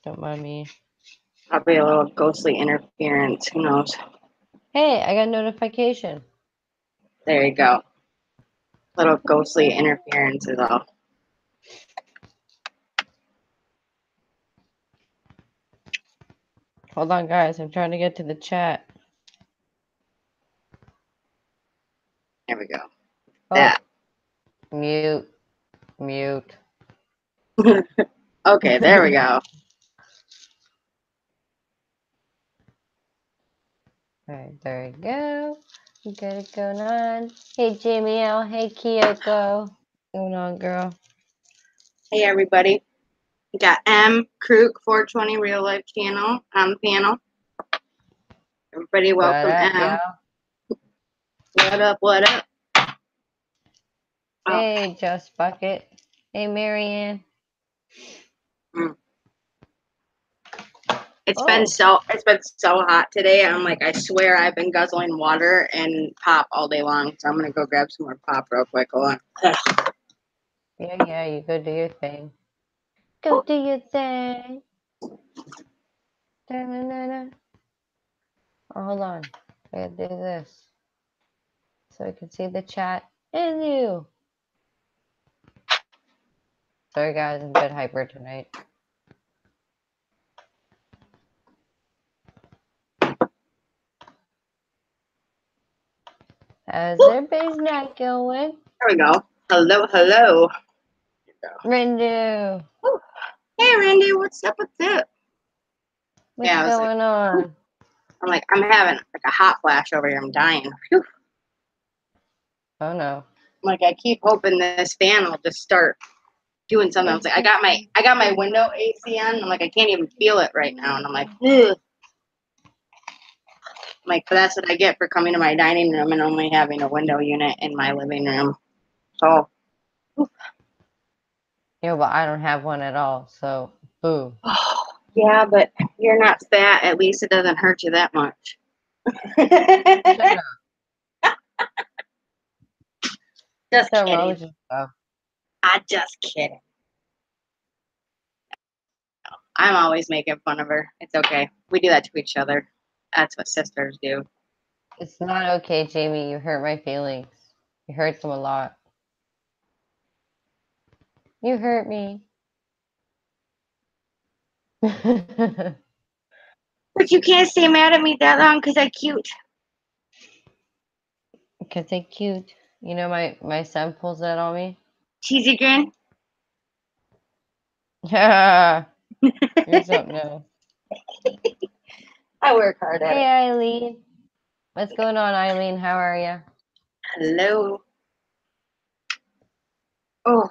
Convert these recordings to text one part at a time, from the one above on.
Don't mind me. Probably a little ghostly interference. Who knows? Hey, I got a notification. There you go. Little ghostly interference is all. Hold on, guys. I'm trying to get to the chat. There we go. Oh, That. mute. Mute. Okay, there we go. Alright, there we go. We got it going on. Hey, Jamie L. Hey, Kyoko. What's going on, girl? Hey, everybody. We got M. Krook 420 Real Life Channel on the panel. Everybody, welcome What up, M. y'all? What up? What up? Oh. Hey, Just Bucket. Hey, Marianne. Mm. It's been so hot today. I'm like, I swear I've been guzzling water and pop all day long. So I'm gonna go grab some more pop real quick. Hold on. Yeah, you go do your thing. Go do your thing. Da-na-na-na. Oh, hold on. I gotta do this. So I can see the chat and you. Sorry, guys. I'm a bit hyper tonight. How's everybody's night going? There we go. Hello, hello. Rindu. Hey, Randy, what's up with that? What's going on? I'm like, I'm having like a hot flash over here. I'm dying. Whew. Oh no. I'm like, I keep hoping this fan will just start doing something. I was like, I got my window AC on. I'm like, I can't even feel it right now. And I'm like, ugh. I'm like, but that's what I get for coming to my dining room and only having a window unit in my living room. So, Yeah, but I don't have one at all, so boo. yeah, but you're not fat. At least it doesn't hurt you that much. Shut up. Just So wrong kidding. with you? Oh. I'm just kidding. I'm always making fun of her. It's okay. We do that to each other. That's what sisters do. It's not okay, Jamie. You hurt my feelings. You hurt them a lot. You hurt me. Because But you can't stay mad at me that long because I'm cute. they're cute. You know, my son pulls that on me. Cheesy grin. Yeah. You're something else. I work hard at Hey, it. Eileen. What's going on, Eileen? How are you? Hello. Oh,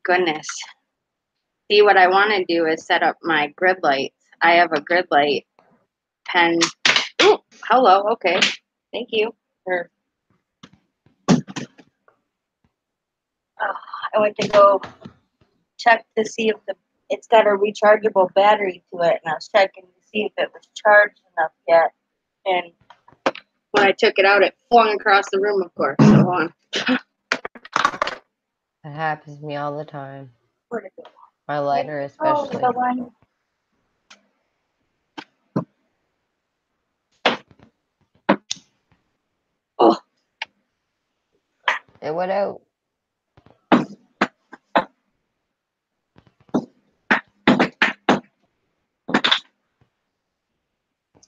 goodness. See, what I want to do is set up my grid lights. I have a grid light pen. Oh, hello. Okay. Thank you. I went to go check to see if it's got a rechargeable battery to it, and I was checking to see if it was charged enough yet. And when I took it out, it flung across the room, of course. So hold on. That happens to me all the time. Where'd it go? My lighter, Oh, especially. the one. Oh, It went out.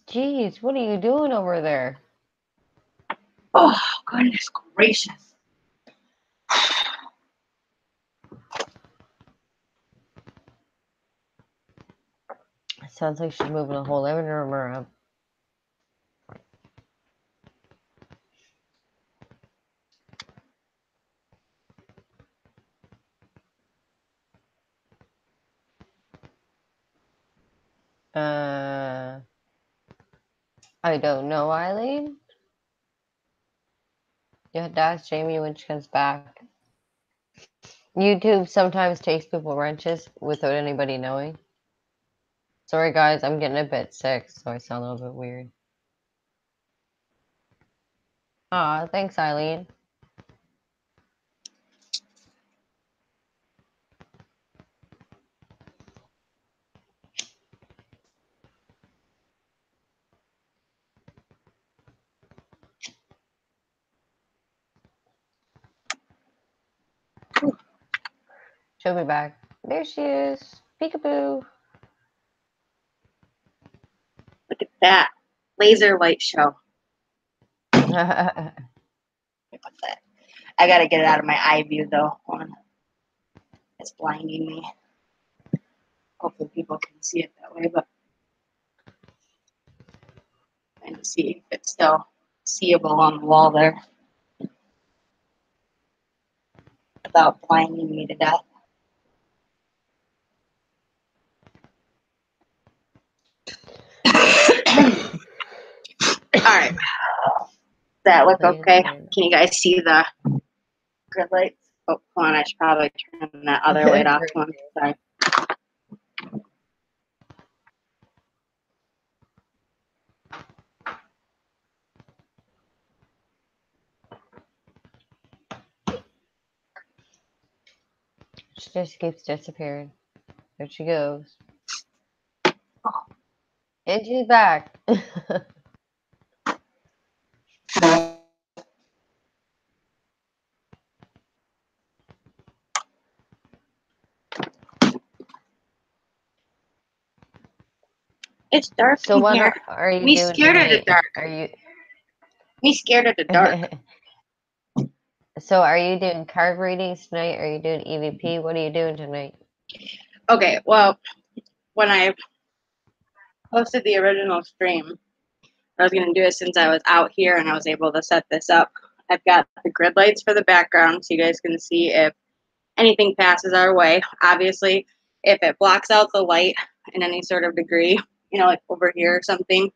Jeez, what are you doing over there? oh, goodness gracious. It sounds like she's moving the whole living room around. I don't know, Eileen. You have to ask Jamie when she comes back. YouTube sometimes takes people wrenches without anybody knowing. Sorry, guys, I'm getting a bit sick, so I sound a little bit weird. Aw, thanks, Eileen. She'll be back. There she is. Peekaboo. Look at that. Laser light show. Yeah, What's that? I gotta get it out of my eye view though. It's blinding me. Hopefully people can see it that way, but trying to see if it's still seeable on the wall there without blinding me to death. All right. Does that look okay? Can you guys see the grid lights? Oh, hold on. I should probably turn that other light off one. Sorry. she just keeps disappearing. There she goes. And she's back. It's dark So in what here. are you Me doing scared of the tonight? dark. Are you? Me scared of the dark. So are you doing card readings tonight? Are you doing EVP? What are you doing tonight? Okay, well, when I posted the original stream, I was going to do it since I was out here and I was able to set this up. I've got the grid lights for the background so you guys can see if anything passes our way. Obviously, if it blocks out the light in any sort of degree, you know, like over here or something,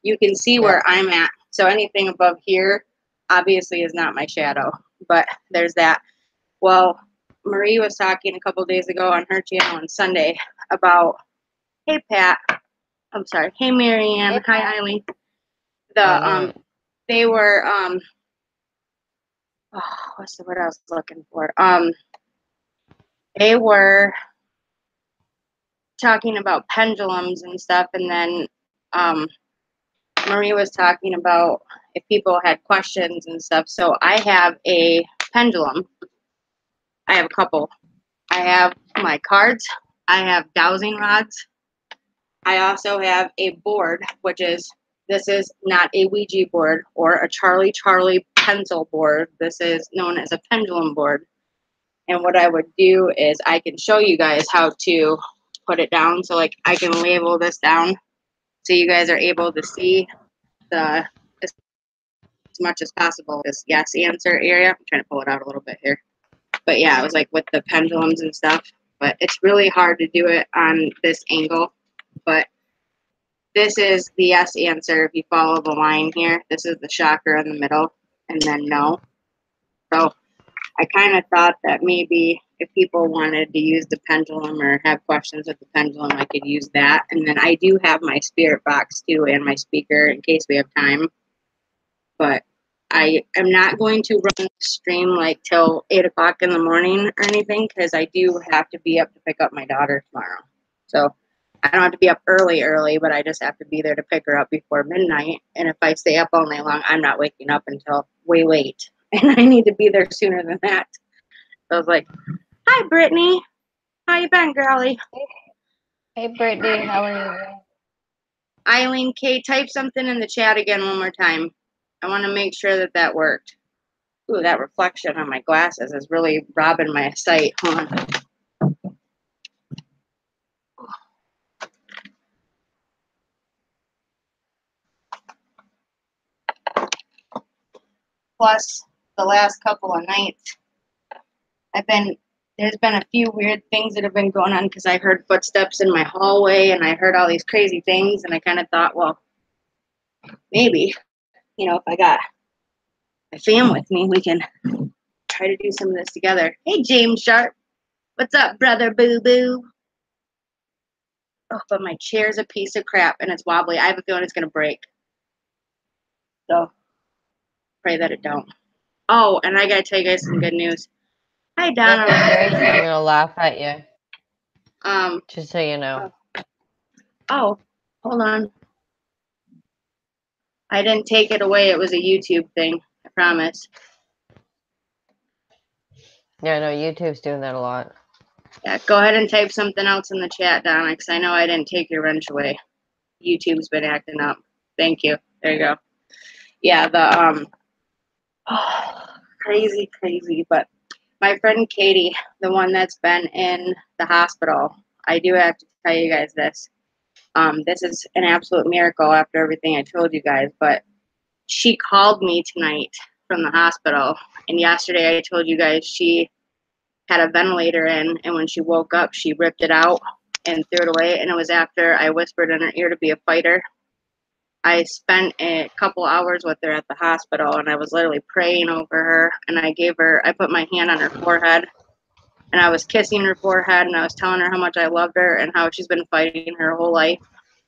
you can see where I'm at. So anything above here obviously is not my shadow, but there's that. Well, Marie was talking a couple days ago on her channel on Sunday about, hey Pat, I'm sorry, hey Marianne, Hey, hi Eileen. I know it. They were oh, what's the word I was looking for? They were talking about pendulums and stuff, and then Marie was talking about if people had questions and stuff. So I have a pendulum. I have a couple. I have my cards. I have dowsing rods. I also have a board, which is, this is not a Ouija board or a Charlie pencil board. This is known as a pendulum board. And what I would do is I can show you guys how to put it down. So like I can label this down so you guys are able to see the as much as possible this yes answer area. I'm trying to pull it out a little bit here. But yeah, it was like with the pendulums and stuff. But it's really hard to do it on this angle. But this is the yes answer if you follow the line here. This is the chakra in the middle, and then no. So I kind of thought that maybe if people wanted to use the pendulum or have questions with the pendulum, I could use that. And then I do have my spirit box too and my speaker in case we have time. But I am not going to run the stream like till 8 o'clock in the morning or anything because I do have to be up to pick up my daughter tomorrow. So I don't have to be up early, but I just have to be there to pick her up before midnight. And if I stay up all night long, I'm not waking up until way late. And I need to be there sooner than that. So I was like, hi, Brittany. How you been, girlie? Hey, Brittany, how are you? Eileen K, type something in the chat again one more time. I want to make sure that that worked. Ooh, that reflection on my glasses is really robbing my sight. Hold on. Plus, the last couple of nights, there's been a few weird things that have been going on because I heard footsteps in my hallway and I heard all these crazy things and I kind of thought, well, maybe, you know, if I got my fam with me, we can try to do some of this together. Hey, James Sharp. What's up, brother boo boo? Oh, but my chair's a piece of crap and it's wobbly. I have a feeling it's going to break. So pray that it don't. Oh, and I got to tell you guys some good news. Hi, Donna. Grace, I'm gonna laugh at you. Um, Just so you know. oh, hold on. I didn't take it away. It was a YouTube thing. I promise. Yeah, no, YouTube's doing that a lot. Yeah, go ahead and type something else in the chat, Donna, because I know I didn't take your wrench away. YouTube's been acting up. Thank you. There you go. Yeah, crazy, crazy. But my friend Katie, the one that's been in the hospital, I do have to tell you guys this. This is an absolute miracle after everything I told you guys, but she called me tonight from the hospital, and yesterday I told you guys she had a ventilator in, and when she woke up, she ripped it out and threw it away, and it was after I whispered in her ear to be a fighter. I spent a couple hours with her at the hospital, and I was literally praying over her, and I put my hand on her forehead, and I was kissing her forehead, and I was telling her how much I loved her and how she's been fighting her whole life,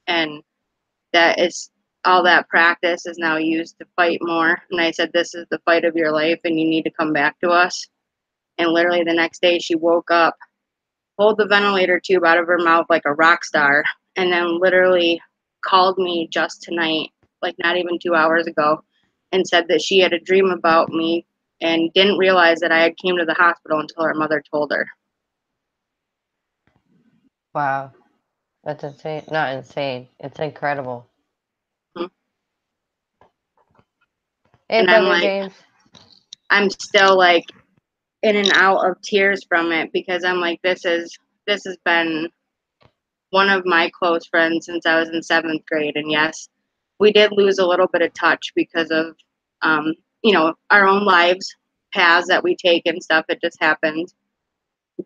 and that is all that practice is now used to fight more. And I said, this is the fight of your life, and you need to come back to us. And literally the next day, she woke up, pulled the ventilator tube out of her mouth like a rock star, and then literally called me just tonight, like not even 2 hours ago, and said that she had a dream about me and didn't realize that I had came to the hospital until her mother told her. Wow. That's insane. Not insane. It's incredible. Hmm. Hey, And I'm Brother like, James. I'm still like in and out of tears from it because I'm like, this has been one of my close friends since I was in seventh grade. And yes, we did lose a little bit of touch because of, our own lives, paths that we take and stuff. It just happened.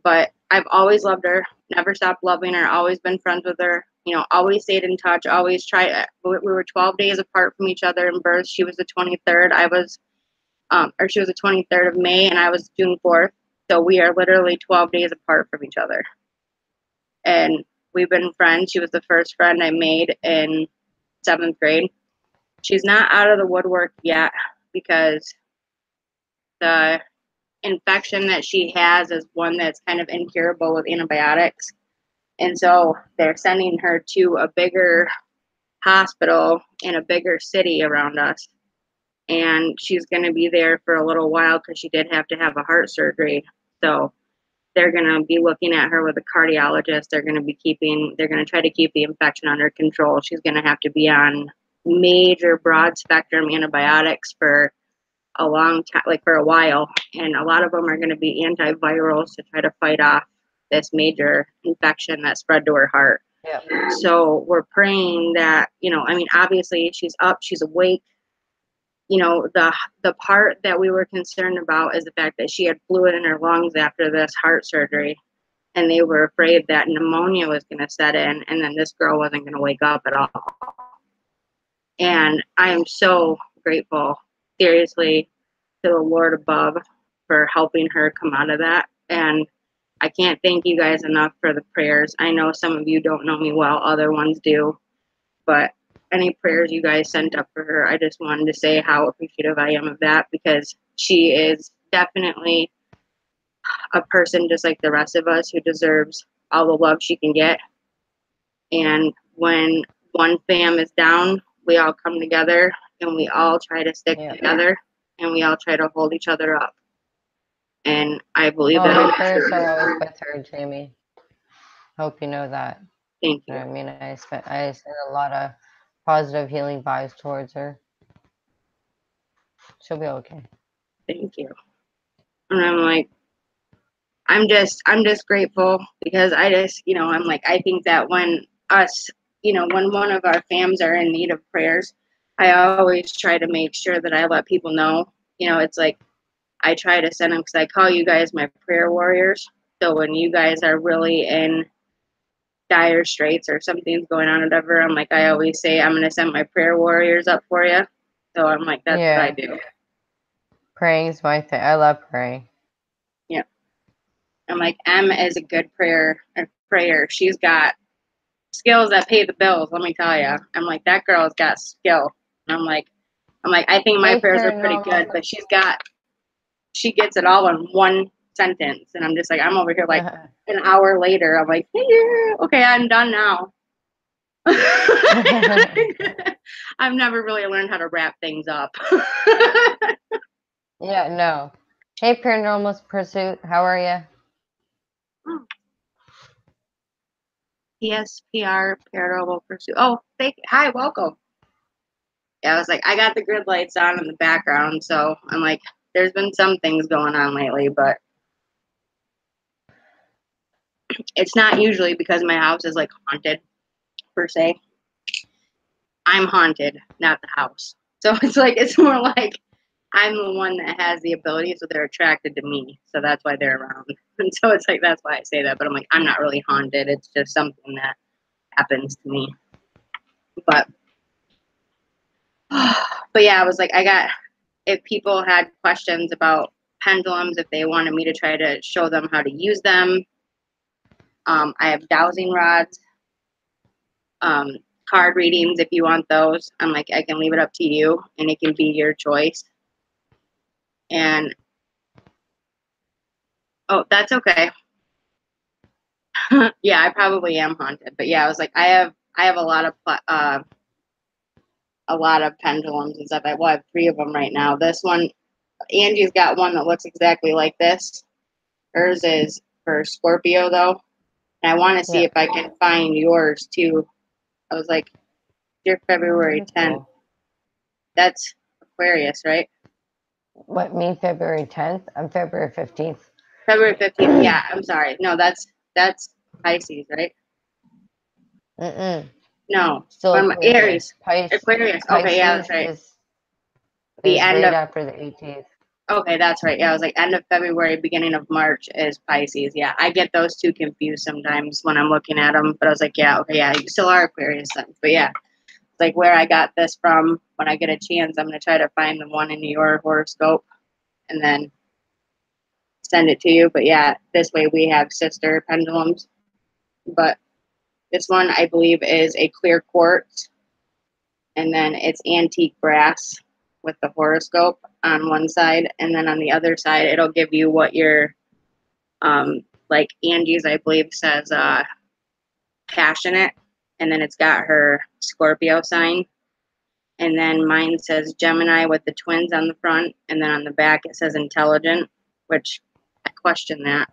But I've always loved her, never stopped loving her, always been friends with her, always stayed in touch, always tried. We were 12 days apart from each other in birth. She was the 23rd. She was the 23rd of May, and I was June 4th. So we are literally 12 days apart from each other. And we've been friends. She was the first friend I made in seventh grade. She's not out of the woodwork yet because the infection that she has is one that's kind of incurable with antibiotics. And so they're sending her to a bigger hospital in a bigger city around us. And she's going to be there for a little while because she did have to have a heart surgery. So they're going to be looking at her with a cardiologist. They're going to try to keep the infection under control. She's going to have to be on major broad spectrum antibiotics for a long time, like for a while. And a lot of them are going to be antivirals to try to fight off this major infection that spread to her heart. Yep. So we're praying that, obviously she's up, she's awake. The part that we were concerned about is the fact that she had fluid in her lungs after this heart surgery, and they were afraid that pneumonia was going to set in, and then this girl wasn't going to wake up at all. And I am so grateful, seriously, to the Lord above for helping her come out of that. And I can't thank you guys enough for the prayers. I know some of you don't know me well, other ones do, but any prayers you guys sent up for her, I just wanted to say how appreciative I am of that, because she is definitely a person just like the rest of us who deserves all the love she can get. And when one fam is down, we all come together and we all try to stick together and we all try to hold each other up. And I believe that. My prayers are always with her, Jamie. Hope you know that. Thank you. I mean, I send a lot of positive healing vibes towards her. She'll be okay. Thank you. And I'm like, I'm just grateful because I just, I'm like, I think that when when one of our fams are in need of prayers, I always try to make sure that I let people know. It's like I try to send them, because I call you guys my prayer warriors. So when you guys are really in dire straits or something's going on, whatever, I'm like, I always say, I'm going to send my prayer warriors up for you. So I'm like, that's what I do. Praying is my thing. I love praying. Yeah. I'm like, M is a good prayer. She's got skills that pay the bills, let me tell you. I'm like, that girl's got skill. And I'm like, I think my prayers are pretty good, but she gets it all in one sentence. And I'm just like, I'm over here like an hour later. I'm like, yeah, okay, I'm done now. I've never really learned how to wrap things up. Yeah, no. Hey, Paranormal Pursuit, how are you? PSPR Parallel Pursuit. Oh, hi, welcome. Yeah, I was like, I got the grid lights on in the background, so I'm like, there's been some things going on lately, but it's not usually because my house is like haunted per se. I'm haunted, not the house. So it's like it's more like I'm the one that has the ability, so they're attracted to me. So that's why they're around. And so it's like that's why I say that. But I'm like, I'm not really haunted. It's just something that happens to me. But but yeah, I was like, I got if people had questions about pendulums, if they wanted me to try to show them how to use them. I have dowsing rods, card readings if you want those. I'm like, I can leave it up to you, and it can be your choice. And oh, that's okay. Yeah, I probably am haunted, but yeah, I was like, I have a lot of pendulums and stuff. I have 3 of them right now. This one, Angie's got one that looks exactly like this. Hers is for Scorpio though, and I want to see if I can find yours too. I was like, you're February 10th. Cool. That's Aquarius, right? What, me, February 10th? I'm February 15th. February 15th. Yeah, I'm sorry. No, that's Pisces, right? Mm-mm. No, Still from Aries. Aquarius. Aquarius. Okay, yeah, that's Pisces right. is The end right of after the 18th. Okay, that's right. Yeah, I was like end of February, beginning of March is Pisces. Yeah, I get those two confused sometimes when I'm looking at them. But I was like, yeah, okay, yeah, you still are Aquarius then. But yeah, like where I got this from. When I get a chance, I'm gonna try to find the one in your horoscope and then send it to you. But yeah, this way we have sister pendulums. But this one I believe is a clear quartz, and then it's antique brass with the horoscope on one side, and then on the other side it'll give you what your like Angie's I believe says passionate, and then it's got her Scorpio sign, and then mine says Gemini with the twins on the front, and then on the back it says intelligent, which I question that.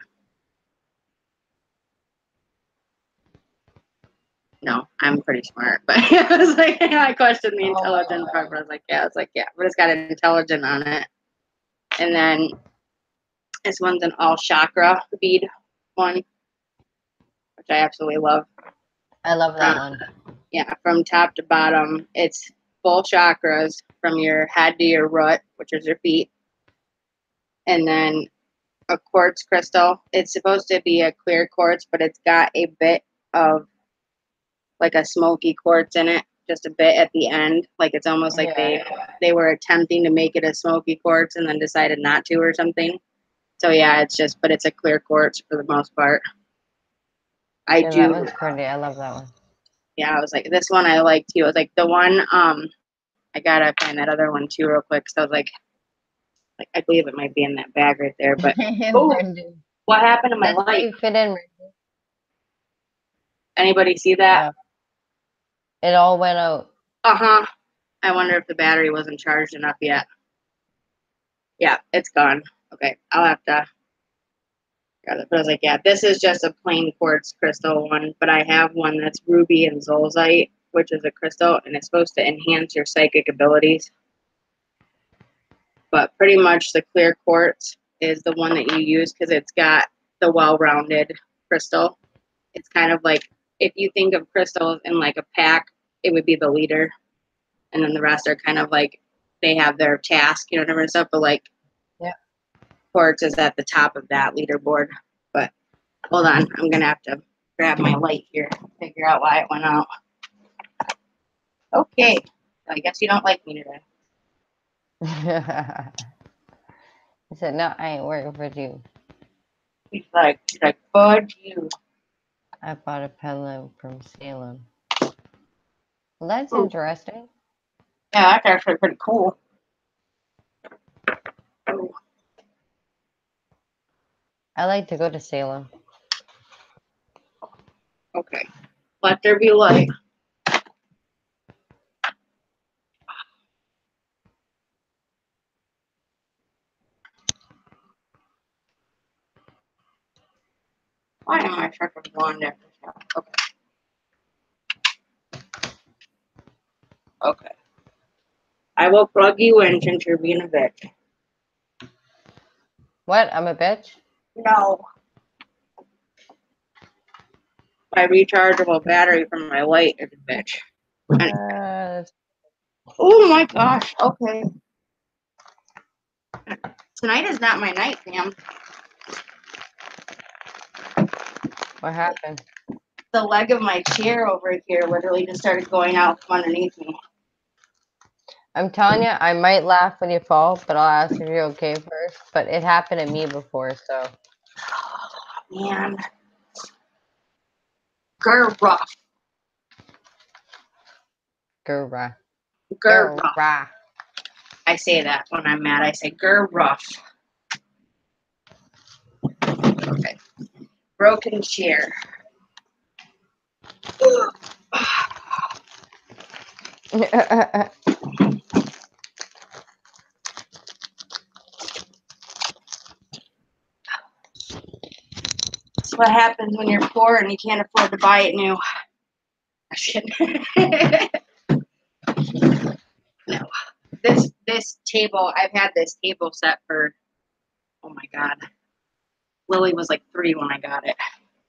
No, I'm pretty smart, but I was like, I questioned the intelligent part, but I was like, yeah, it's like, yeah, but it's got an intelligent on it. And then this one's an all chakra bead one, which I absolutely love. I love that one. Yeah, from top to bottom, it's full chakras from your head to your root, which is your feet. And then a quartz crystal. It's supposed to be a clear quartz, but it's got a bit of like a smoky quartz in it, just a bit at the end. Like it's almost like they were attempting to make it a smoky quartz and then decided not to or something. So yeah, it's just, but it's a clear quartz for the most part. Yeah, that one's pretty. I love that one. Yeah, I was like, this one I like too. I was like, the one, I gotta find that other one too real quick. So I was like I believe it might be in that bag right there. But oh, what happened to my That's why light? you fit in. Anybody see that? It all went out. Uh-huh. I wonder if the battery wasn't charged enough yet. Yeah, it's gone. Okay, I'll have to grab it. But I was like, yeah, this is just a plain quartz crystal one, but I have one that's ruby and zolzite, which is a crystal, and it's supposed to enhance your psychic abilities. But pretty much the clear quartz is the one that you use because it's got the well-rounded crystal. It's kind of like if you think of crystals in like a pack, it would be the leader, and then the rest are kind of like they have their task, you know, different stuff. But like, quartz is at the top of that leaderboard. But hold on, I'm gonna have to grab my light here, figure out why it went out. Okay, I guess you don't like me today. I said, no, I ain't working for you. She's like, fudge you. I bought a pendulum from Salem. Well, that's interesting. Yeah, that's actually pretty cool. Ooh. I like to go to Salem. Okay, let there be light. Why am I such a blonde after stuff? Okay. Okay. I will plug you in since you're being a bitch. What? I'm a bitch? No. My rechargeable battery from my light is a bitch. Uh, Oh my gosh. Okay. Tonight is not my night, Pam. what happened? The leg of my chair over here literally just started going out from underneath me. I'm telling you, I might laugh when you fall, but I'll ask if you're okay first. But it happened to me before, so. Man. Grr rough. Gurra. Grr rough. Gurra. I say that when I'm mad. I say grr rough. Okay. Broken chair. That's what happens when you're poor and you can't afford to buy it new. Shit. No. This table, I've had this table set for, oh my God. Lily was like 3 when I got it.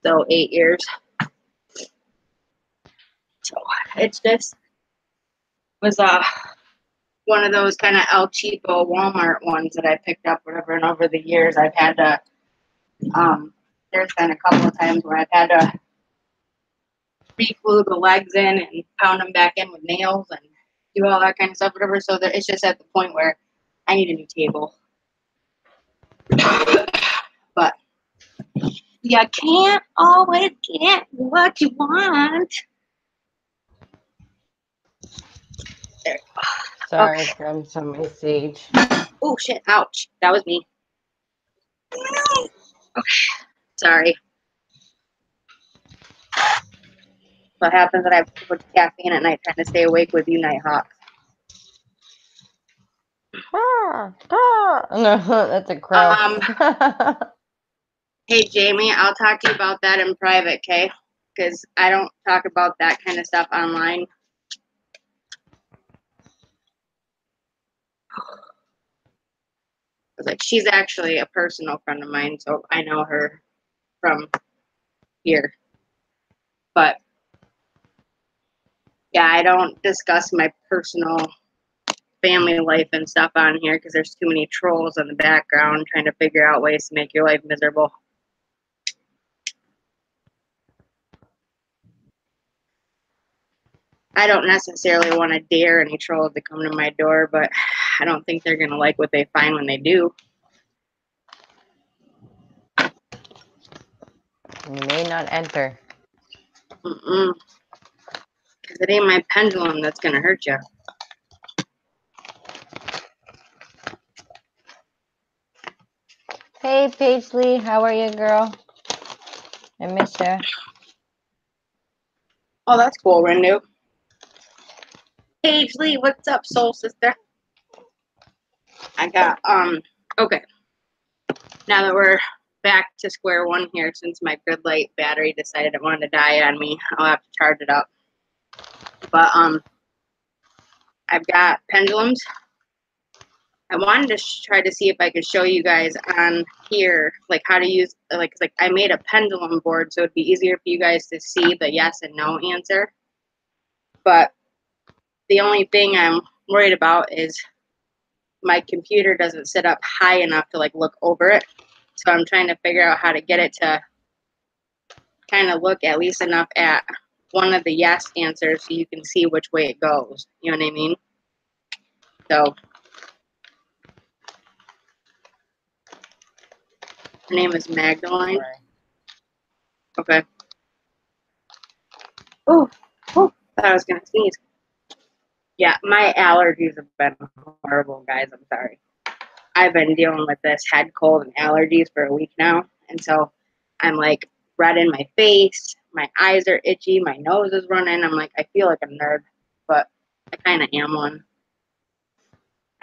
So 8 years. So it's just was one of those kind of El Cheapo Walmart ones that I picked up, whatever. And over the years, I've had to. There's been a couple of times where I've had to re-glue the legs in and pound them back in with nails and do all that kind of stuff, whatever. So that it's just at the point where I need a new table. But you can't always get what you want. There. Sorry, Okay. from some sage. Oh shit! Ouch! That was me. Okay. Sorry. What happens when I have too much caffeine at night trying to stay awake with you, Nighthawk? No, that's a crow. Hey, Jamie, I'll talk to you about that in private, okay? Because I don't talk about that kind of stuff online. Like, she's actually a personal friend of mine, so I know her from here. But yeah, I don't discuss my personal family life and stuff on here because there's too many trolls in the background trying to figure out ways to make your life miserable. I don't necessarily want to dare any trolls to come to my door, but I don't think they're going to like what they find when they do. You may not enter. Because it ain't my pendulum that's going to hurt you. Hey, Paisley, how are you, girl? I miss you. Oh, that's cool, Rendu. Paige Lee, what's up, soul sister? I got, okay. Now that we're back to square one here, since my good light battery decided it wanted to die on me, I'll have to charge it up. But, I've got pendulums. I wanted to try to see if I could show you guys on here, like how to use, like I made a pendulum board so it'd be easier for you guys to see the yes and no answer. But the only thing I'm worried about is my computer doesn't sit up high enough to like look over it. So I'm trying to figure out how to get it to kind of look at least enough at one of the yes answers so you can see which way it goes. You know what I mean? So her name is Magdalene. Okay. Oh, thought I was gonna sneeze. Yeah, my allergies have been horrible, guys. I'm sorry. I've been dealing with this head cold and allergies for a week now, and so I'm like red in my face, my eyes are itchy, my nose is running. I'm like, I feel like a nerd, but I kind of am one.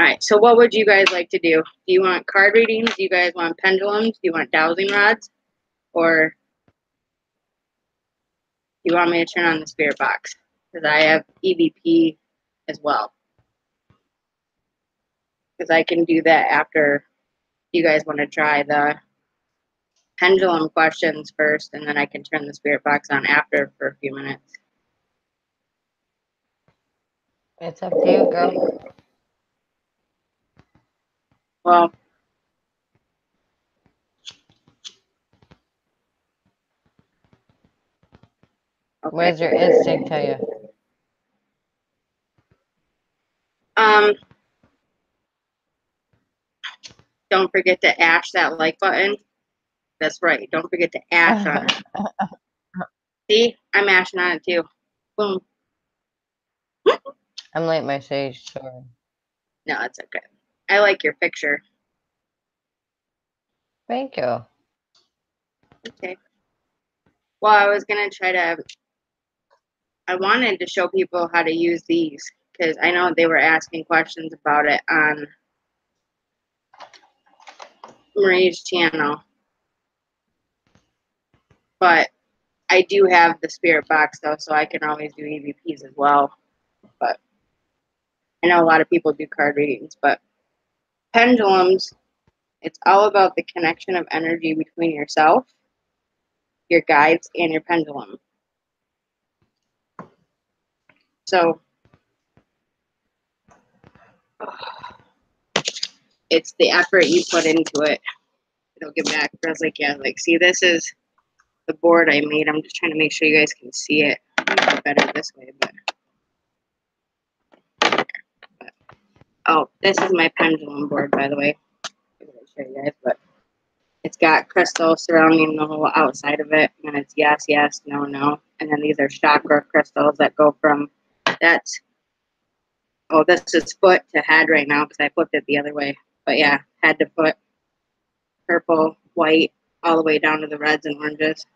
All right, so what would you guys like to do? Do you want card readings? Do you guys want pendulums? Do you want dowsing rods? Or do you want me to turn on the spirit box? Because I have EVP as well. Because I can do that after you guys want to try the pendulum questions first, and then I can turn the spirit box on after for a few minutes. It's up to you, girl. Well, What okay. does your instinct tell you? Don't forget to ash that like button. That's right. Don't forget to ash on it. See, I'm ashing on it too. Boom. I'm like my sage, sorry. No, it's okay. I like your picture. Thank you. Okay. Well, I was gonna try to. I wanted to show people how to use these because I know they were asking questions about it on Marie's channel. But I do have the spirit box though, so I can always do EVPs as well. But I know a lot of people do card readings, but pendulums, it's all about the connection of energy between yourself, your guides, and your pendulum. So it's the effort you put into it. It'll get back. I was like, yeah, like, see, this is the board I made. I'm just trying to make sure you guys can see it. Better this way, but oh, this is my pendulum board, by the way. I'm gonna show you guys, but it's got crystal surrounding the whole outside of it, and it's yes, yes, no, no, and then these are chakra crystals that go from that's. Oh, this is foot to head right now because I flipped it the other way. But yeah, head to foot, purple, white, all the way down to the reds and oranges.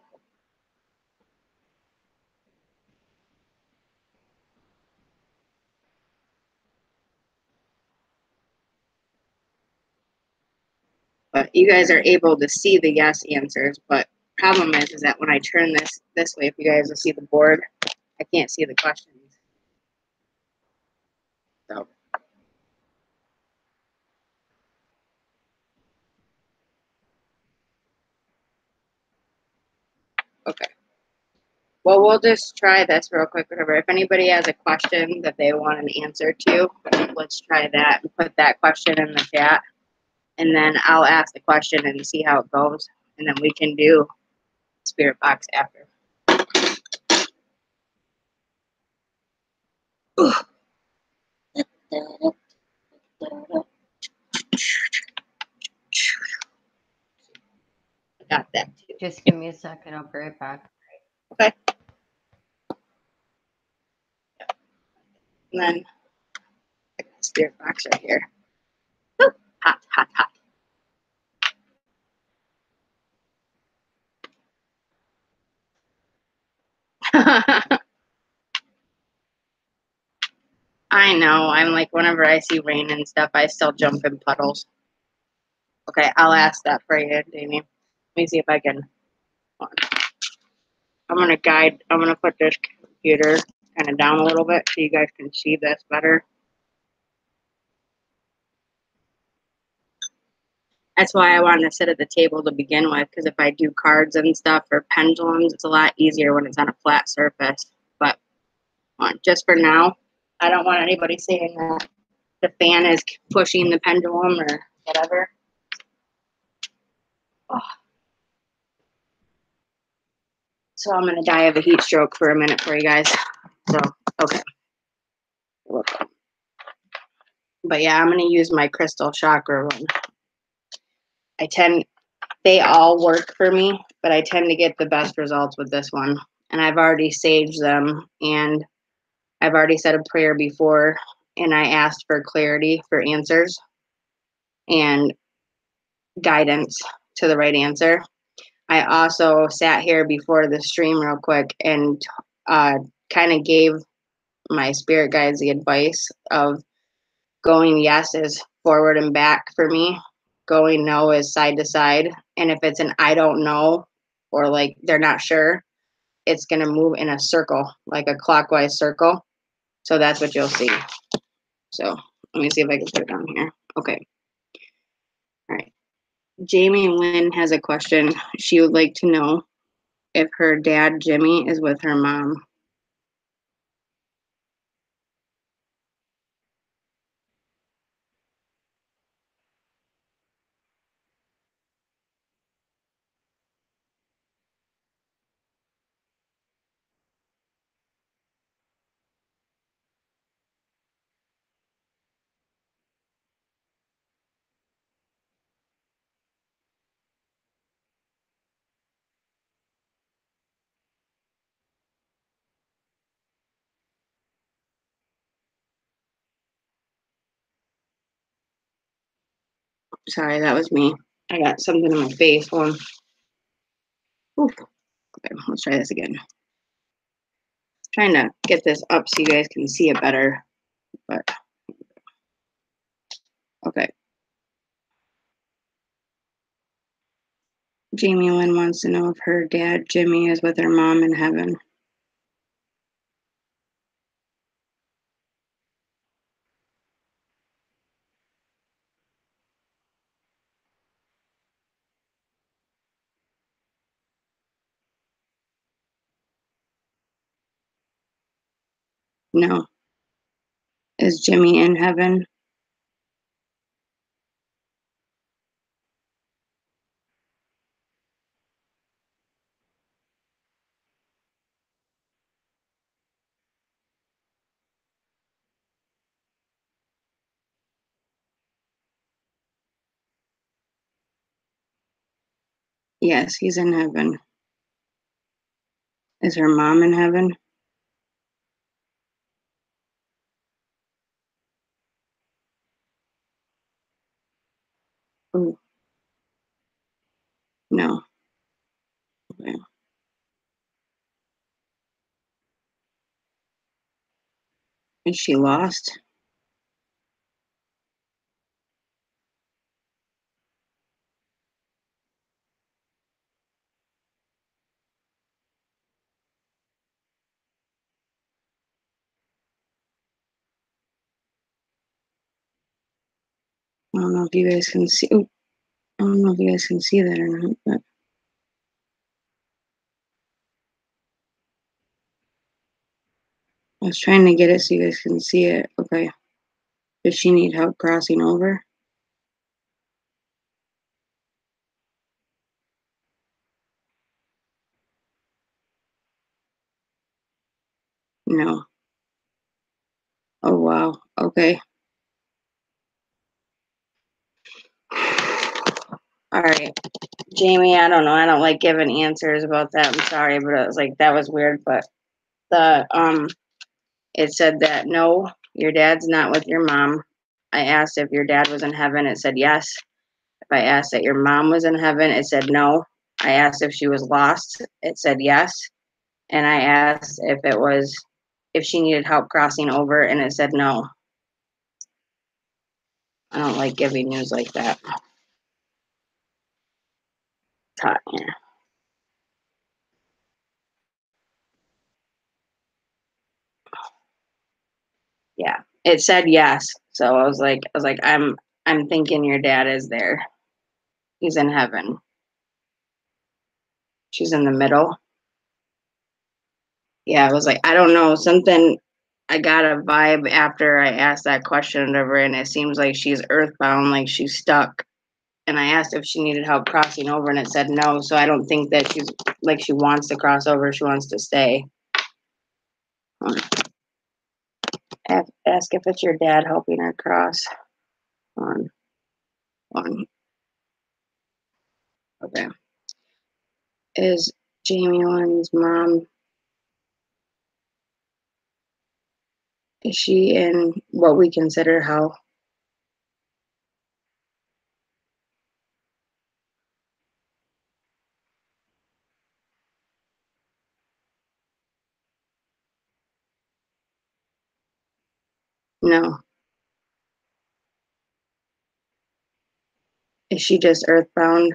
But you guys are able to see the yes answers. But problem is that when I turn this way, if you guys will see the board, I can't see the questions. So okay. Well, we'll just try this real quick. Whatever. If anybody has a question that they want an answer to, let's try that and put that question in the chat. And then I'll ask the question and see how it goes. And then we can do spirit box after. I got that too. Just give me a second, I'll be right back. Okay. And then spirit box right here. Woo. Hot, hot, hot. I know. I'm like, whenever I see rain and stuff, I still jump in puddles. Okay, I'll ask that for you, Damien. Let me see if I can. I'm going to put this computer kind of down a little bit so you guys can see this better. That's why I wanted to sit at the table to begin with, because if I do cards and stuff or pendulums, it's a lot easier when it's on a flat surface. But just for now, I don't want anybody saying that the fan is pushing the pendulum or whatever. Oh. So I'm going to die of a heat stroke for a minute for you guys. So, okay. But yeah, I'm going to use my crystal chakra one. They all work for me, but I tend to get the best results with this one. And I've already saged them, and I've already said a prayer before, and I asked for clarity for answers and guidance to the right answer. I also sat here before the stream real quick and kind of gave my spirit guides the advice of going yes is forward and back for me. Going no is side to side. And if it's an I don't know or like they're not sure, it's going to move in a circle, like a clockwise circle. So that's what you'll see. So let me see if I can put it down here. Okay. All right. Jamie Lynn has a question. She would like to know if her dad, Jimmy, is with her mom. Sorry, that was me. I got something in my face. Hold on. Oof. Okay, let's try this again. Trying to get this up so you guys can see it better. But okay. Jamie Lynn wants to know if her dad, Jimmy, is with her mom in heaven. No. Is Jimmy in heaven? Yes, he's in heaven. Is her mom in heaven? Ooh, no. Okay. Is she lost? I don't know if you guys can see. Ooh, I don't know if you guys can see that or not, but I was trying to get it so you guys can see it. Okay. Does she need help crossing over? No. Oh, wow. Okay. All right. Jamie, I don't know. I don't like giving answers about that. I'm sorry, but it was like that was weird. But the it said that no, your dad's not with your mom. I asked if your dad was in heaven. It said yes. If I asked that your mom was in heaven, it said no. I asked if she was lost. It said yes. And I asked if she needed help crossing over, and it said no. I don't like giving news like that. Yeah. Yeah. It said yes. So I'm thinking your dad is there. He's in heaven. She's in the middle. Yeah, I was like, I don't know, something. I got a vibe after I asked that question of her, and it seems like she's earthbound, like she's stuck. And I asked if she needed help crossing over, and it said no. So I don't think that she's like she wants to cross over. She wants to stay. Ask if it's your dad helping her cross. On, on. Okay. Is Jamie Lynn's mom? Is she in what we consider hell? No. Is she just earthbound?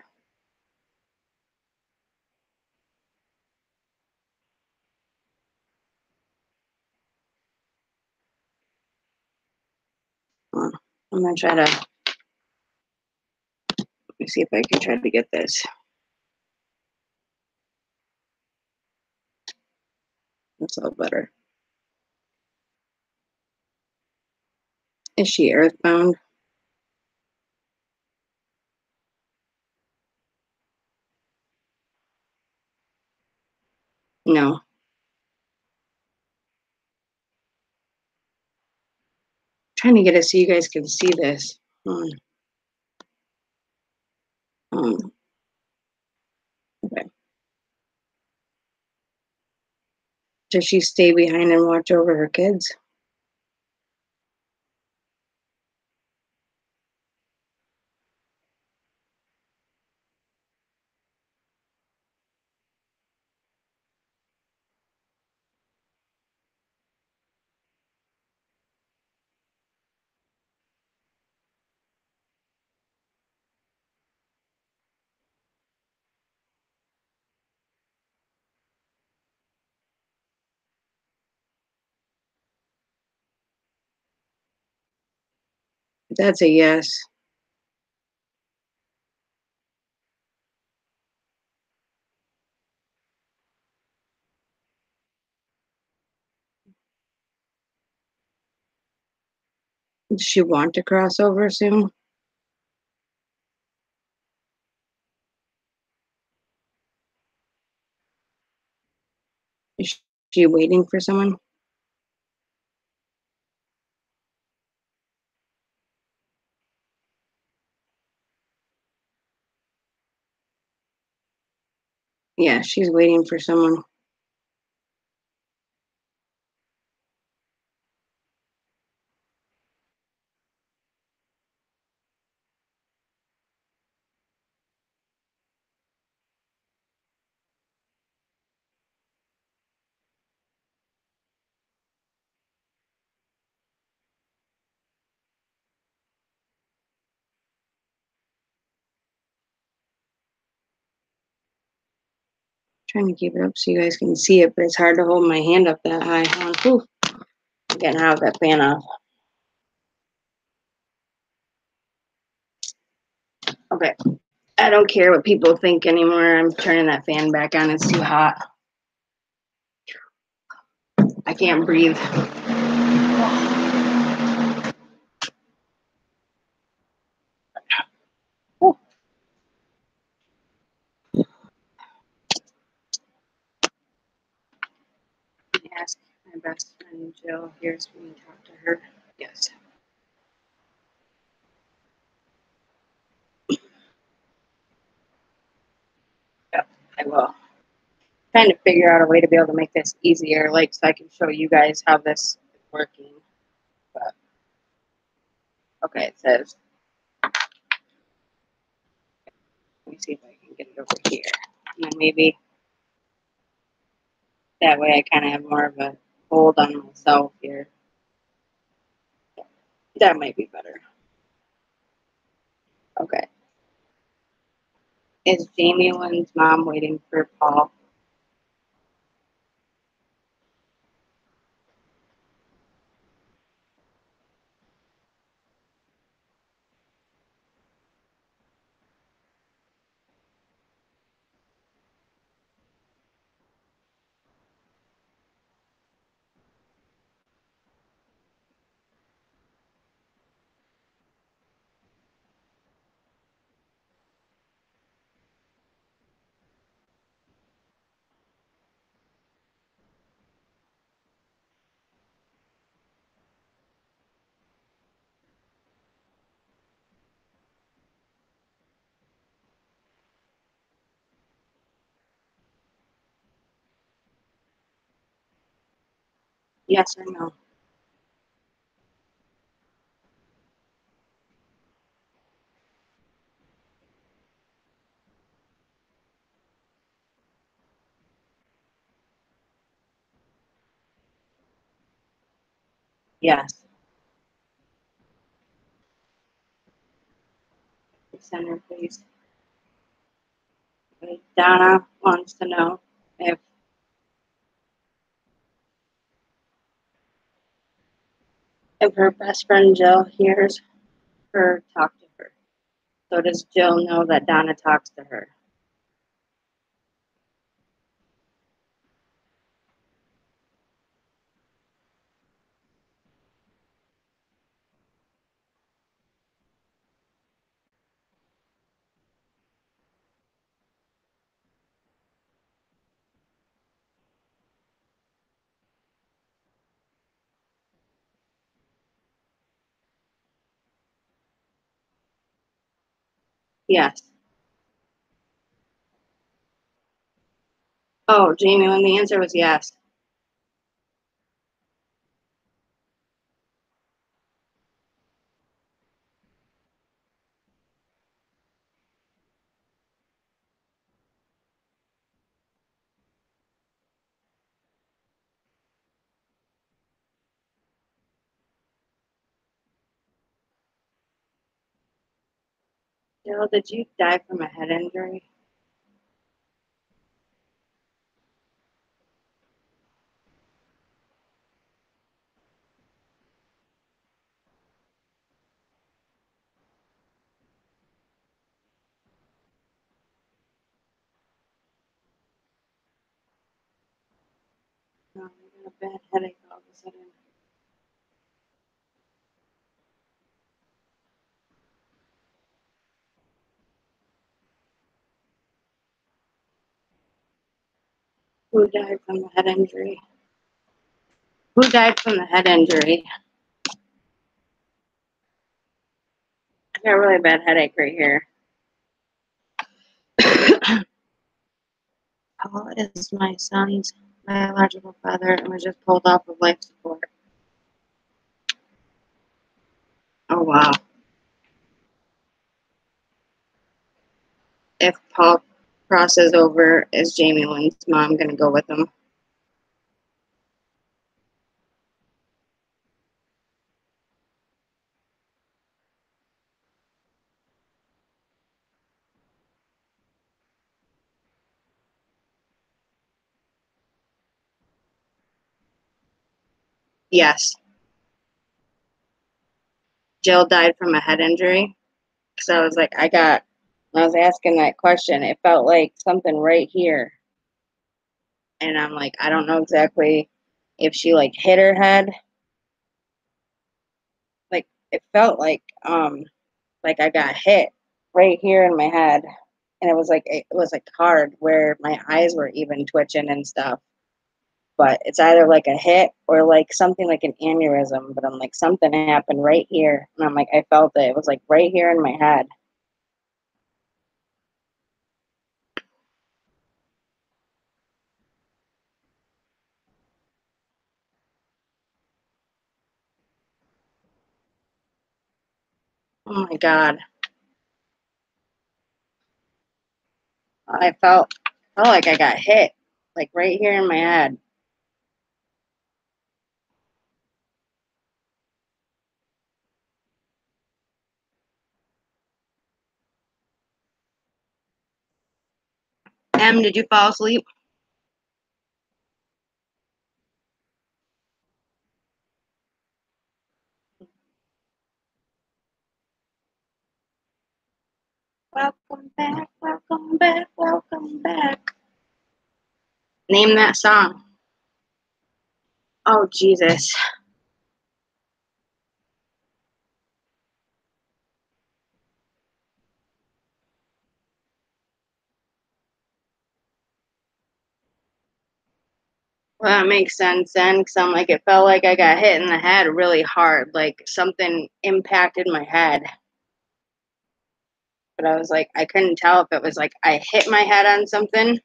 I'm gonna try to, let me see if I can try to get this. That's a little better. Is she earthbound? No. Trying to get it so you guys can see this. Um, okay. Does she stay behind and watch over her kids? That's a yes. Does she want to cross over soon? Is she waiting for someone? Yeah, she's waiting for someone. Trying to keep it up so you guys can see it, but it's hard to hold my hand up that high. Whew. I'm getting out of that fan off. Okay. I don't care what people think anymore. I'm turning that fan back on. It's too hot. I can't breathe. Whew. Let me ask my best friend Jill here so we can talk to her. Yes. Yep, I will. Trying to figure out a way to be able to make this easier, like so I can show you guys how this is working. But okay, it says, let me see if I can get it over here. And then maybe that way I kind of have more of a hold on myself here. That might be better. Okay. Is Jamie Lynn's mom waiting for Paul? Yes or no? Yes. Center, please. Okay. Donna wants to know if her best friend Jill hears. her talk to her? So does Jill know that Donna talks to her? Yes. Oh, Jamie, when the answer was yes. Jill, did you die from a head injury? No, I got a bad headache all of a sudden. Who died from the head injury? Who died from the head injury? I got a really bad headache right here. Paul is my son's biological father and was just pulled off of life support. Oh, wow. If Paul crosses over, is Jamie Lynn's mom going to go with him? Yes. Jill died from a head injury. Because I was like, when I was asking that question, it felt like something right here. And I'm like, I don't know exactly if she like hit her head. Like it felt like I got hit right here in my head. And it was like hard where my eyes were even twitching and stuff. But it's either like a hit or like something like an aneurysm. But I'm like, something happened right here. And I'm like, I felt it. It was like right here in my head. Oh my God. I felt like I got hit, like right here in my head. Em, did you fall asleep? Welcome back, welcome back, welcome back. Name that song. Oh, Jesus. Well, that makes sense then, because I'm like, it felt like I got hit in the head really hard, like something impacted my head. But I was like, I couldn't tell if it was like I hit my head on something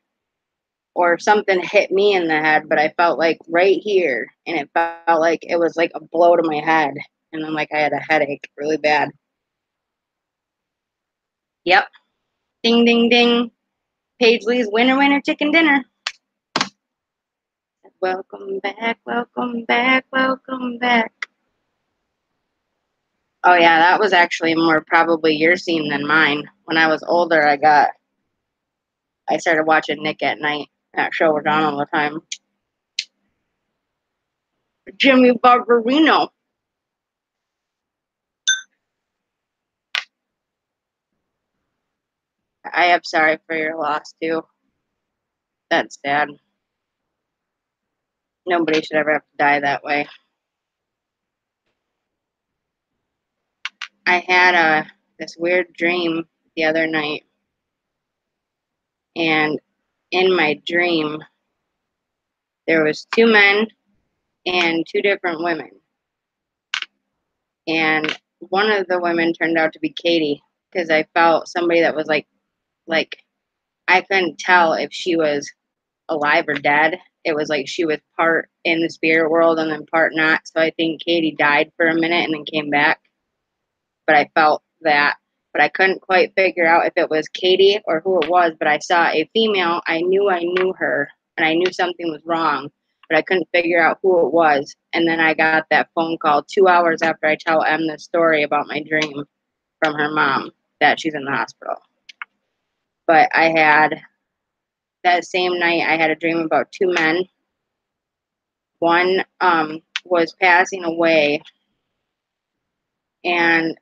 or if something hit me in the head, but I felt like right here, and it felt like it was like a blow to my head. And then, like, I had a headache really bad. Yep. Ding, ding, ding. Paisley's winner, winner, chicken dinner. Welcome back, welcome back, welcome back. Oh yeah, that was actually more probably your scene than mine. When I was older, I started watching Nick at Night. That show was on all the time. Jimmy Barbarino. I am sorry for your loss too. That's sad. Nobody should ever have to die that way. I had this weird dream the other night, and in my dream there was two men and two different women, and one of the women turned out to be Katie because I felt somebody that was like I couldn't tell if she was alive or dead. It was like she was part in the spirit world and then part not. So I think Katie died for a minute and then came back. But I felt that. But I couldn't quite figure out if it was Katie or who it was. But I saw a female. I knew her and I knew something was wrong. But I couldn't figure out who it was. And then I got that phone call 2 hours after I tell Em the story about my dream from her mom that she's in the hospital. But I had that same night, I had a dream about two men. One was passing away, and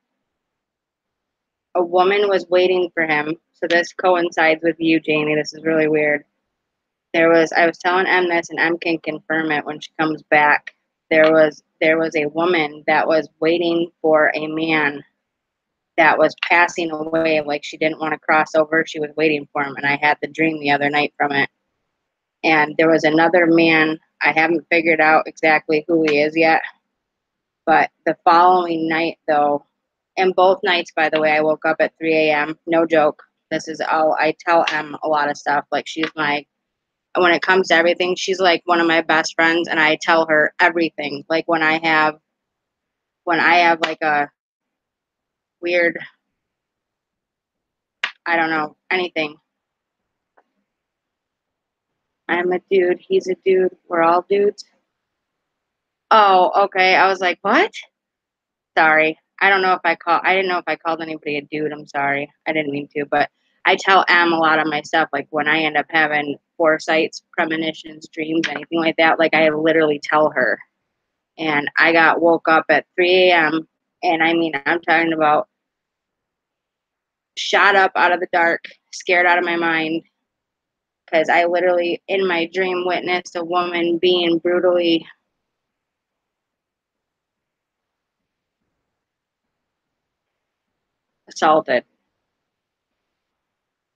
a woman was waiting for him. So this coincides with you, Jamie. This is really weird. I was telling Em this, and Em can confirm it when she comes back. There was a woman that was waiting for a man that was passing away. Like she didn't want to cross over. She was waiting for him, and I had the dream the other night from it. And there was another man. I haven't figured out exactly who he is yet. But the following night, though, and both nights, by the way, I woke up at 3 a.m. No joke. This is all I tell Em a lot of stuff. Like when it comes to everything, she's like one of my best friends, and I tell her everything. Like when I have like a weird, I don't know, anything. I'm a dude. He's a dude. We're all dudes. Oh, okay. I was like, what? Sorry. I didn't know if I called anybody a dude. I'm sorry. I didn't mean to, but I tell Em a lot of my stuff. Like when I end up having foresights, premonitions, dreams, anything like that, like I literally tell her. And I got woke up at 3 a.m. And I mean, I'm talking about shot up out of the dark, scared out of my mind. Because I literally, in my dream, witnessed a woman being brutally assaulted.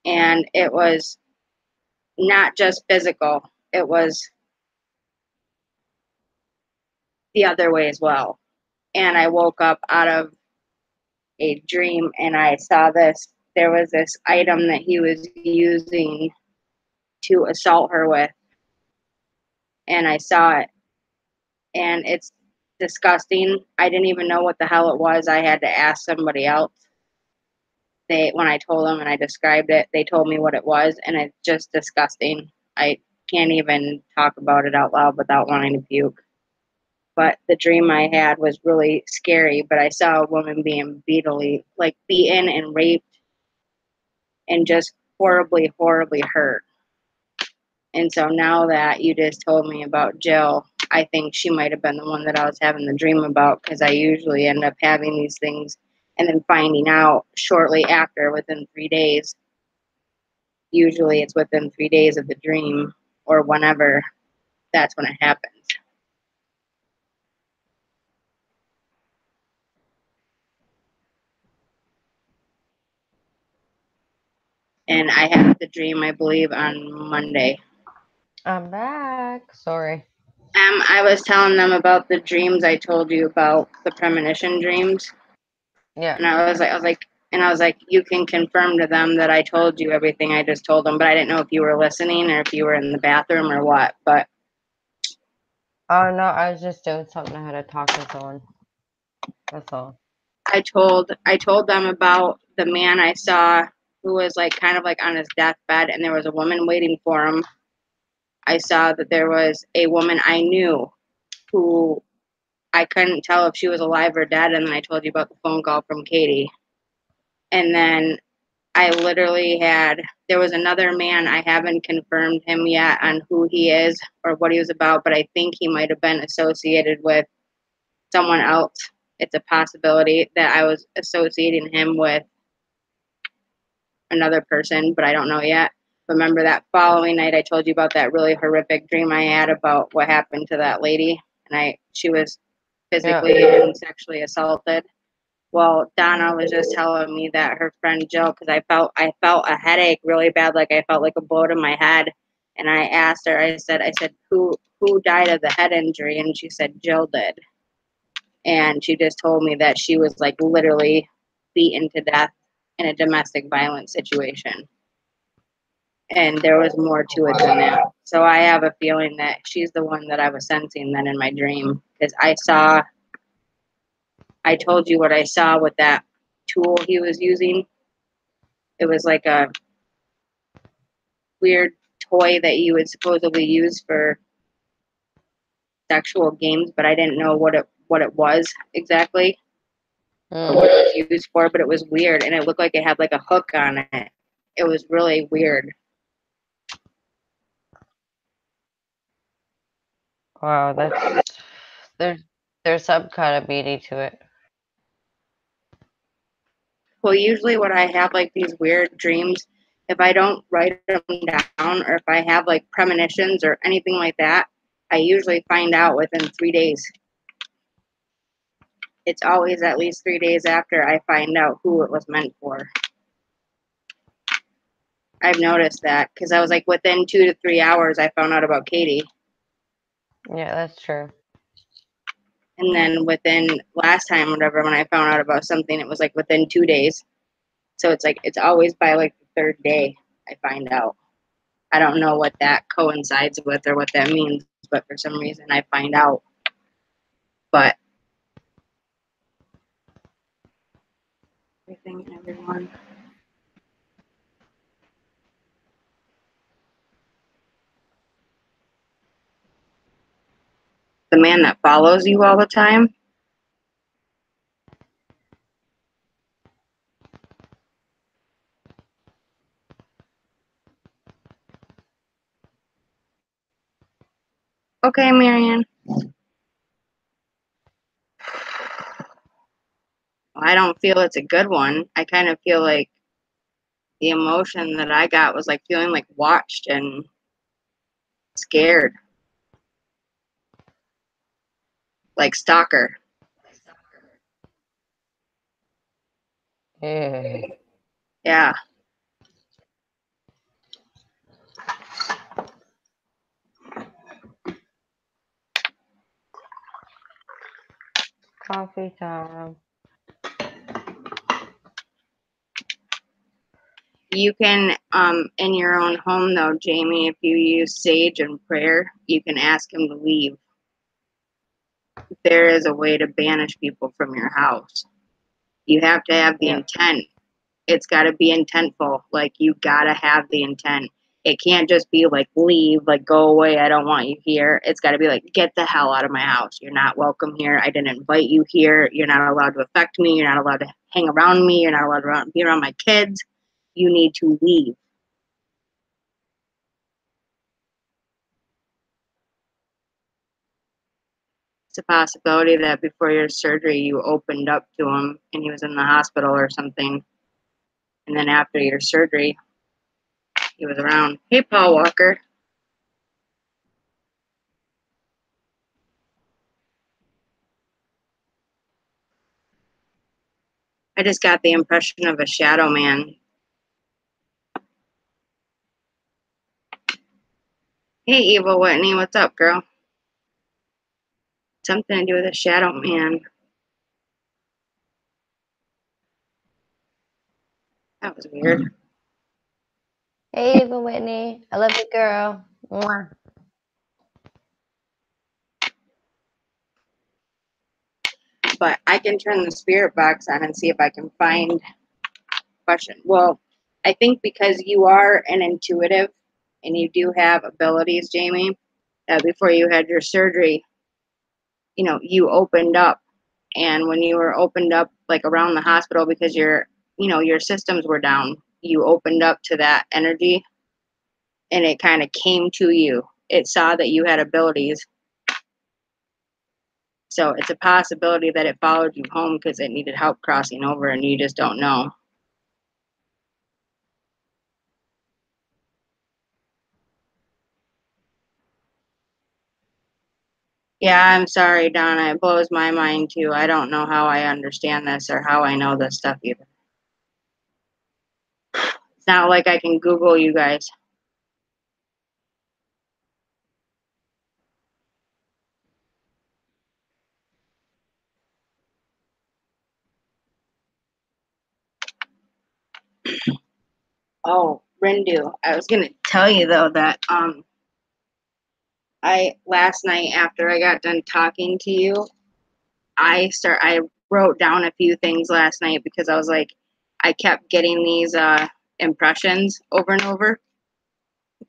And it was not just physical, it was the other way as well. And I woke up out of a dream and I saw this. There was this item that he was using to assault her with, and I saw it. And it's disgusting. I didn't even know what the hell it was. I had to ask somebody else. When I told them and I described it, they told me what it was, and it's just disgusting. I can't even talk about it out loud without wanting to puke. But the dream I had was really scary. But I saw a woman being beaten and raped and just horribly, horribly hurt. And so now that you just told me about Jill, I think she might have been the one that I was having the dream about, because I usually end up having these things and then finding out shortly after, within 3 days. Usually it's within 3 days of the dream or whenever, that's when it happens. And I had the dream, I believe, on Monday. I'm back. Sorry. I was telling them about the dreams I told you about, the premonition dreams. Yeah. And I was like, you can confirm to them that I told you everything I just told them, but I didn't know if you were listening or if you were in the bathroom or what. But Oh no, I was just doing something. I had to talk to someone. That's all. I told them about the man I saw who was like kind of like on his deathbed, and there was a woman waiting for him. I saw that there was a woman I knew who I couldn't tell if she was alive or dead, and then I told you about the phone call from Katie. And then there was another man. I haven't confirmed him yet on who he is or what he was about, but I think he might have been associated with someone else. It's a possibility that I was associating him with another person, but I don't know yet. Remember that following night I told you about that really horrific dream I had about what happened to that lady, and she was Yeah. physically and sexually assaulted. Well, Donna was just telling me that her friend Jill, because I felt a headache really bad, like I felt like a blow to my head, and I asked her, I said, who died of the head injury, and she said Jill did, and she just told me that she was like literally beaten to death in a domestic violence situation, and there was more to it than that. So I have a feeling that she's the one that I was sensing then in my dream, because I told you what I saw with that tool he was using. It was like a weird toy that you would supposedly use for sexual games, but I didn't know what it was exactly or what it was used for, but it was weird and it looked like it had like a hook on it. It was really weird. Wow, there's there's some kind of meaning to it. Well, usually when I have like these weird dreams, if I don't write them down or if I have like premonitions or anything like that, I usually find out within 3 days. It's always at least 3 days after I find out who it was meant for. I've noticed that because I was like within 2 to 3 hours, I found out about Katie. Yeah, that's true. And then within last time, whatever, when I found out about something, it was like within 2 days. So it's like it's always by like the third day I find out. I don't know what that coincides with or what that means, but for some reason I find out. But everything and everyone. The man that follows you all the time. Okay, Marianne. I don't feel it's a good one. I kind of feel like the emotion that I got was like feeling like watched and scared, like stalker. Yeah. Yeah. Coffee time. You can, in your own home though, Jamie, if you use sage and prayer, you can ask him to leave. There is a way to banish people from your house. You have to have the Yeah. intent. It's got to be intentful. Like, you got to have the intent. It can't just be like, leave, like, go away. I don't want you here. It's got to be like, get the hell out of my house. You're not welcome here. I didn't invite you here. You're not allowed to affect me. You're not allowed to hang around me. You're not allowed to be around my kids. You need to leave. It's a possibility that before your surgery, you opened up to him and he was in the hospital or something. And then after your surgery, he was around. Hey, Paul Walker. I just got the impression of a shadow man. Hey, Eva Whitney, what's up, girl? Something to do with a shadow man. That was weird. Hey, Eva Whitney. I love you, girl. Mwah. But I can turn the spirit box on and see if I can find question. Well, I think because you are an intuitive and you do have abilities, Jamie, that before you had your surgery, you opened up. And when you were opened up, like around the hospital, because your systems were down, you opened up to that energy and it kind of came to you. It saw that you had abilities. So it's a possibility that it followed you home because it needed help crossing over and you just don't know. Yeah, I'm sorry, Donna. It blows my mind too. I don't know how I understand this or how I know this stuff either. It's not like I can Google you guys. Oh, Rindu. I was gonna tell you though that I last night after I got done talking to you, I wrote down a few things last night because I was like I kept getting these impressions over and over,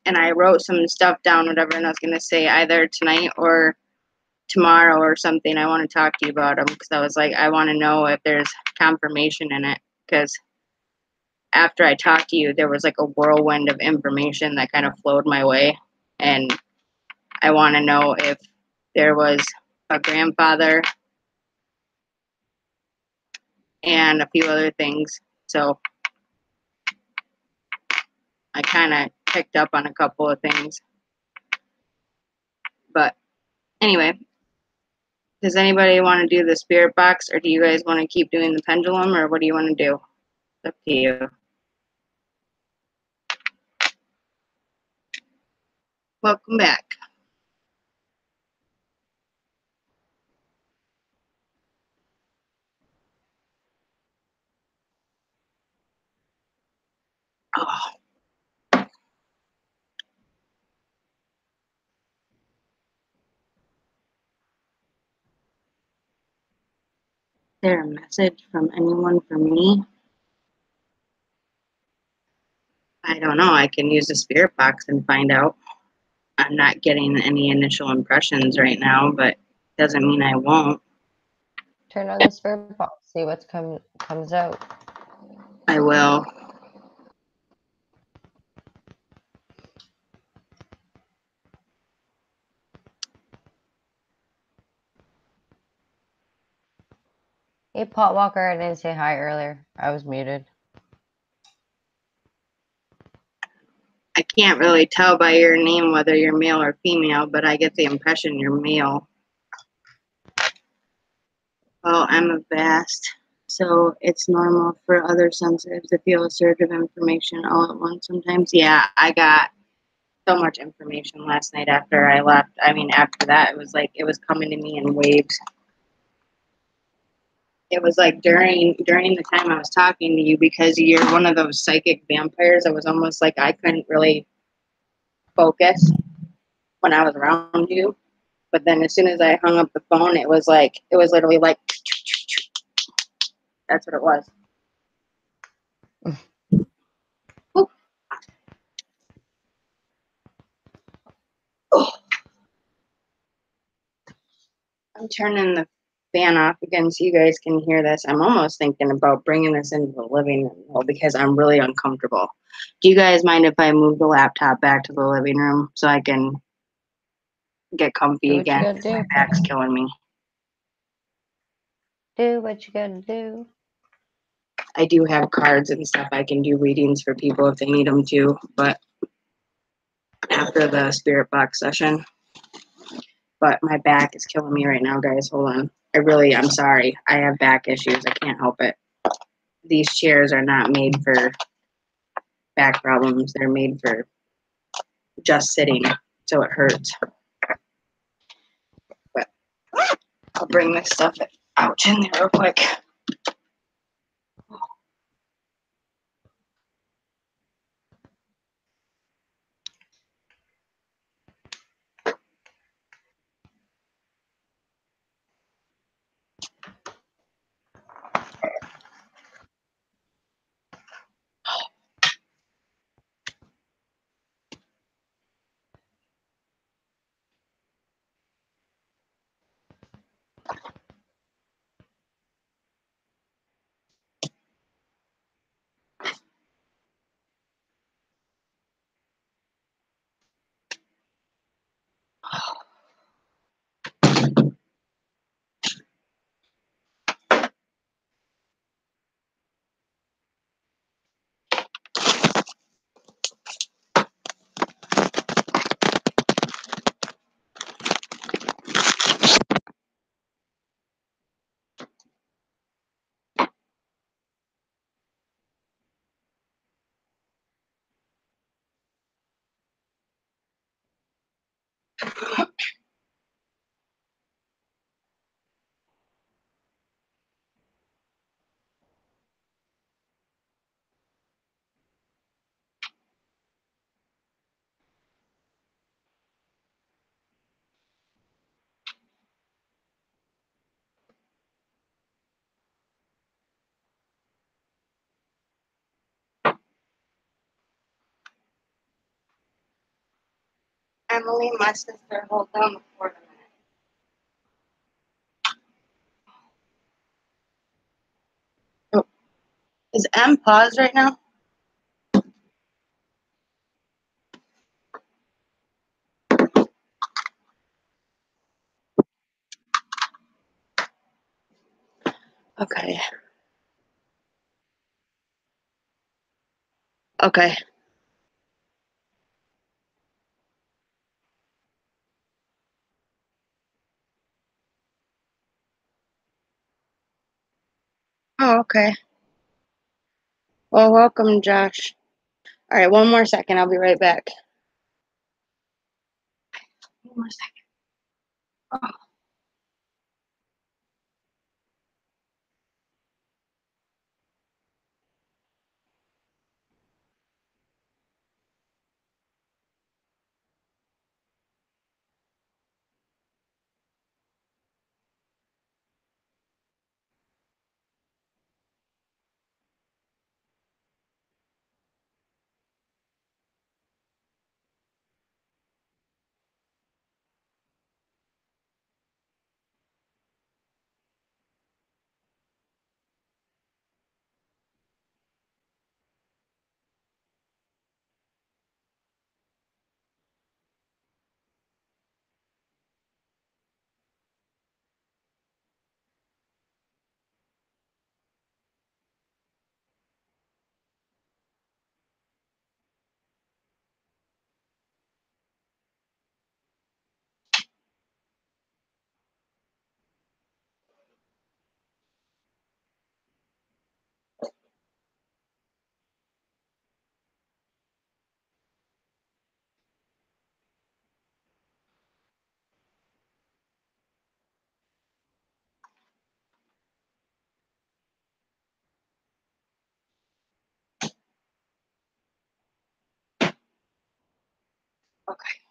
and I wrote some stuff down, whatever, and I was gonna say either tonight or tomorrow or something. I want to talk to you about them because I was like I want to know if there's confirmation in it because after I talked to you, there was like a whirlwind of information that kind of flowed my way, and I want to know if there was a grandfather and a few other things. So I kind of picked up on a couple of things. But anyway, does anybody want to do the spirit box, or do you guys want to keep doing the pendulum, or what do you want to do? It's up to you. Welcome back. Oh, is there a message from anyone for me? I don't know. I can use the spirit box and find out. I'm not getting any initial impressions right now, but doesn't mean I won't. Turn on the spirit box, see what's comes out. I will. Hey, Potwalker, I didn't say hi earlier. I was muted. I can't really tell by your name whether you're male or female, but I get the impression you're male. Well, I'm a vast, so it's normal for other sensitives to feel a surge of information all at once sometimes. Yeah, I got so much information last night after I left. I mean, after that, it was like it was coming to me in waves. It was like during the time I was talking to you, because you're one of those psychic vampires. It was almost like I couldn't really focus when I was around you. But then as soon as I hung up the phone, it was literally like that's what it was. Ooh. Oh, I'm turning the fan off again so you guys can hear this. I'm almost thinking about bringing this into the living room because I'm really uncomfortable. Do you guys mind if I move the laptop back to the living room so I can get comfy Do what you again? gotta do. My back's killing me. Do what you gotta do. I do have cards and stuff. I can do readings for people if they need them too, but after the spirit box session. But my back is killing me right now, guys. Hold on. I'm sorry. I have back issues. I can't help it. These chairs are not made for back problems. They're made for just sitting, so it hurts. But I'll bring this stuff out in there real quick. Emily, my sister, hold down the fort a minute. Oh, is M paused right now? Okay. Okay. Oh, okay. Well, welcome, Josh. All right, one more second. I'll be right back. One more second. Oh. Okay.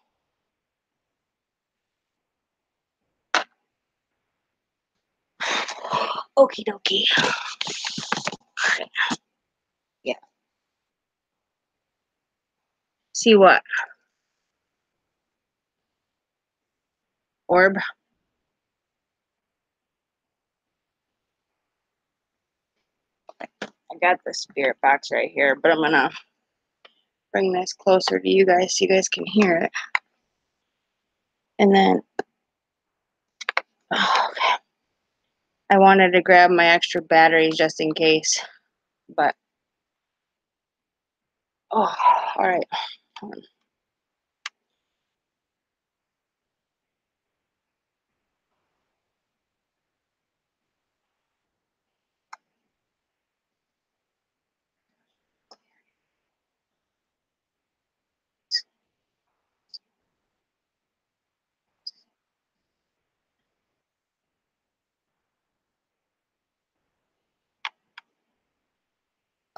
Okie dokie. Yeah. See what? Orb? I got the spirit box right here, but I'm gonna bring this closer to you guys so you guys can hear it. And then, oh, okay. I wanted to grab my extra batteries just in case, but oh, all right.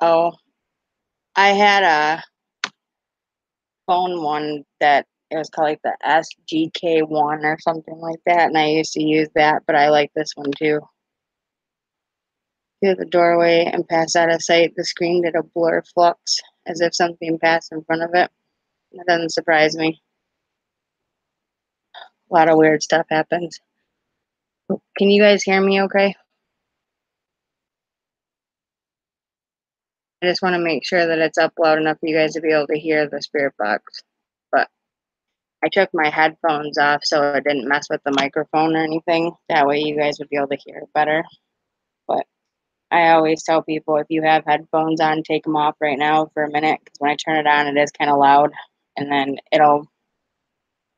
Oh, I had a phone one that it was called like the SGK1 or something like that, and I used to use that, but I like this one too. Through the doorway and pass out of sight, the screen did a blur flux as if something passed in front of it. That doesn't surprise me. A lot of weird stuff happens. Can you guys hear me okay? I just want to make sure that it's up loud enough for you guys to be able to hear the spirit box. But I took my headphones off so it didn't mess with the microphone or anything. That way you guys would be able to hear it better. But I always tell people if you have headphones on, take them off right now for a minute because when I turn it on, it is kind of loud. And then it'll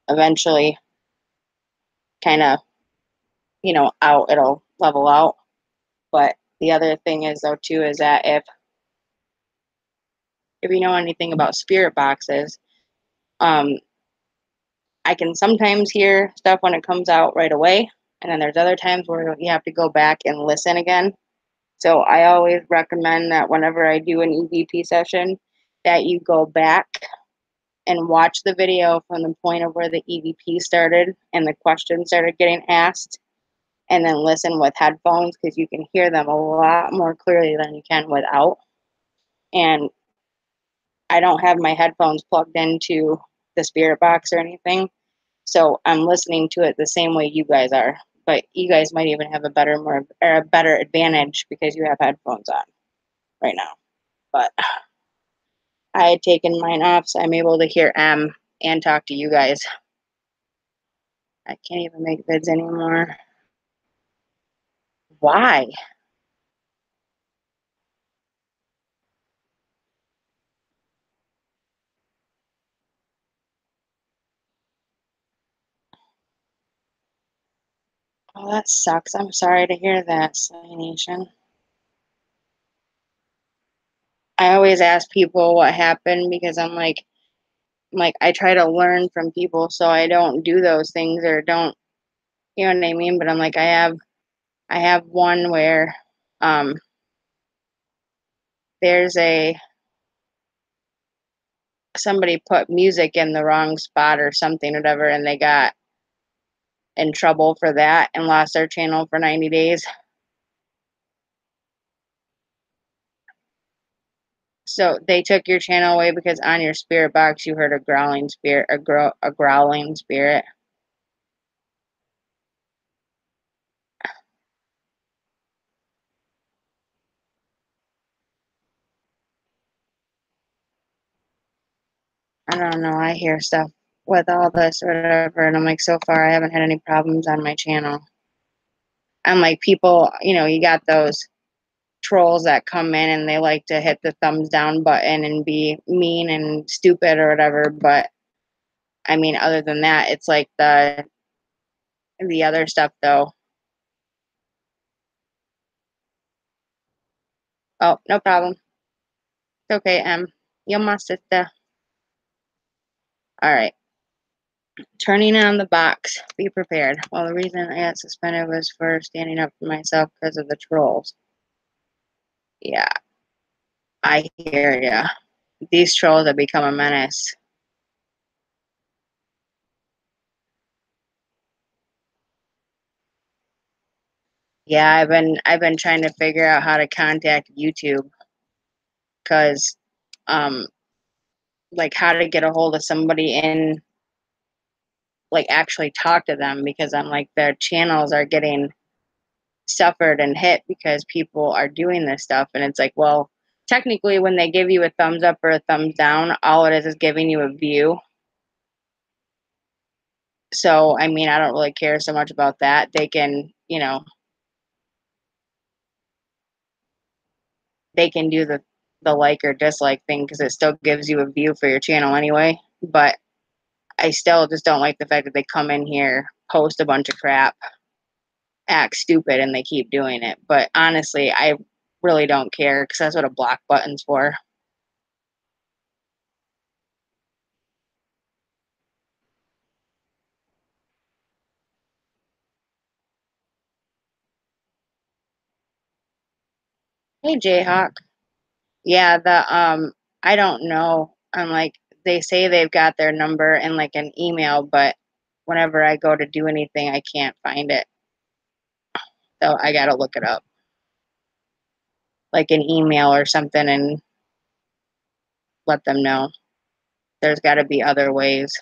eventually kind of, it'll level out. But the other thing is, though, too, is that if you know anything about spirit boxes, um, I can sometimes hear stuff when it comes out right away, and then there's other times where you have to go back and listen again. So I always recommend that whenever I do an EVP session, that you go back and watch the video from the point of where the EVP started and the questions started getting asked, and then listen with headphones because you can hear them a lot more clearly than you can without. And I don't have my headphones plugged into the spirit box or anything. So I'm listening to it the same way you guys are. But you guys might even have a better advantage because you have headphones on right now. But I had taken mine off, so I'm able to hear M and talk to you guys. I can't even make vids anymore. Why? Oh, that sucks. I'm sorry to hear that, Slay Nation. I always ask people what happened because I'm like I try to learn from people so I don't do those things or don't, you know what I mean? But I'm like I have one where there's somebody put music in the wrong spot or something, whatever, and they got in trouble for that and lost their channel for 90 days. So they took your channel away because on your spirit box you heard a growling spirit, a growling spirit. I don't know. I hear stuff with all this or whatever, and I'm like, so far I haven't had any problems on my channel. I'm like, people, you got those trolls that come in and they like to hit the thumbs down button and be mean and stupid or whatever. But I mean, other than that, it's like the other stuff though. Oh, no problem. It's okay, You're my sister. All right. Turning on the box. Be prepared. Well, the reason I got suspended was for standing up for myself because of the trolls. Yeah, I hear ya. These trolls have become a menace. Yeah, I've been trying to figure out how to contact YouTube because like how to get a hold of somebody and like actually talk to them because I'm like their channels are getting suffered and hit because people are doing this stuff and it's like, well, technically when they give you a thumbs up or a thumbs down, all it is giving you a view. So I mean, I don't really care so much about that. They can, they can do the like or dislike thing because it still gives you a view for your channel anyway. But I still just don't like the fact that they come in here, post a bunch of crap, act stupid, and they keep doing it. But honestly, I really don't care because that's what a block button's for. Hey, Jayhawk. Yeah, I don't know. I'm like, they say they've got their number and like an email, but whenever I go to do anything, I can't find it. So I gotta look it up. Like an email or something and let them know. There's gotta be other ways.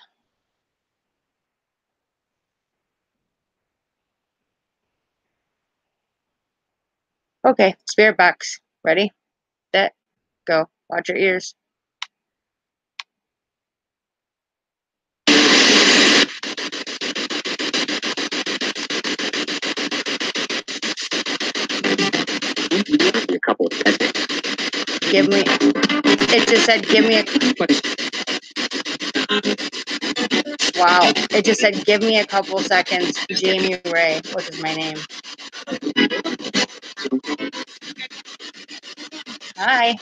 Okay, spirit box. Ready? Set, go. Watch your ears. A couple of seconds. Give me. It just said, give me a. Wow. It just said, give me a couple seconds. Jamie Ray, which is my name. Hi.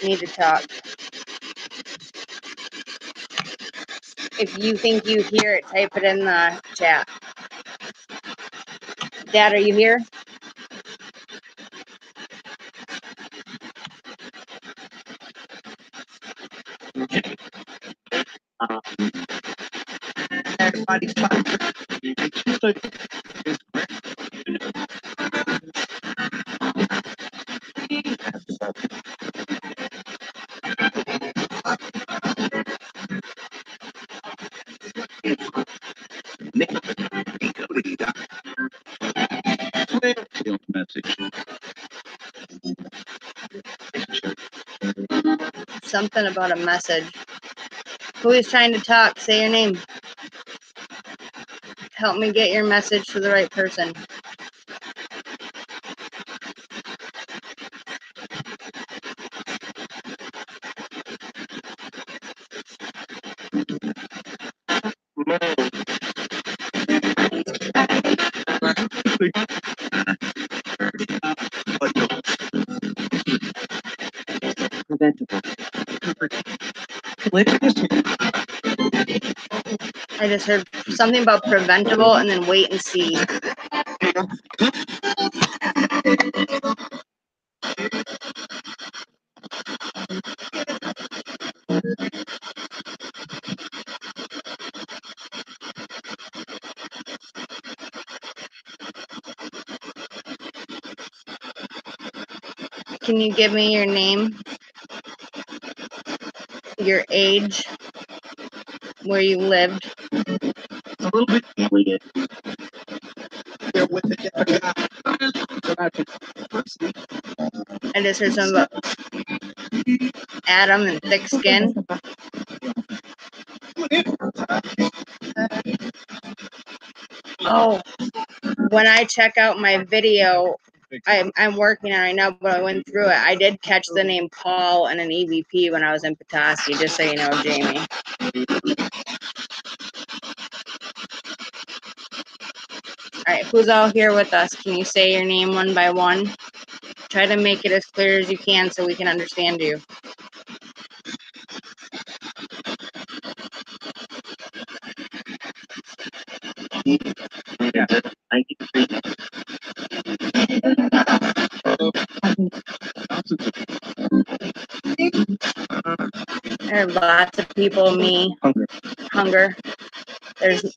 Need to talk. If you think you hear it, type it in the chat. Dad, are you here? Something about a message. Who is trying to talk? Say your name. Help me get your message to the right person. I just heard something about preventable and then wait and see. Can you give me your name, your age, where you lived? A little bit complicated. There with it. I just heard something about Adam and thick skin. Oh, when I check out my video, I'm working on it right now, but I went through it. I did catch the name Paul and an EVP when I was in Petoskey, just so you know, Jamie. All right, who's all here with us? Can you say your name one by one? Try to make it as clear as you can so we can understand you. Yeah. There are lots of people, me, hunger. There's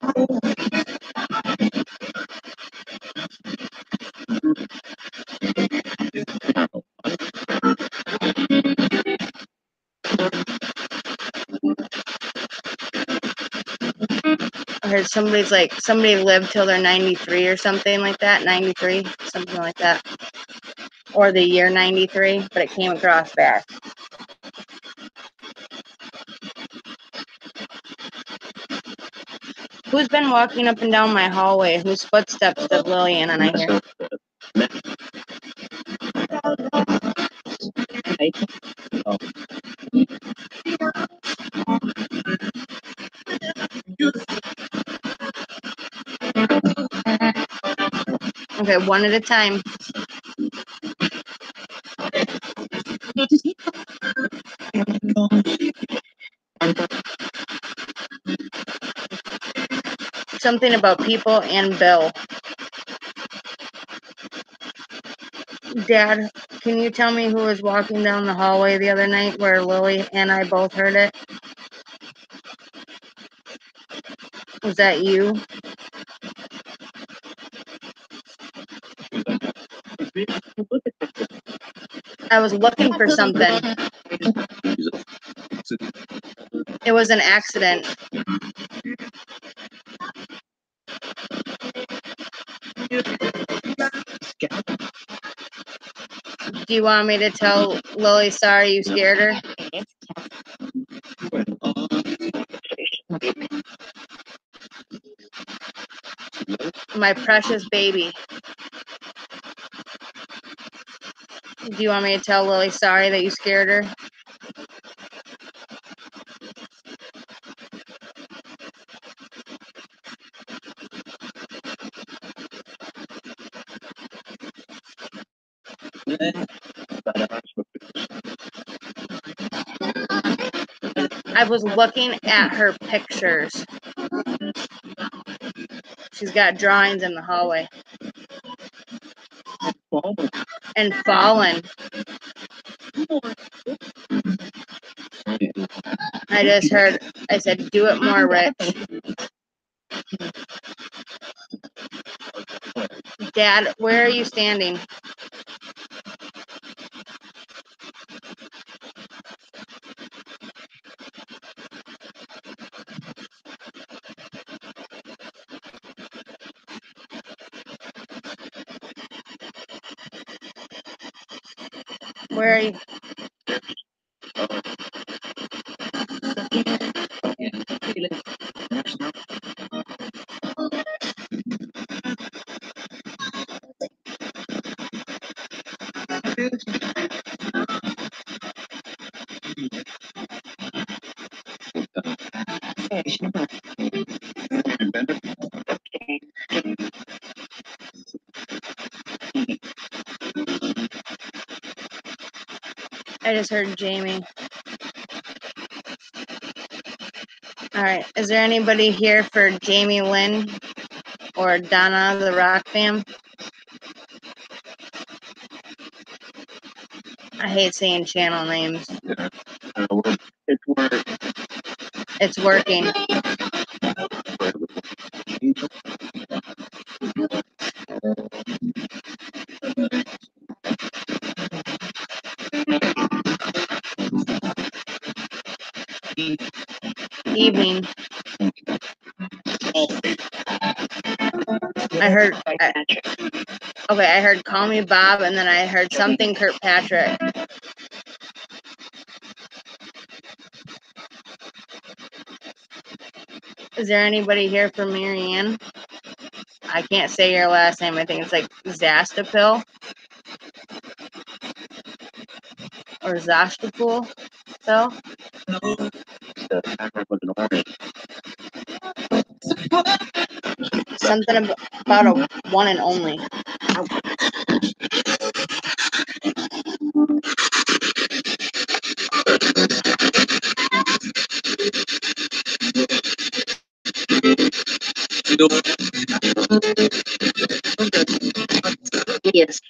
I heard somebody lived till they're 93 or something like that, 93, something like that. Or the year 93, but it came across fast. Who's been walking up and down my hallway? Whose footsteps did Lillian and I hear? Okay, one at a time. Something about people and Bill. Dad, can you tell me who was walking down the hallway the other night where Lily and I both heard it? Was that you? I was looking for something. It was an accident. Do you want me to tell Lily sorry you scared her? My precious baby. Do you want me to tell Lily sorry that you scared her? I was looking at her pictures. She's got drawings in the hallway. And fallen. I just heard, I said, do it more, Rich. Dad, where are you standing? Where are you? I just heard Jamie. All right. Is there anybody here for Jamie Lynn or Donna the Rock Fam? I hate saying channel names. It's working. Evening. I heard. Okay, I heard "Call Me Bob," and then I heard something Kirkpatrick. Is there anybody here for Marianne? I can't say your last name. I think it's like Zastapil or Zastapul. So something about a one and only. Yes.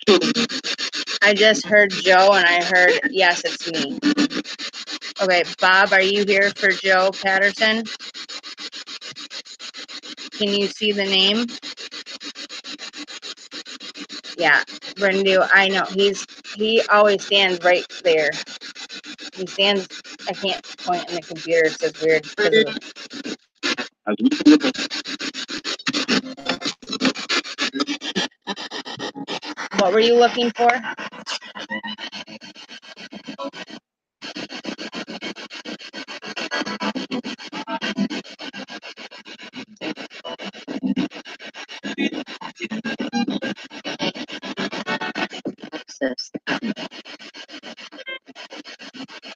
I just heard Joe and I heard, yes, it's me. Okay, Bob, are you here for Joe Patterson? Can you see the name? Yeah, Brendu, I know. He always stands right there. He stands, I can't point in the computer, so it's weird. What were you looking for?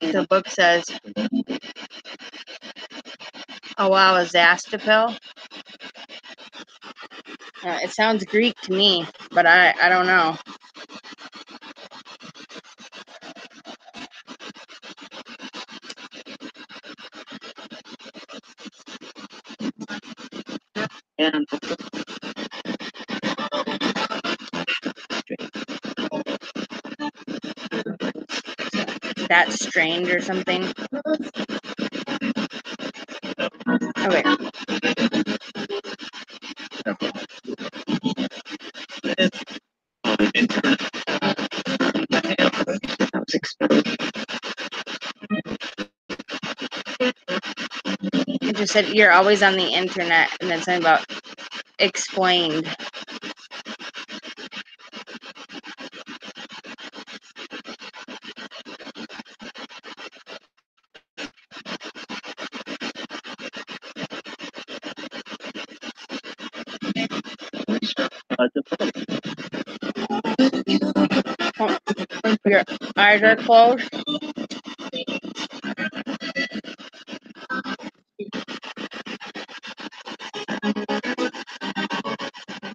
The book says, oh wow, a Zastapil? It sounds Greek to me, but I don't know. And That's strange or something. Okay. that was expensive. It just said you're always on the internet, and then something about explained. Your eyes are closed.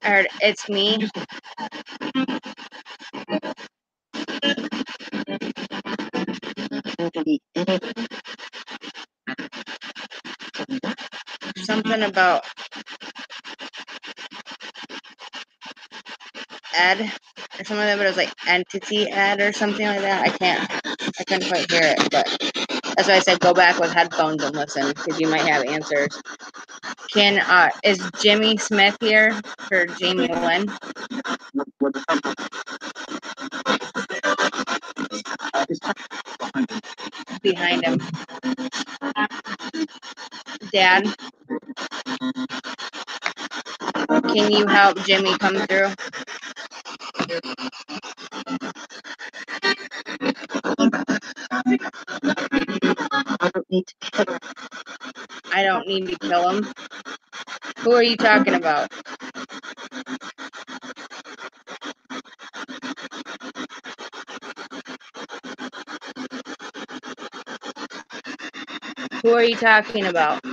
I heard it's me. Something about Ed or something like that, but it was like entity Ed or something like that. I couldn't quite hear it, but that's why I said go back with headphones and listen, because you might have answers. Is Jimmy Smith here for Jamie Lynn? Behind him. Dad, can you help Jimmy come through? I don't need to kill him. Who are you talking about? Who are you talking about?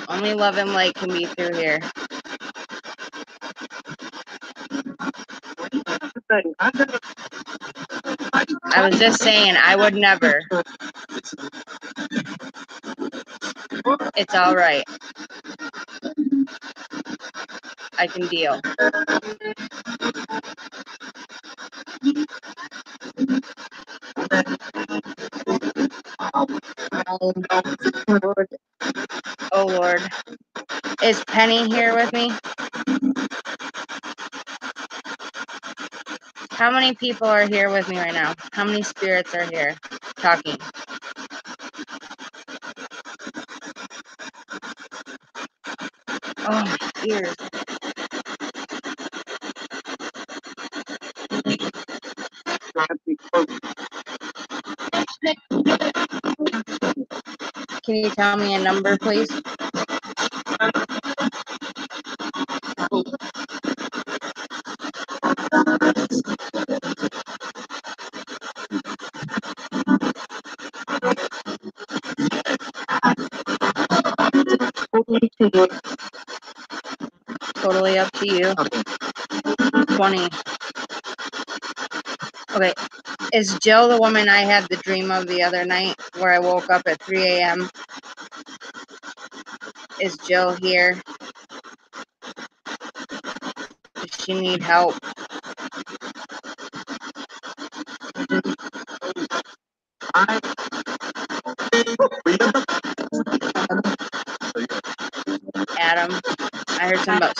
Only love and light can be through here. I was just saying, I would never. It's all right. I can deal. Oh, Lord. Is Penny here with me? How many people are here with me right now? How many spirits are here talking? Oh, my ears. Can you tell me a number, please? Totally up to you. 20. Okay. Is Jill the woman I had the dream of the other night where I woke up at 3 a.m.? Is Jill here? Does she need help? Adam, I heard something about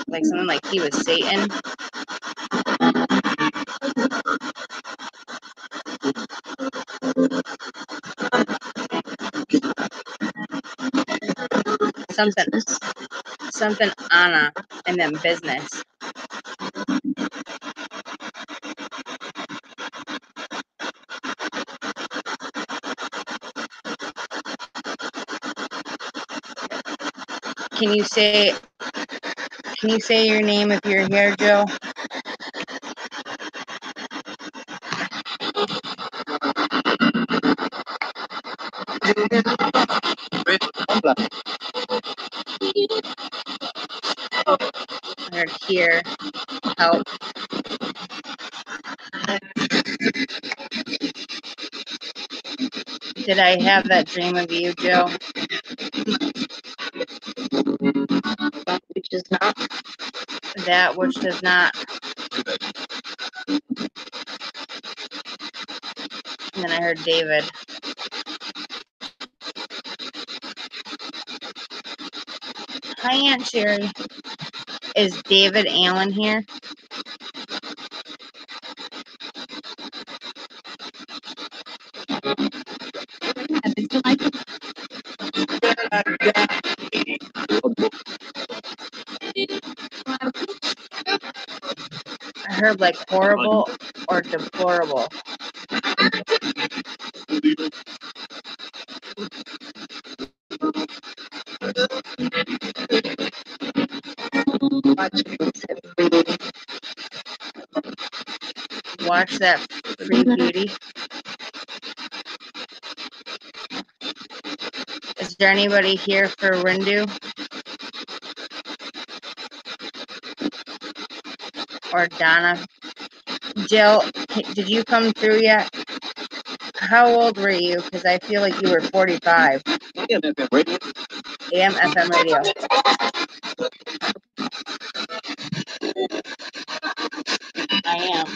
like something like he was Satan. Something Anna and then business. Can you say your name if you're here, Joe? I heard here, help. Did I have that dream of you, Joe? Which is not. That which does not. And then I heard David. Hi, Aunt Sherry. Is David Allen here? I heard like horrible or deplorable. Watch that free beauty. Is there anybody here for Rindu? Or Donna? Jill, did you come through yet? How old were you? Because I feel like you were 45. AM FM radio. I am.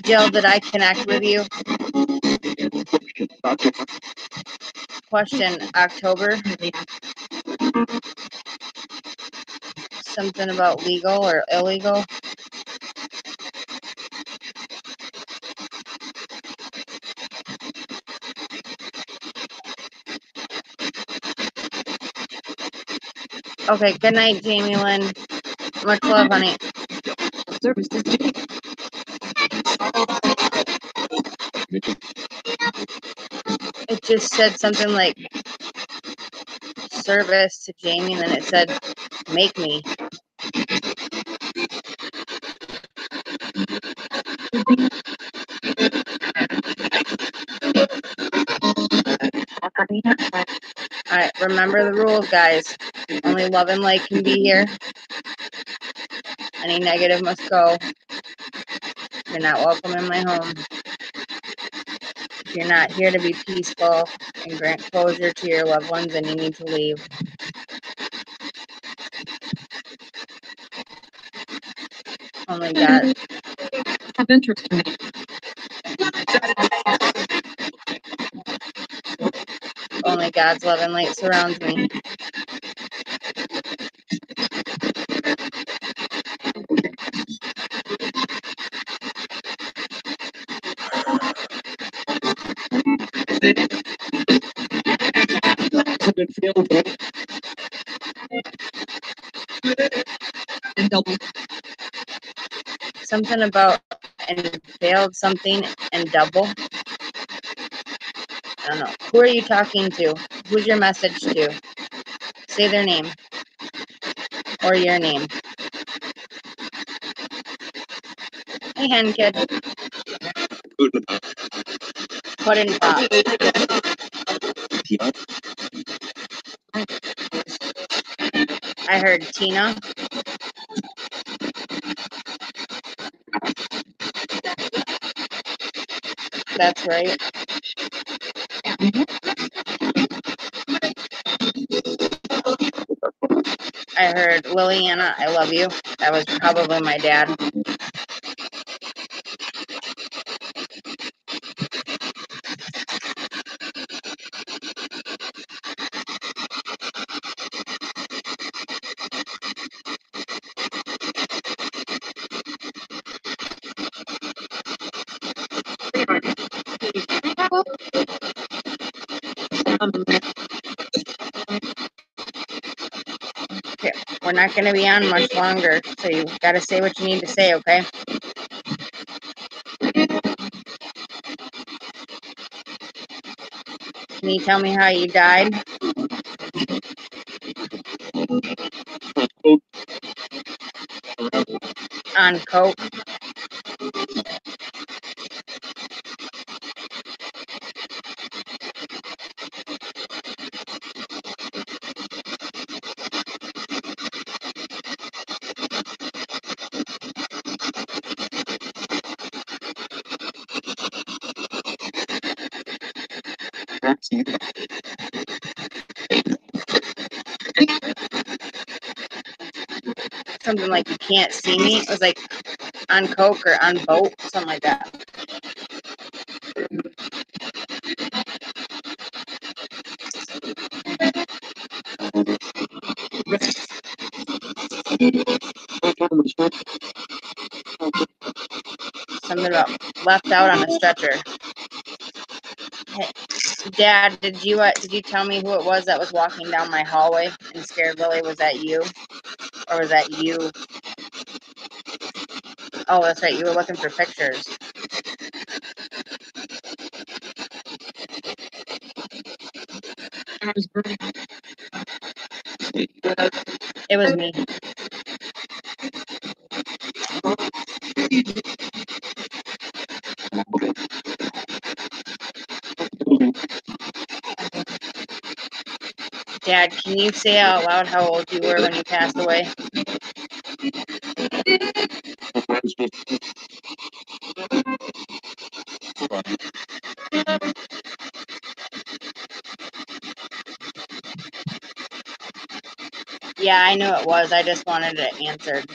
Jill, did I connect with you? Question, October? Something about legal or illegal? Okay, good night, Jamie Lynn. Much love, honey. Service to It just said something like service to Jamie, and then it said make me. Alright, remember the rules, guys. Only love and light can be here. Any negative must go. You're not welcome in my home. If you're not here to be peaceful and grant closure to your loved ones, then you need to leave. Only God. have interest in me. Only God's love and light surrounds me. And double. Something about and failed something and double. I don't know. Who are you talking to? Who's your message to? Say their name. Or your name. Hey, hen kid. Put in pop. I heard Tina. That's right. I heard Liliana, I love you. That was probably my dad. Okay, we're not going to be on much longer, so you got to say what you need to say, okay? Can you tell me how you died? On coke. Something like you can't see me. It was like on coke or on boat, something like that. Something about left out on a stretcher. Hey, Dad, did you tell me who it was that was walking down my hallway and scared Lily? Was that you? Or was that you? Oh, that's right. You were looking for pictures. It was me. Dad, can you say out loud how old you were when you passed away? Yeah, I knew it was. I just wanted it answered.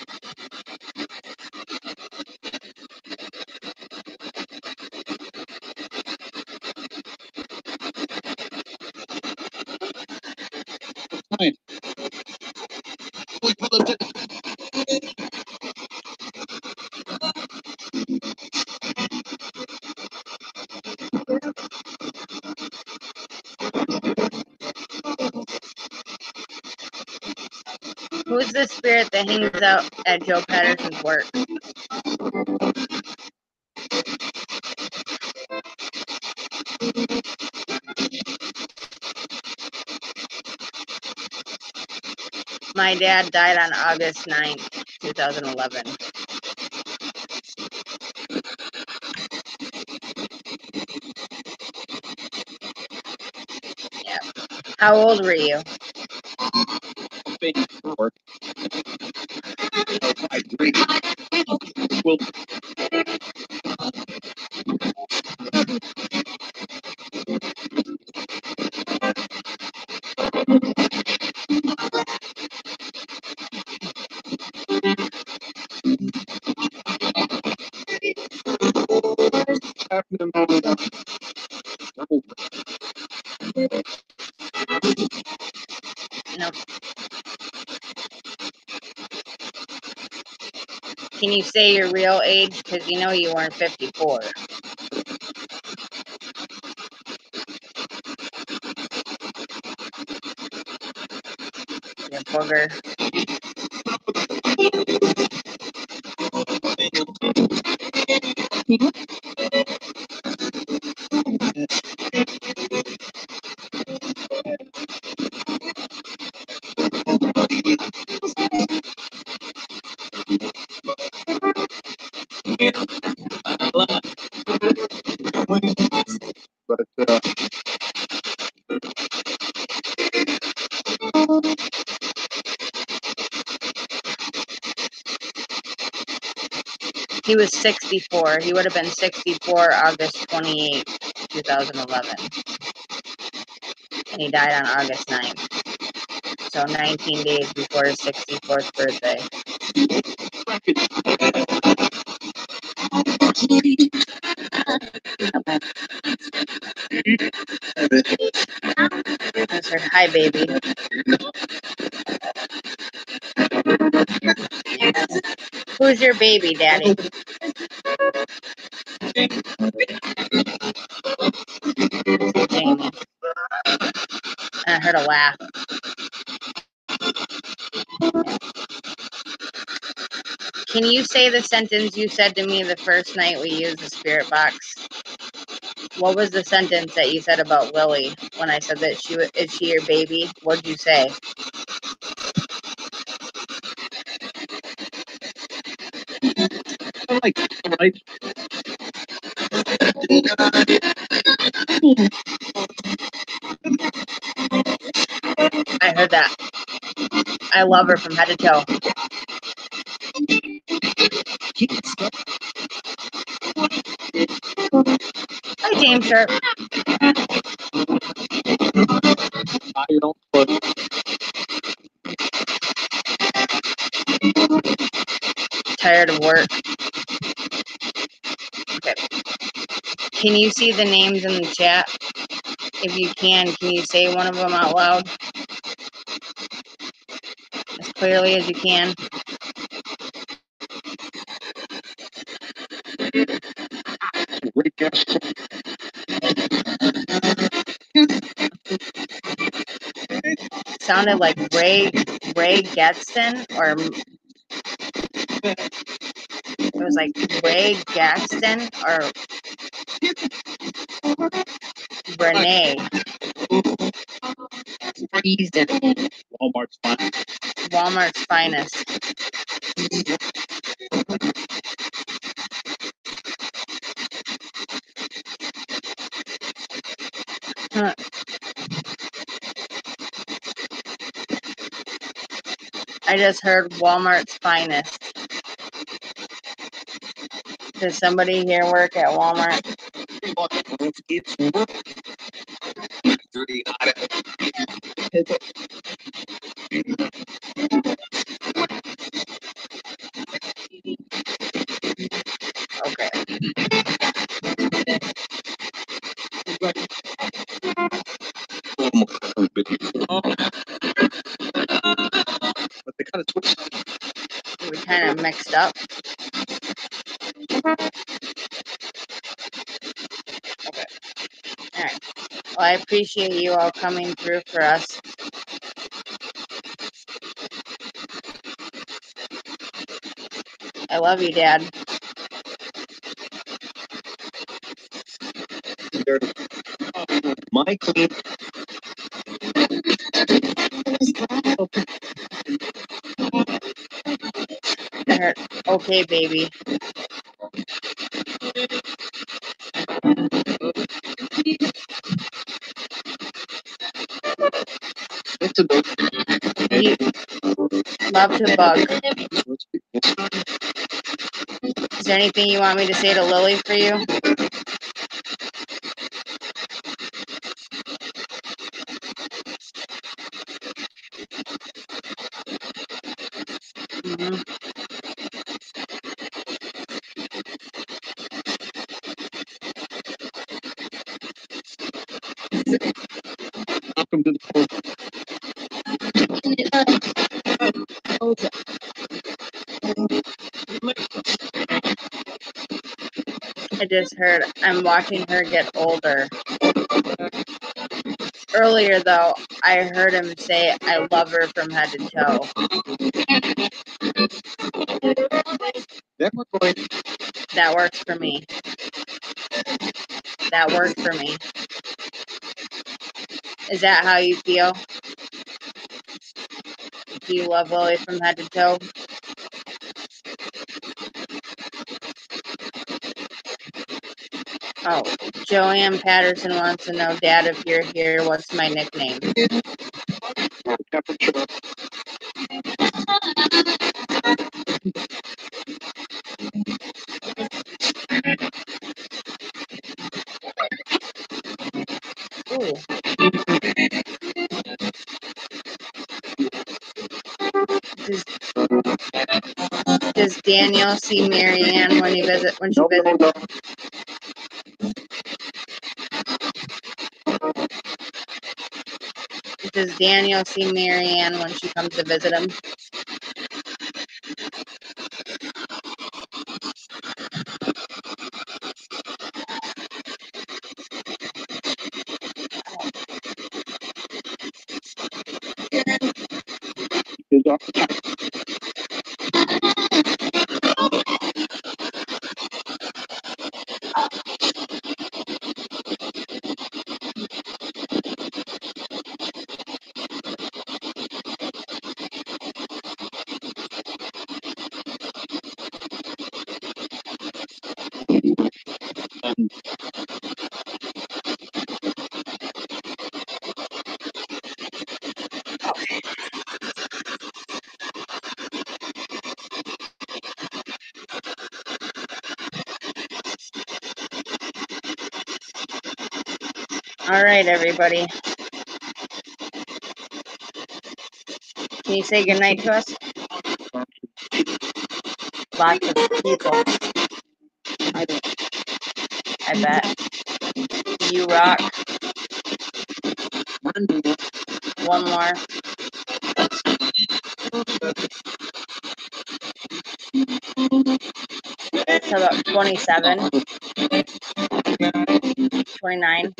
Fine. Who's the spirit that hangs out at Joe Patterson's work? My dad died on August 9th, 2011. Yeah. How old were you? I agree. Well, No. Can you say your real age? Because you know you weren't 54. You booger. but He was 64. He would have been 64 August 28th, 2011. And he died on August 9th. So 19 days before his 64th birthday. I said, hi, baby. Who's your baby, Daddy? Jamie. And I heard a laugh. Can you say the sentence you said to me the first night we used the spirit box? What was the sentence that you said about Lily when I said that is she your baby? What did you say? right. I heard that. I love her from head to toe. Hi, James Sharp. I don't put Tired of work. Okay. Can you see the names in the chat? If you can you say one of them out loud? As clearly as you can. great guest. Sounded like Ray Gadsden, or it was like Ray Gadsden or Renee. Walmart's fine. Walmart's finest. Huh. I just heard Walmart's finest. Does somebody here work at Walmart? Okay. But they kind of switched. We kind of mixed up. Okay. All right. Well, I appreciate you all coming through for us. I love you, Dad. My clean. I heard, okay, baby. It's a big. You love to bug. Is there anything you want me to say to Lily for you? Mm-hmm. Welcome to the I just heard I'm watching her get older. Earlier, though, I heard him say, I love her from head to toe. Then we're going. That works for me. That worked for me. Is that how you feel? Do you love Lily from head to toe? Oh, Joanne Patterson wants to know, Dad, if you're here, what's my nickname? Temperature. Ooh. Does Daniel see Marianne when she visits? Does Daniel see Marianne when she comes to visit him? All right, everybody. Can you say goodnight to us? Lots of people. I bet. You rock. One more. It's about 27. 29.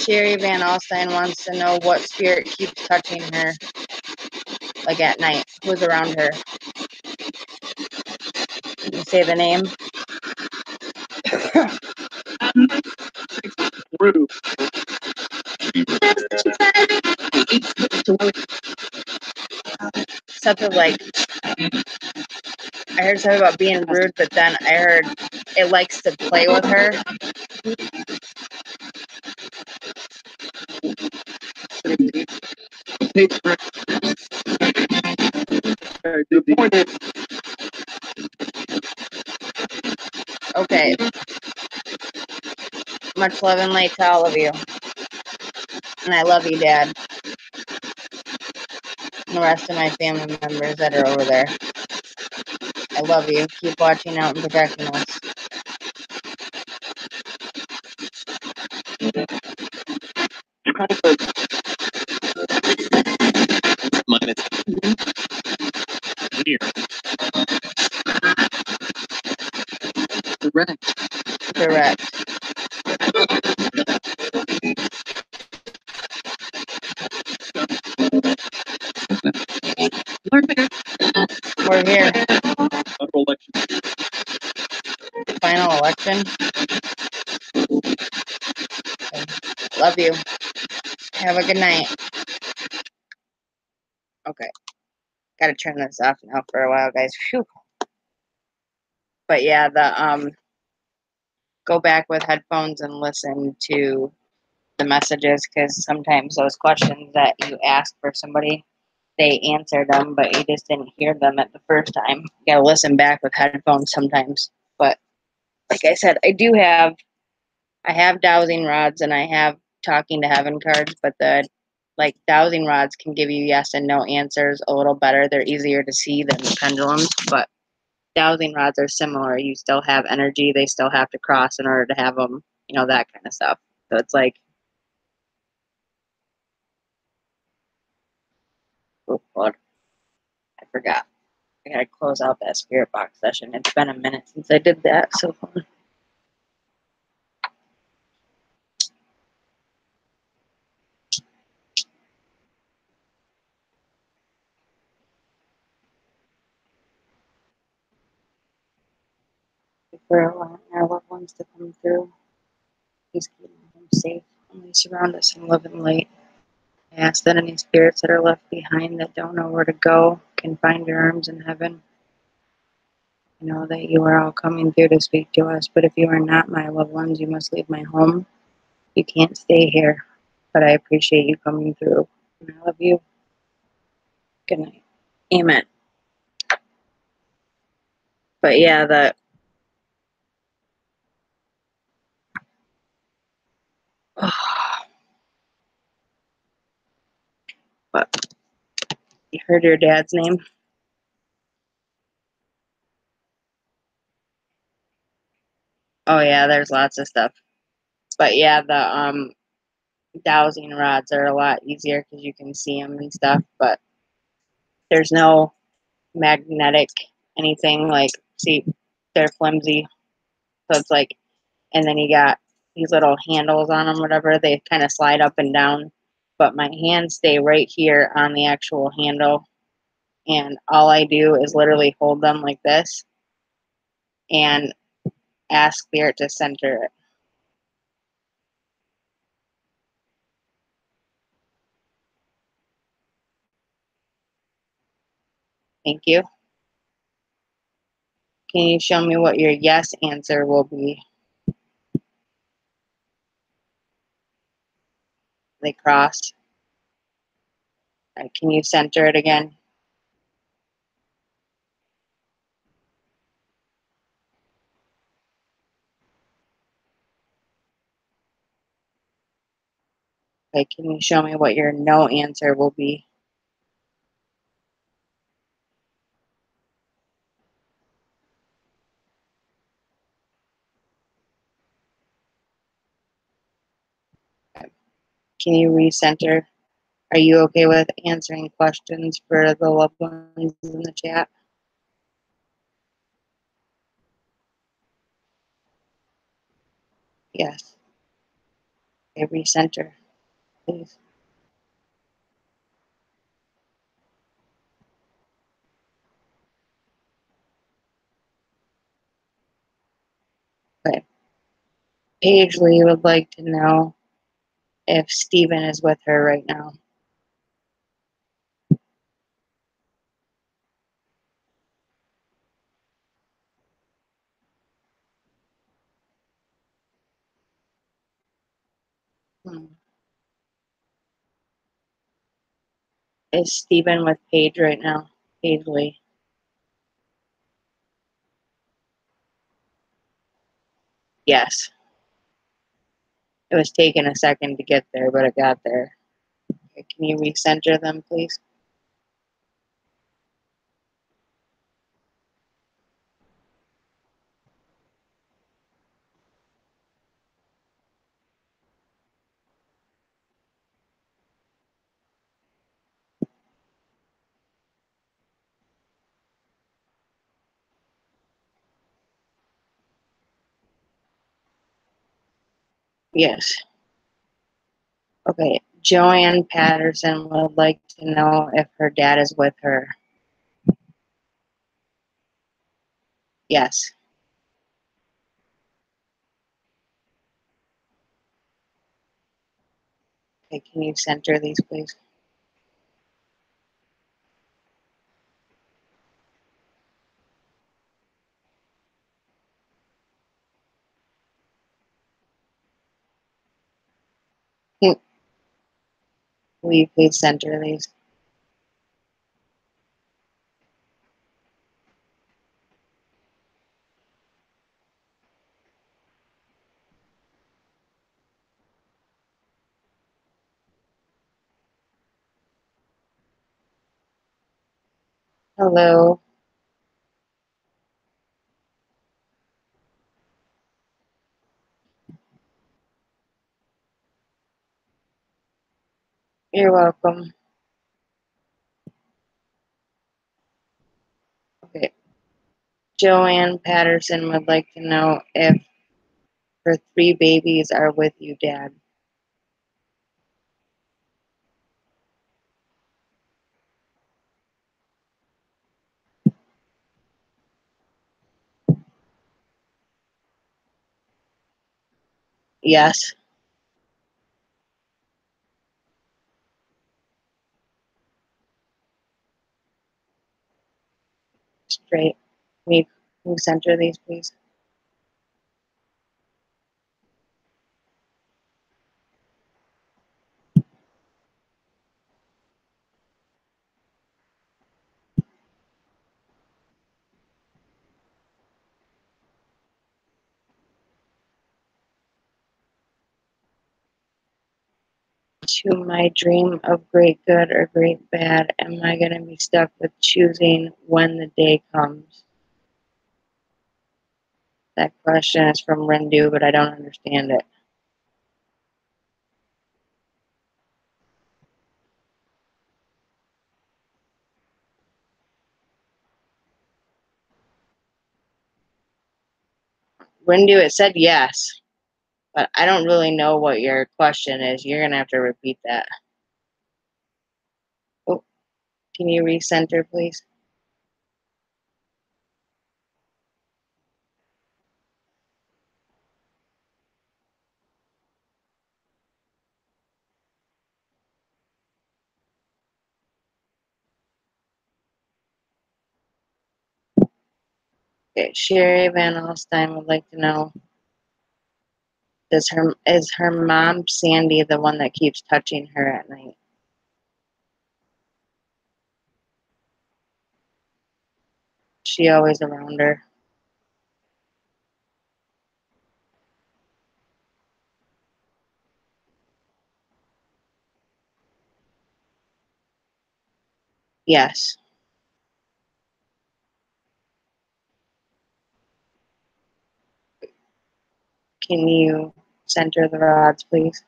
Sherry Van Alstyne wants to know what spirit keeps touching her, like at night. Who's around her? Can you say the name? Rude. Something like, I heard something about being rude, but then I heard it likes to play with her. The point is, Okay. Much love and light to all of you. And I love you, Dad. And the rest of my family members that are over there. I love you. Keep watching out and protecting us. minus here. Correct. Correct. here. Federal election. Final election. Love you. Have a good night. Okay. Gotta turn this off now for a while, guys. Phew. But yeah, go back with headphones and listen to the messages, because sometimes those questions that you ask for somebody, they answered them, but you just didn't hear them at the first time. You gotta listen back with headphones sometimes. But like I said, I have dowsing rods and I have talking to heaven cards, but the dowsing rods can give you yes and no answers a little better. They're easier to see than the pendulums, but dowsing rods are similar. You still have energy, they still have to cross in order to have them, that kind of stuff. So it's like, oh God, I forgot. I gotta close out that spirit box session. It's been a minute since I did that, so for allowing our loved ones to come through. Please keep them safe and they surround us in love and light. I ask that any spirits that are left behind that don't know where to go can find your arms in heaven. I know that you are all coming through to speak to us, but if you are not my loved ones, you must leave my home. You can't stay here, but I appreciate you coming through. And I love you. Good night. Amen. But yeah, but you heard your dad's name? Oh yeah, there's lots of stuff. But yeah, the dowsing rods are a lot easier because you can see them and stuff, but there's no magnetic anything. Like, see, they're flimsy, so it's like, and then you got these little handles on them, whatever, they kind of slide up and down, but my hands stay right here on the actual handle, and all I do is literally hold them like this and ask spirit to center it. Thank you. Can you show me what your yes answer will be? They cross. Can you center it again? Okay, can you show me what your no answer will be? Can you recenter? Are you okay with answering questions for the loved ones in the chat? Yes. Okay, recenter, please. Okay. Paisley would like to know if Stephen is with her right now. Is Stephen with Paige right now? Paisley. Yes. It was taking a second to get there, but it got there. Okay, can you recenter them, please? Yes. Okay. Joanne Patterson would like to know if her dad is with her. Yes. Okay, can you center these, please? Will you please center these? Hello. You're welcome. Okay. Joanne Patterson would like to know if her 3 babies are with you, Dad. Yes. Straight. Can you center these, please? To my dream of great good or great bad, am I going to be stuck with choosing when the day comes? That question is from Rendu, but I don't understand it. Rendu, it said yes, but I don't really know what your question is. You're going to have to repeat that. Oh, can you recenter, please? Okay, Sherry Van Alstyne would like to know, is her mom Sandy the one that keeps touching her at night? She always around her? Yes. Can you center the rods, please?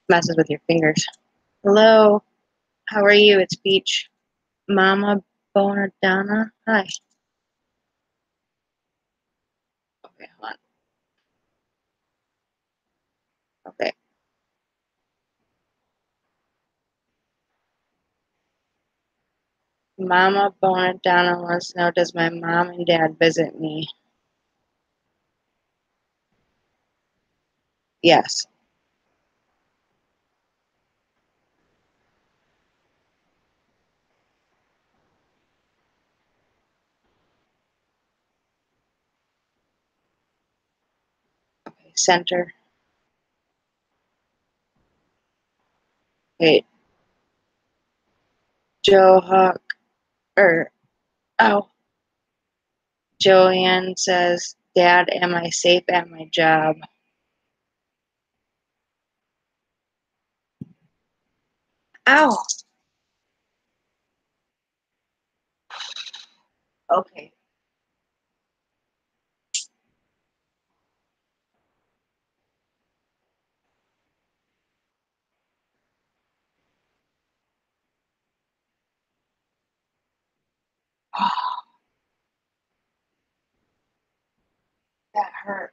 Messes with your fingers. Hello. How are you? It's Beach. Mama Bonadonna. Hi. Okay, hold on. Okay. Mama Bonadonna wants to know, does my mom and dad visit me? Yes. Okay, center. Okay. Joe Hawk, oh, Joanne says, Dad, am I safe at my job? Ow. Okay. That hurt.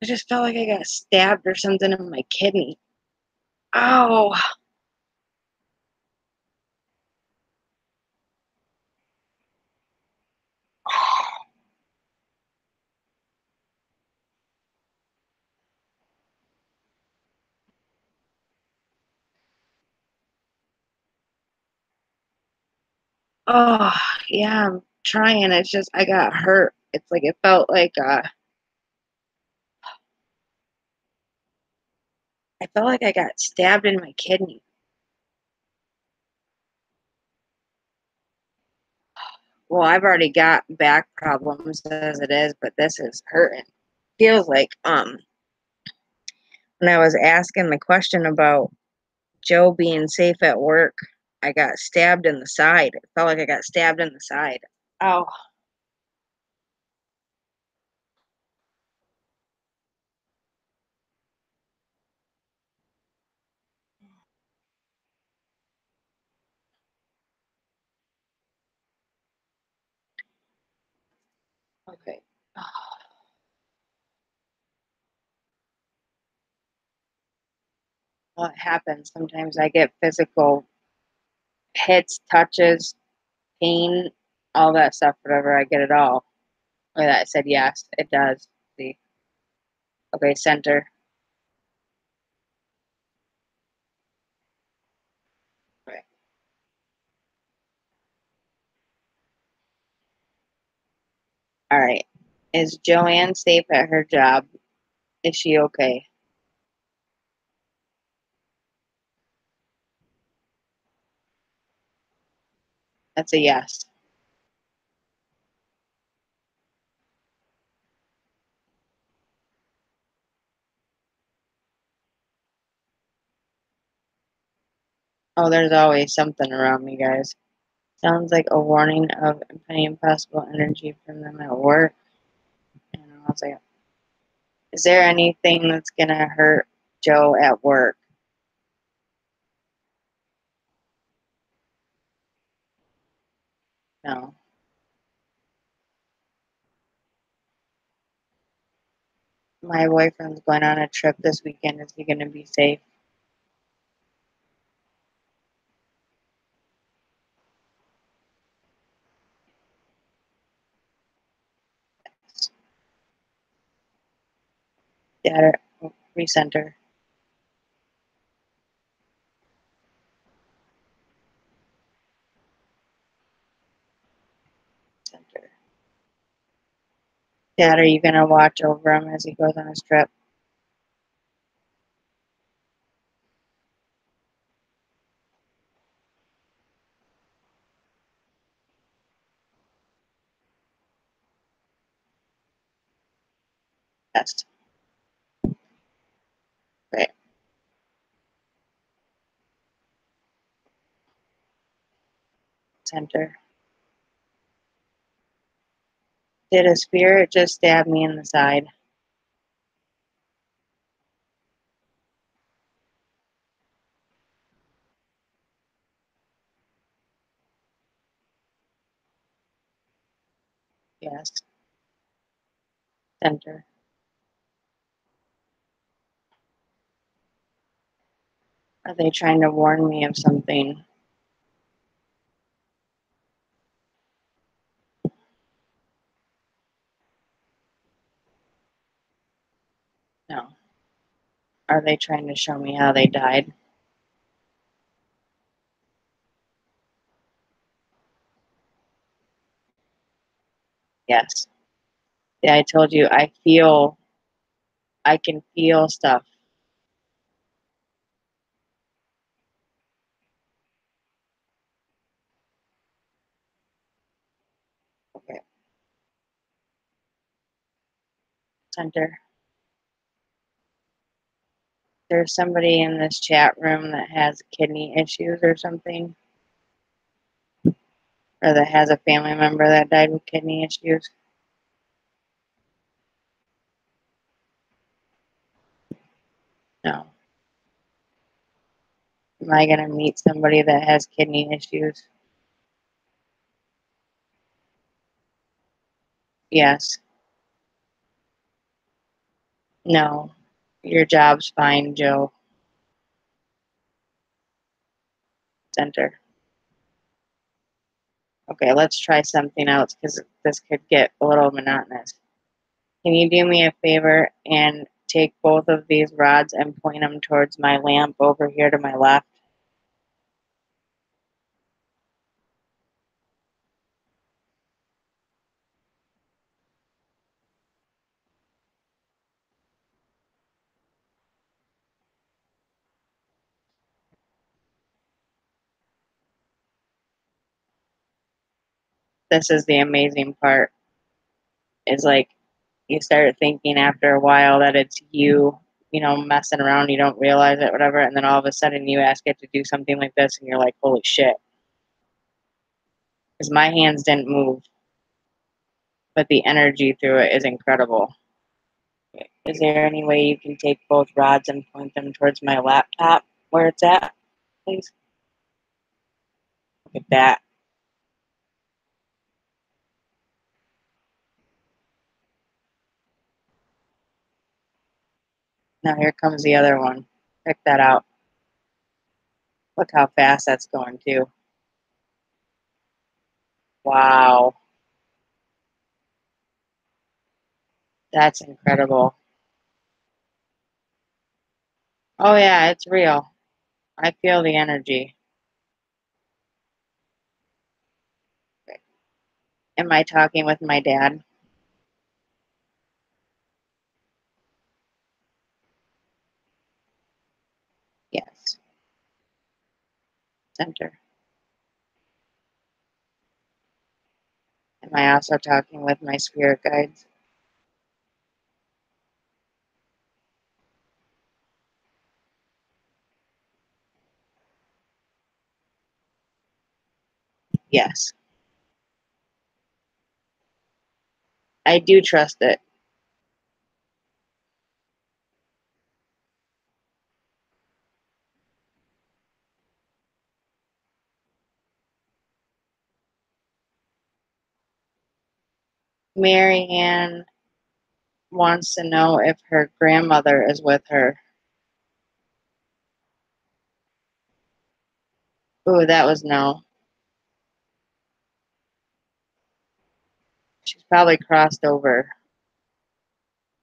just felt like I got stabbed or something in my kidney. Ow. Oh, yeah, I'm trying. It's just I got hurt. It's like it felt like I felt like I got stabbed in my kidney. Well, I've already got back problems as it is, but this is hurting. Feels like when I was asking the question about Joe being safe at work, I got stabbed in the side. It felt like I got stabbed in the side. Oh. Okay. Well, it happens. Sometimes I get physical hits, touches, pain, all that stuff, whatever. I get it all. Or that I said yes, it does. See. Okay, center. Okay. All right. Is Joanne safe at her job? Is she okay? That's a yes. Oh, there's always something around me, guys. Sounds like a warning of any impossible energy from them at work. And I was like, is there anything that's gonna hurt Joe at work? No. My boyfriend's going on a trip this weekend. Is he gonna be safe? Data recenter. Center. Dad, are you gonna watch over him as he goes on his trip? Yes. Okay. Center. Did a spirit just stab me in the side? Yes. Center. Are they trying to warn me of something? No. Are they trying to show me how they died? Yes. Yeah, I told you I can feel stuff. Okay. Center. There's somebody in this chat room that has kidney issues or something, or that has a family member that died with kidney issues. No. Am I going to meet somebody that has kidney issues? Yes. No, your job's fine, Joe. Center. Okay, let's try something else because this could get a little monotonous. Can you do me a favor and take both of these rods and point them towards my lamp over here to my left? This is the amazing part. Is like you start thinking after a while that it's you know, messing around, you don't realize it, whatever, and then all of a sudden you ask it to do something like this and you're like, holy shit. Because my hands didn't move, but the energy through it is incredible. Is there any way you can take both rods and point them towards my laptop where it's at, please? Look at that. Now here comes the other one. Check that out. Look how fast that's going too. Wow. That's incredible. Oh yeah, it's real. I feel the energy. Am I talking with my dad? Yes. Center. Am I also talking with my spirit guides? Yes. I do trust it. Mary Ann wants to know if her grandmother is with her. Ooh, that was no. She's probably crossed over.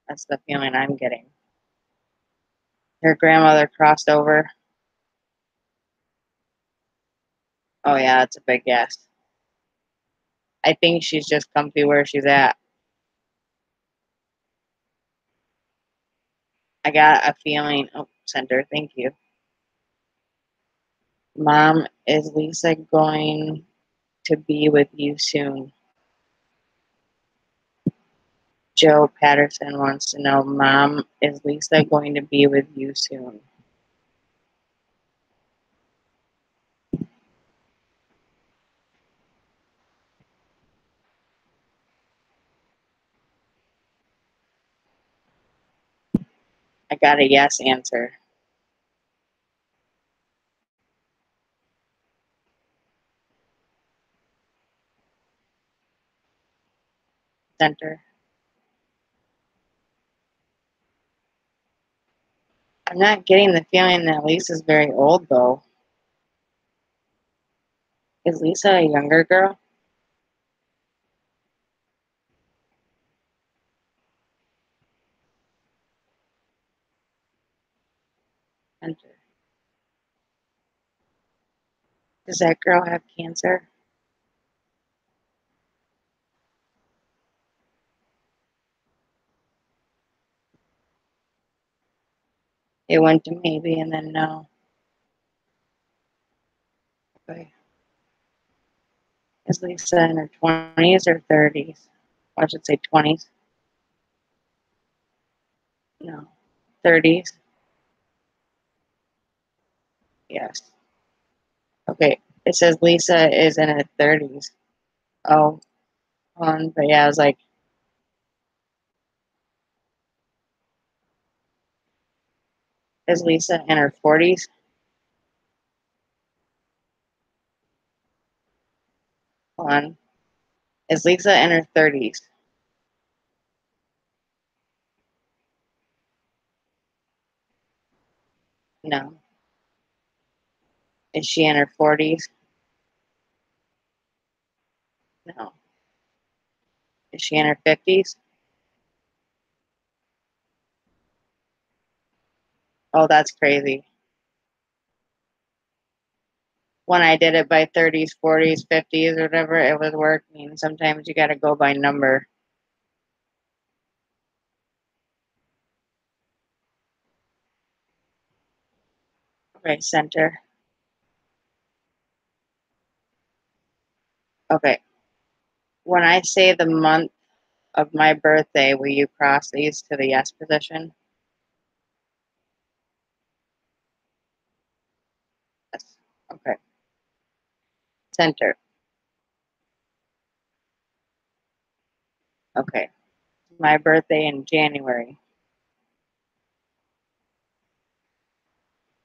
That's the feeling I'm getting. Her grandmother crossed over. Oh yeah, that's a big yes. I think she's just comfy where she's at. I got a feeling. Oh, center, thank you. Mom, is Lisa going to be with you soon? Joe Patterson wants to know, Mom, is Lisa going to be with you soon? I got a yes answer. Center. I'm not getting the feeling that Lisa's very old, though. Is Lisa a younger girl? Center. Does that girl have cancer? It went to maybe and then no. Okay. Is Lisa in her 20s or 30s? I should say 20s. No. 30s? Yes. Okay. It says Lisa is in her 30s. Oh, but yeah, I was like, is Lisa in her 40s? Hold on. Is Lisa in her 30s? No. Is she in her 40s? No. Is she in her 50s? Oh, that's crazy. When I did it by 30s, 40s, 50s, or whatever, it was working. Sometimes you got to go by number. Okay, center. Okay. When I say the month of my birthday, will you cross these to the yes position? Yes. Okay. Center. Okay. My birthday in January.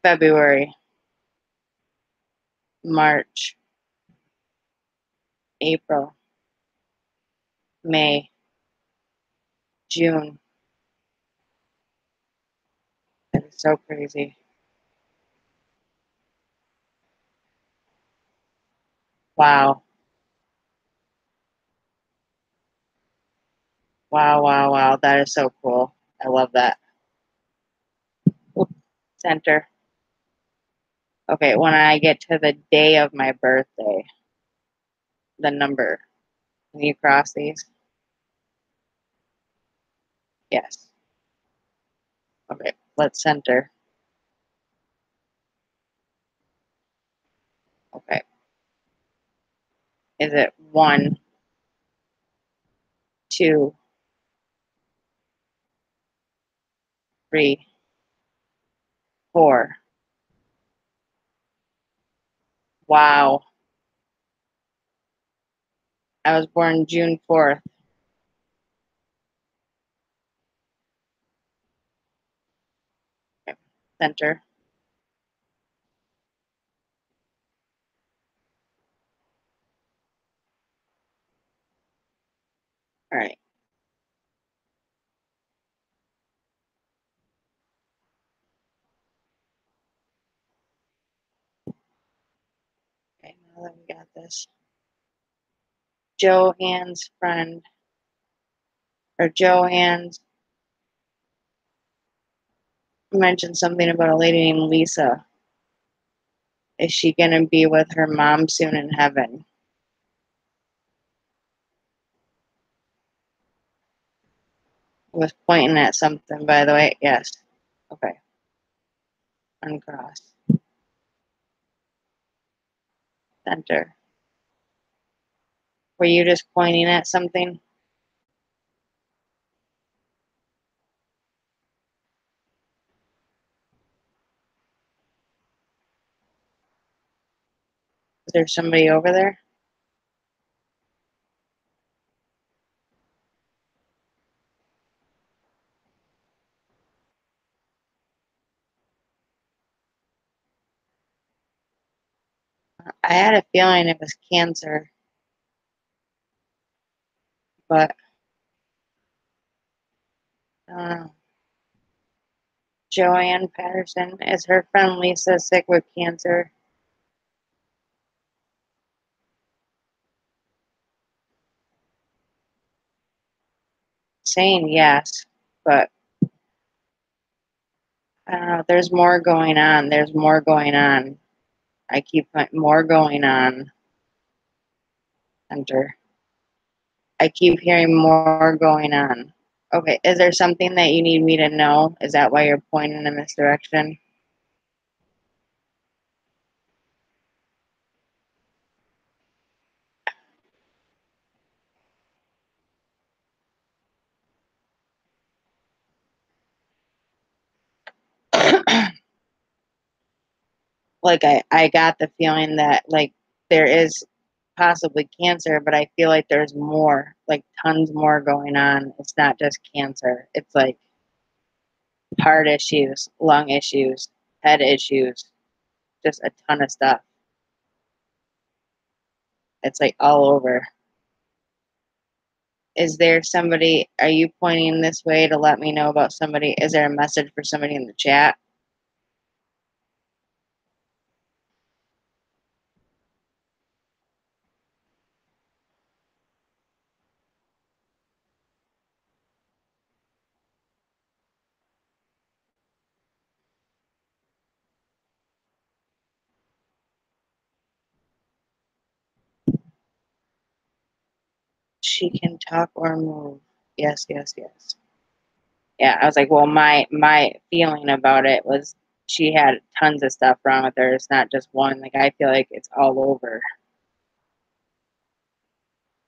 February. March. April. May. June. That is so crazy. Wow. Wow, wow, wow. That is so cool. I love that. Center. Okay, when I get to the day of my birthday, the number. Can you cross these? Yes. Okay, let's center. Okay. Is it 1, 2, 3, 4? Wow. I was born June 4th. Okay. Center. All right. Okay, now that we got this. Joanne's friend, or Joanne's mentioned something about a lady named Lisa. Is she going to be with her mom soon in heaven? Was pointing at something, by the way. Yes. Okay. Uncross. Center. Were you just pointing at something? Is there somebody over there? I had a feeling it was cancer, but I don't know. Joanne Patterson, is her friend Lisa sick with cancer? Saying yes, but I don't know. There's more going on. There's more going on. I keep putting more going on. Enter. I keep hearing more going on. Okay, is there something that you need me to know? Is that why you're pointing in this direction? Like I got the feeling that like there is possibly cancer, but I feel like there's more, like tons more going on. It's not just cancer. It's like heart issues, lung issues, head issues, just a ton of stuff. It's like all over. Is there somebody, are you pointing this way to let me know about somebody? Is there a message for somebody in the chat? She can talk or move. Yes, yes, yes. Yeah, I was like, well, my feeling about it was she had tons of stuff wrong with her. It's not just one. Like, I feel like it's all over.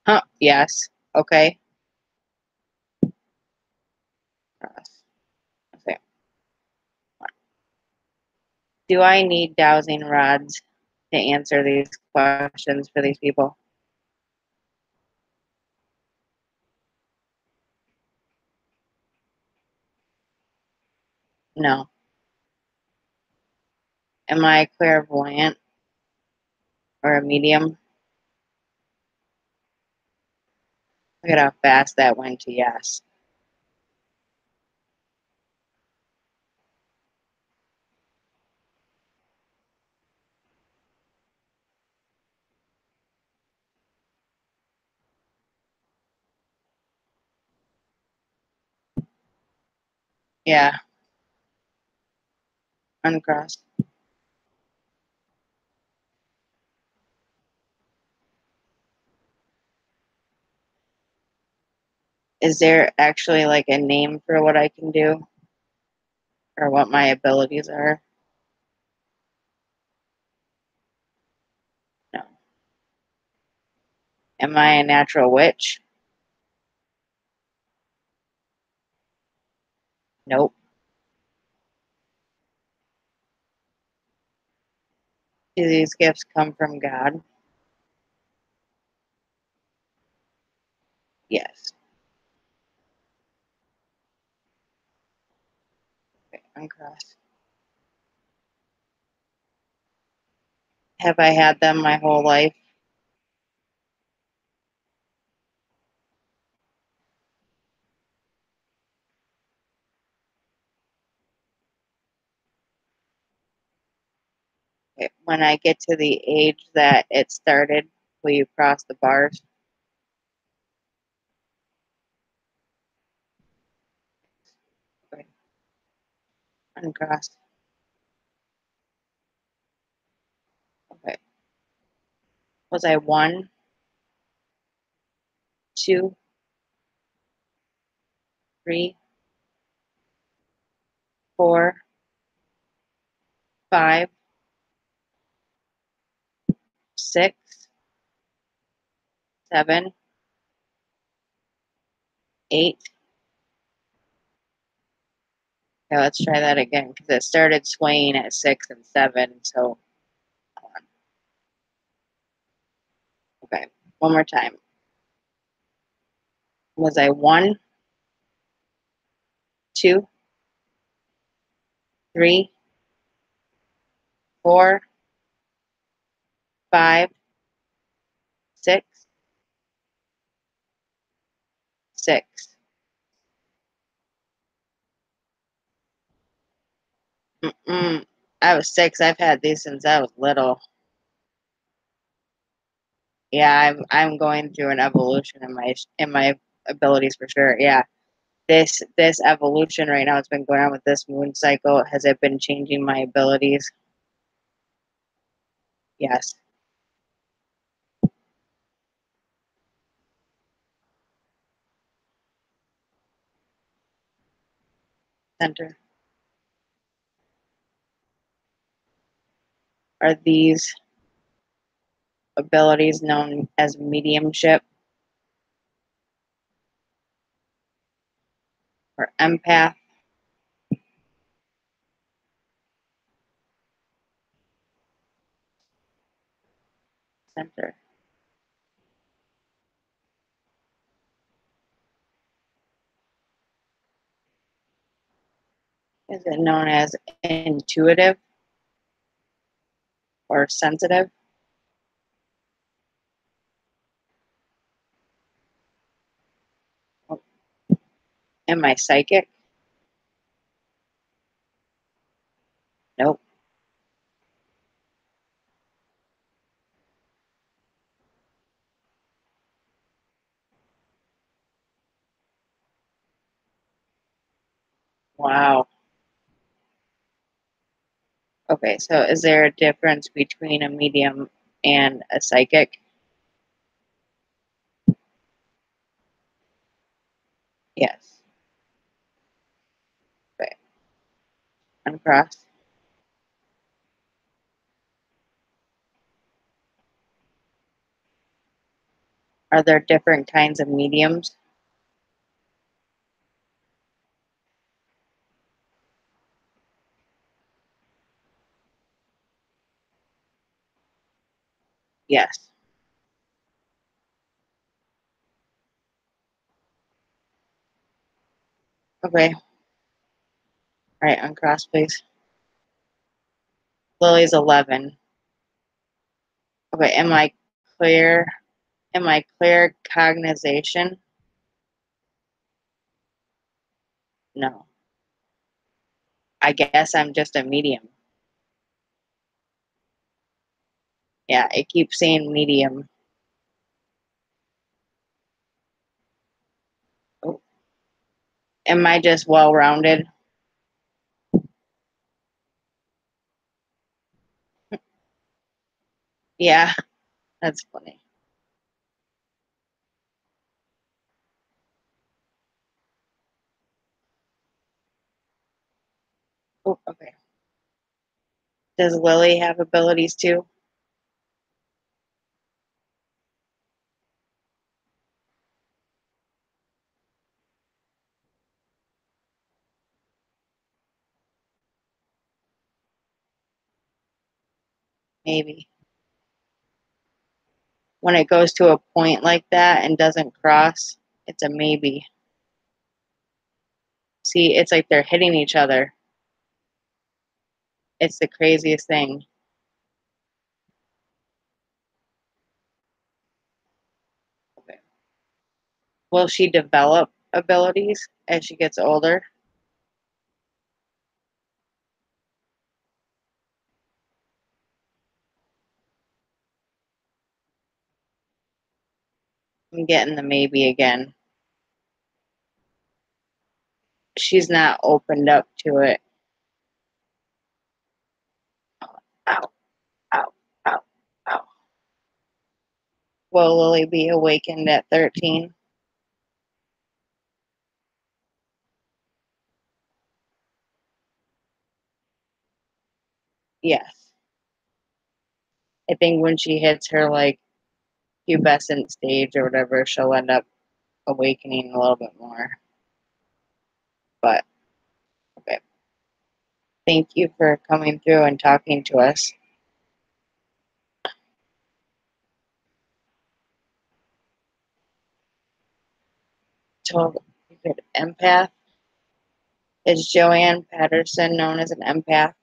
Huh? Yes. Okay. Cross. Okay. Do I need dowsing rods to answer these questions for these people? No. Am I clairvoyant or a medium? Look at how fast that went to yes. Yeah. Uncross. Is there actually like a name for what I can do or what my abilities are? No. Am I a natural witch? Nope. Do these gifts come from God? Yes. Okay, uncross. Have I had them my whole life? Okay. When I get to the age that it started, will you cross the bars? Okay. Uncross. Okay. Was I 1, 2, 3, 4, 5, 6, 7, 8? Okay, let's try that again because it started swaying at 6 and 7. So, okay, one more time. Was I 1, 2, 3, 4, 5, 6, 6? Mm-mm. I was 6. I've had these since I was little. Yeah, I'm going through an evolution in my abilities for sure. Yeah, this evolution right now, it's been going on with this moon cycle. Has it been changing my abilities? Yes. Center. Are these abilities known as mediumship or empath? Center. Is it known as intuitive or sensitive? Am I psychic? Nope. Wow. Okay, so is there a difference between a medium and a psychic? Yes. Okay. Uncross. Are there different kinds of mediums? Yes. Okay. All right, uncross, please. Lily's 11. Okay, am I clear? Am I clear cognization? No. I guess I'm just a medium. Yeah, it keeps saying medium. Oh. Am I just well-rounded? Yeah, that's funny. Oh, okay. Does Lily have abilities too? Maybe. When it goes to a point like that and doesn't cross, it's a maybe. See, it's like they're hitting each other. It's the craziest thing. Okay. Will she develop abilities as she gets older? I'm getting the maybe again. She's not opened up to it. Ow, ow, ow, ow. Will Lily be awakened at 13? Yes. I think when she hits her like pubescent stage or whatever, she'll end up awakening a little bit more. But okay. Thank you for coming through and talking to us. So, good empath. Is Joanne Patterson known as an empath?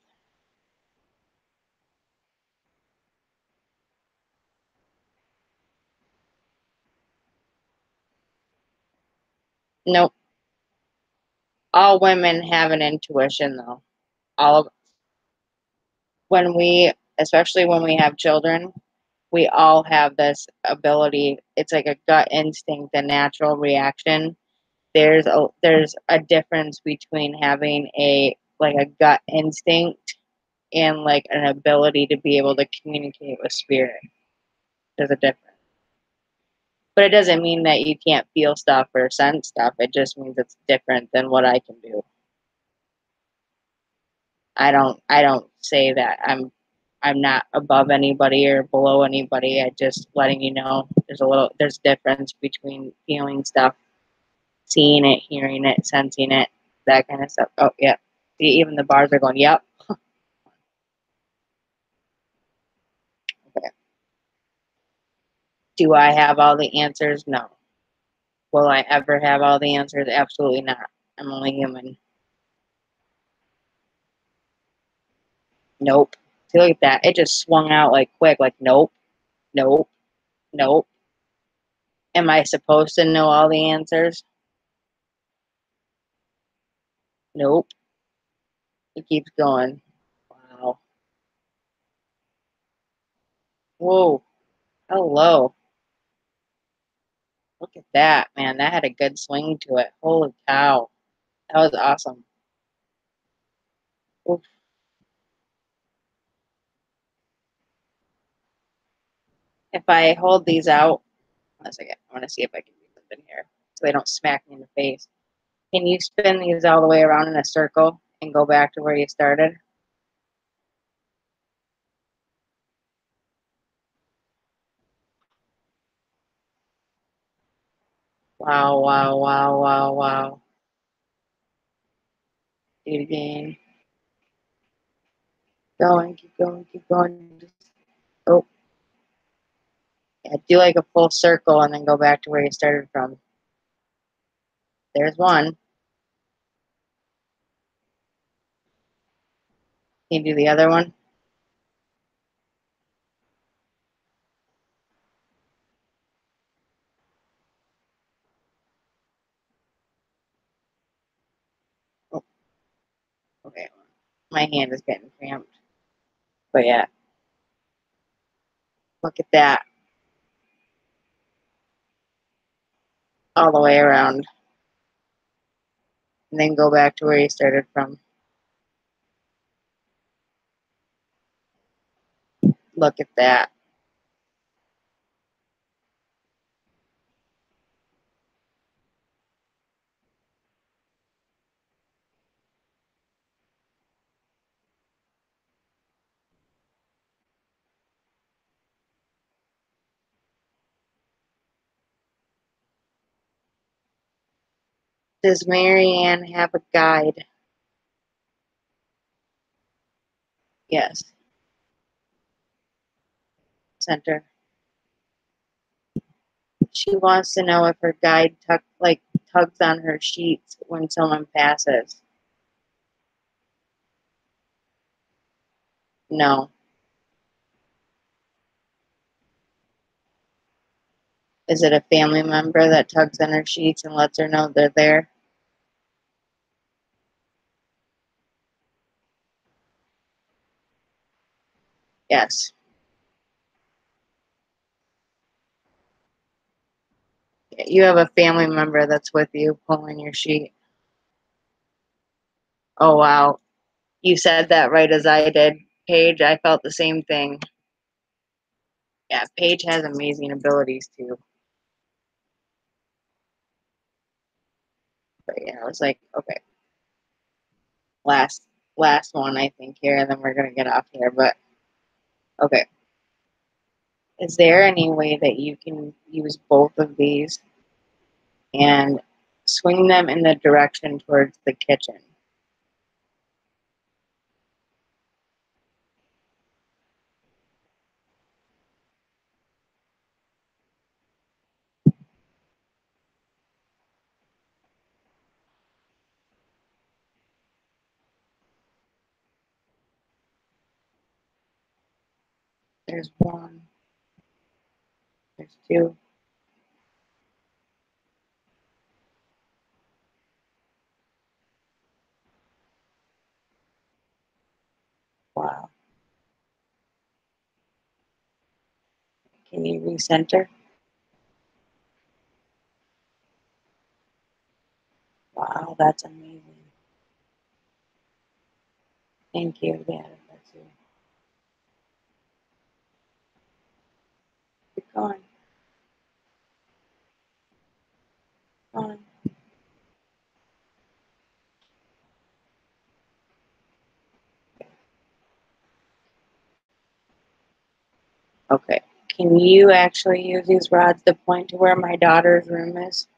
Nope. All women have an intuition, though. All of when we, especially when we have children, we all have this ability. It's like a gut instinct, a natural reaction. There's a difference between having a gut instinct and like an ability to be able to communicate with spirit. There's a difference. But it doesn't mean that you can't feel stuff or sense stuff. It just means it's different than what I can do. I don't say that I'm not above anybody or below anybody. I just letting you know there's difference between feeling stuff, seeing it, hearing it, sensing it, that kind of stuff. Oh yeah. See, even the bars are going, yep. Okay. Do I have all the answers? No. Will I ever have all the answers? Absolutely not. I'm only human. Nope. See, look at that. It just swung out like quick, like nope, nope, nope. Am I supposed to know all the answers? Nope. It keeps going. Wow. Whoa. Hello. Look at that, man. That had a good swing to it. Holy cow. That was awesome. Oof. If I hold these out, one second. I want to see if I can do something here so they don't smack me in the face. Can you spin these all the way around in a circle and go back to where you started? Wow, wow, wow, wow, wow. Do it again. Going, keep going, keep going. Oh, yeah, do like a full circle and then go back to where you started from. There's one. Can you do the other one? Oh, okay. My hand is getting cramped. But yeah, look at that. All the way around. And then go back to where you started from. Look at that. Does Marianne have a guide? Yes. Center. She wants to know if her guide tugs on her sheets when someone passes. No. Is it a family member that tugs on her sheets and lets her know they're there? Yes. You have a family member that's with you pulling your sheet. Oh, wow. You said that right as I did, Paige. I felt the same thing. Yeah, Paige has amazing abilities too. But yeah, I was like, okay, last one I think here, and then we're gonna get off here. But okay, is there any way that you can use both of these and swing them in the direction towards the kitchen? There's one. There's two. Wow. Can you recenter? Wow, that's amazing. Thank you, Dad. That's you. Keep going. Keep going. Okay. Can you actually use these rods to point to where my daughter's room is?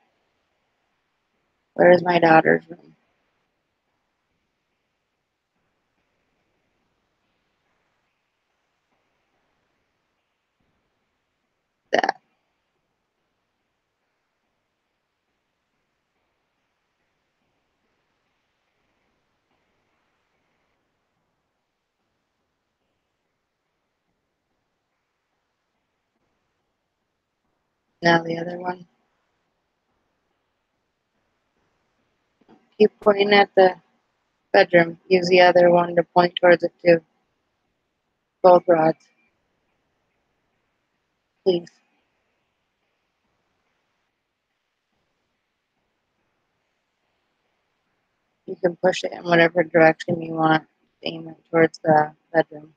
Where is my daughter's room? That. Now the other one. Keep pointing at the bedroom. Use the other one to point towards it too. Both rods. Please. You can push it in whatever direction you want. Aim it towards the bedroom.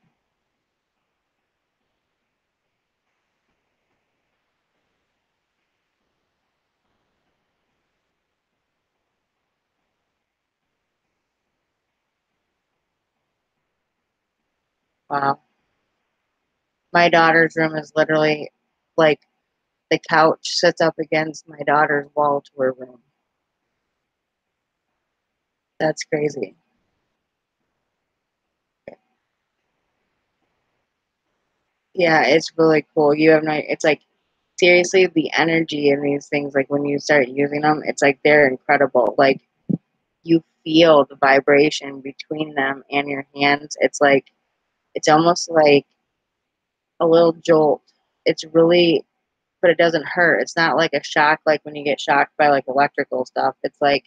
Wow. My daughter's room is literally like the couch sits up against my daughter's wall to her room. That's crazy. Yeah, it's really cool. You have no, it's like seriously the energy in these things, like when you start using them, it's like they're incredible. Like you feel the vibration between them and your hands. It's like, it's almost like a little jolt. It's really, but it doesn't hurt. It's not like a shock, like when you get shocked by like electrical stuff. It's like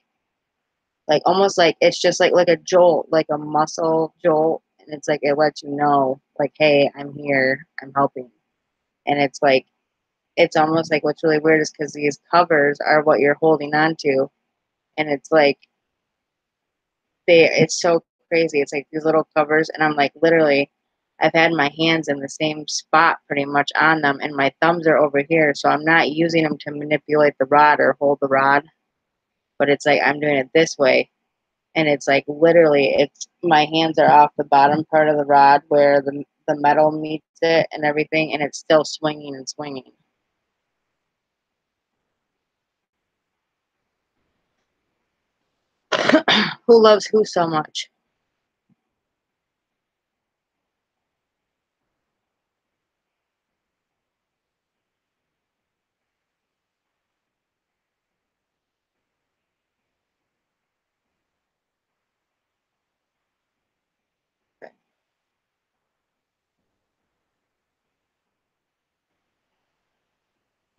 almost like it's just like a jolt, like a muscle jolt, and it's like it lets you know, like, hey, I'm here, I'm helping, and it's like it's almost like what's really weird is because these covers are what you're holding on to, and it's like it's so crazy. It's like these little covers, and I'm like literally. I've had my hands in the same spot pretty much on them, and my thumbs are over here, so I'm not using them to manipulate the rod or hold the rod, but it's like I'm doing it this way. And it's like literally, it's my hands are off the bottom part of the rod where the metal meets it and everything, and it's still swinging and swinging. Who loves who so much?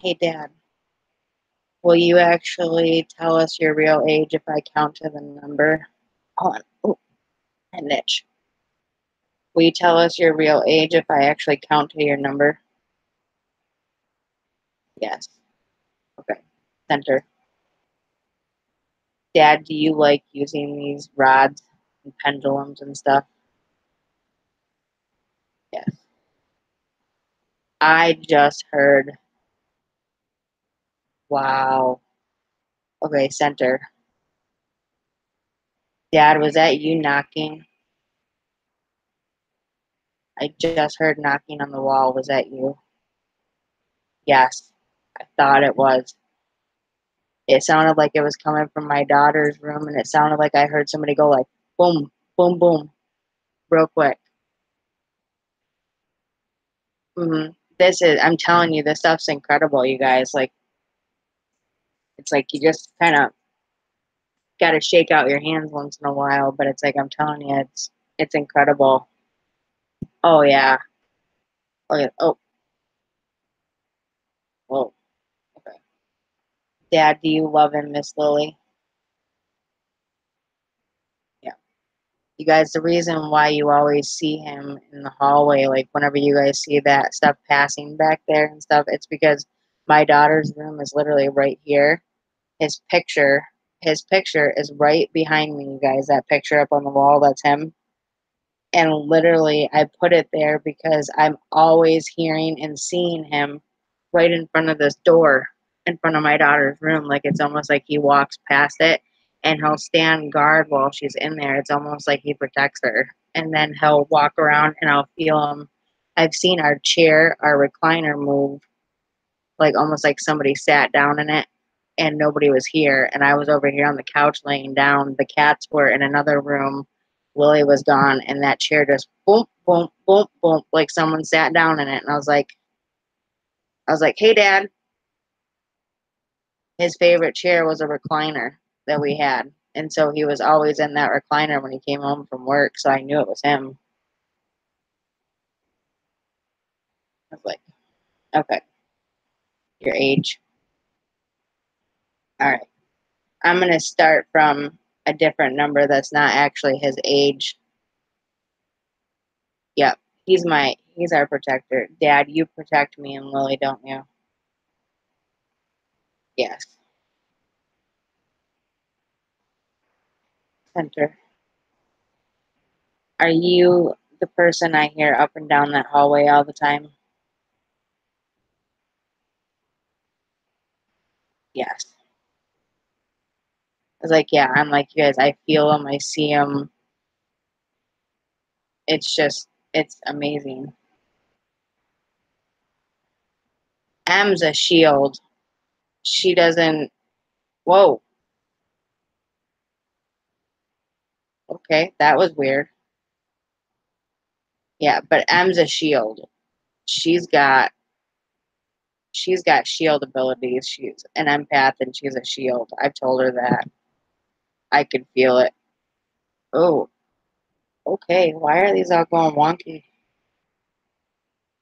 Hey, Dad, will you actually tell us your real age if I count to the number? Hold on. Oh, an itch. Will you tell us your real age if I actually count to your number? Yes. Okay. Center. Dad, do you like using these rods and pendulums and stuff? Yes. I just heard. Wow. Okay, center. Dad, was that you knocking? I just heard knocking on the wall. Was that you? Yes. I thought it was. It sounded like it was coming from my daughter's room, and it sounded like I heard somebody go like boom, boom, boom, real quick. This is, I'm telling you, this stuff's incredible, you guys. Like, it's like you just kind of got to shake out your hands once in a while, but it's like I'm telling you, it's incredible. Oh yeah. Oh yeah. Oh. Whoa. Okay. Dad, do you love him, Miss Lily? Yeah. You guys, the reason why you always see him in the hallway, like whenever you guys see that stuff passing back there and stuff, it's because my daughter's room is literally right here. His picture, his picture is right behind me, you guys. That picture up on the wall, that's him. And literally, I put it there because I'm always hearing and seeing him right in front of this door, in front of my daughter's room. Like it's almost like he walks past it and he'll stand guard while she's in there. It's almost like he protects her. And then he'll walk around and I'll feel him. I've seen our chair, our recliner move, like almost like somebody sat down in it and nobody was here. And I was over here on the couch laying down. The cats were in another room. Lily was gone, and that chair just boom, boom, boom, boom, like someone sat down in it. And I was like, hey, Dad. His favorite chair was a recliner that we had. And so he was always in that recliner when he came home from work. So I knew it was him. I was like, okay, your age. All right. I'm going to start from a different number that's not actually his age. Yep. He's our protector. Dad, you protect me and Lily, don't you? Yes. Center. Are you the person I hear up and down that hallway all the time? Yes. I was like, yeah, I'm like you guys. I feel them. I see them. It's just, It's amazing. M's a shield. She doesn't. Whoa. Okay, that was weird. Yeah, but M's a shield. She's got shield abilities. She's an empath and she's a shield. I've told her that. I could feel it. Oh, okay. Why are these all going wonky?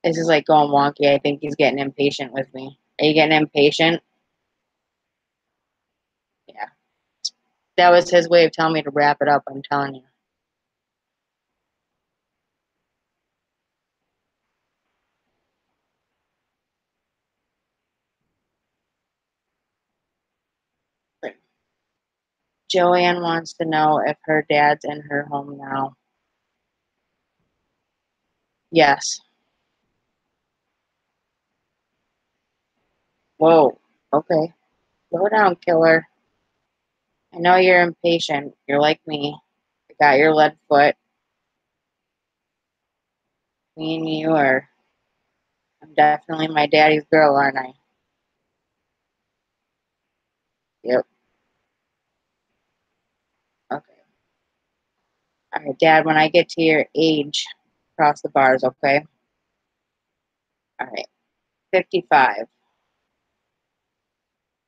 This is like going wonky. I think he's getting impatient with me. Are you getting impatient? Yeah. That was his way of telling me to wrap it up, I'm telling you. Joanne wants to know if her dad's in her home now. Yes. Whoa. Okay. Slow down, killer. I know you're impatient. You're like me. I got your lead foot. Me and you are. I'm definitely my daddy's girl, aren't I? Yep. Okay. All right, Dad, when I get to your age, cross the bars, okay? All right. 55,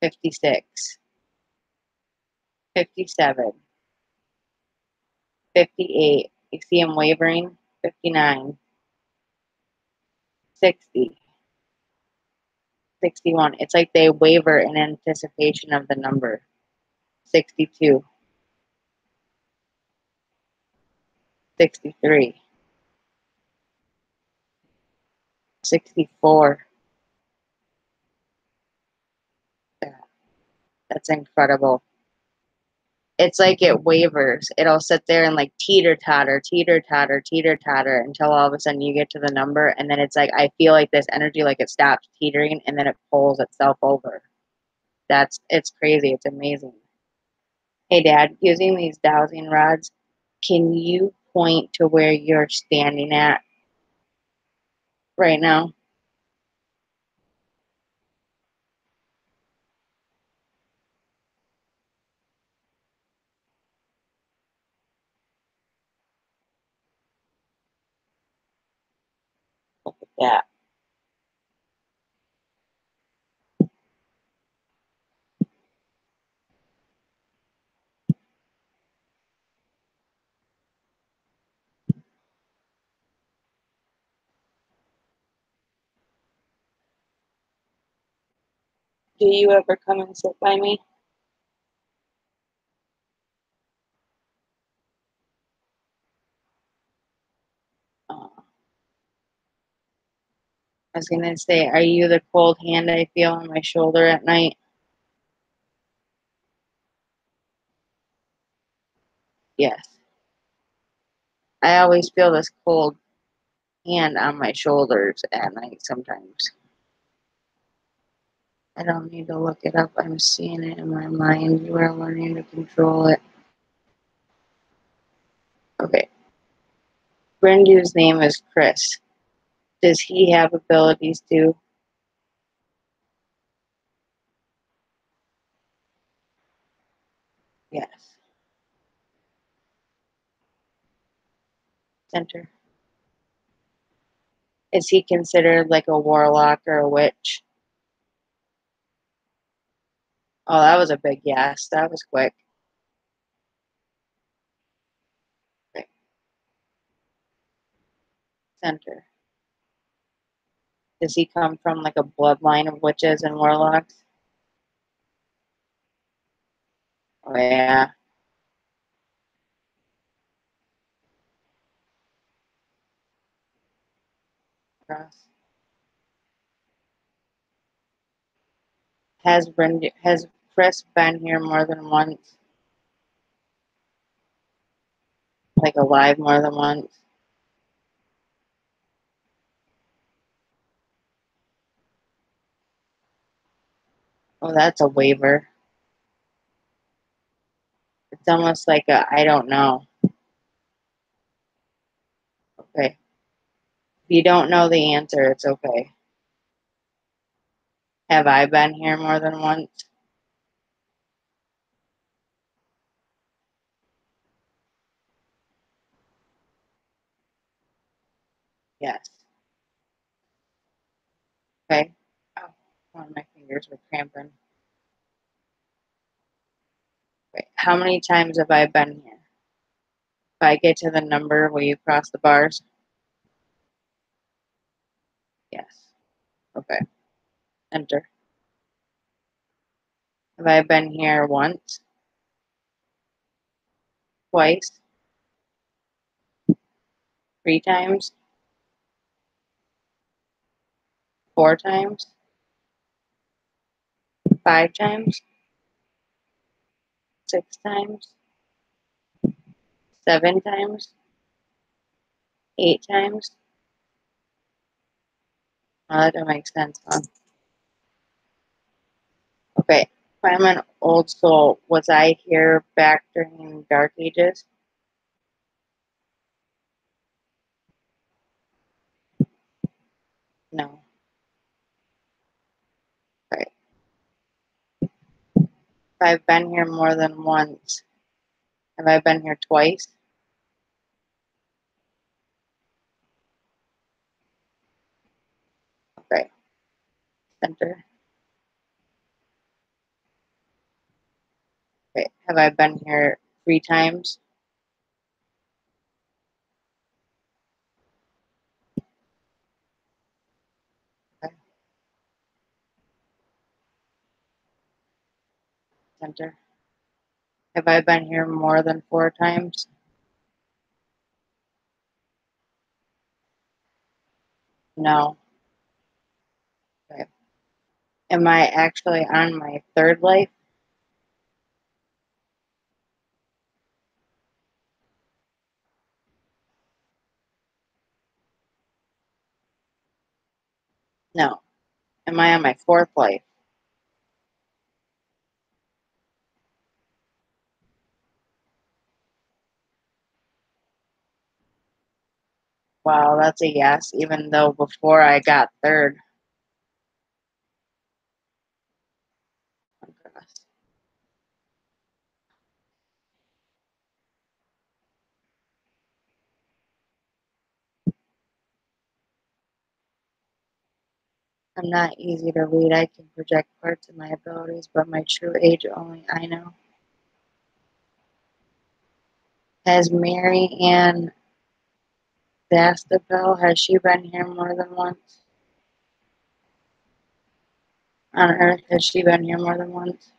56, 57, 58. You see him wavering? 59, 60, 61. It's like they waver in anticipation of the number. 62, 63, 64. That's incredible. It's like it wavers. It'll sit there and like teeter totter, teeter totter, teeter totter until all of a sudden you get to the number, and then it's like I feel like this energy like it stops teetering and then it pulls itself over. It's crazy. It's amazing. Hey Dad, using these dowsing rods, can you point to where you're standing at right now? Look at that. Do you ever come and sit by me? I was gonna say, are you the cold hand I feel on my shoulder at night? Yes. I always feel this cold hand on my shoulders at night sometimes. I don't need to look it up. I'm seeing it in my mind. You are learning to control it. Okay. Brendu's name is Chris. Does he have abilities too? Yes. Center. Is he considered like a warlock or a witch? Oh, that was a big yes. That was quick. Okay. Center. Does he come from like a bloodline of witches and warlocks? Oh, yeah. Cross. Has Chris been here more than once? Like alive more than once? Oh, that's a waiver. It's almost like a I don't know. Okay. you don't know the answer, it's okay. Have I been here more than once? Yes. Okay. Oh, one of my fingers were cramping. Wait, how many times have I been here? If I get to the number, will you cross the bars? Yes. Okay. Enter. Have I been here once? Twice? 3 times? 4 times? 5 times? 6 times? 7 times? 8 times? Oh, that doesn't make sense, huh? Okay. If I'm an old soul, was I here back during Dark Ages? No. Okay. If I've been here more than once, have I been here twice? Okay. Center. Okay. Have I been here 3 times? Okay. Center. Have I been here more than 4 times? No. Okay. Am I actually on my 3rd life? No. Am I on my 4th life? Wow, that's a yes, even though before I got 3rd. Oh, gosh. I'm not easy to read. I can project parts of my abilities, but my true age only I know. Has Mary Ann Bastapel, has she been here more than once? On Earth, has she been here more than once?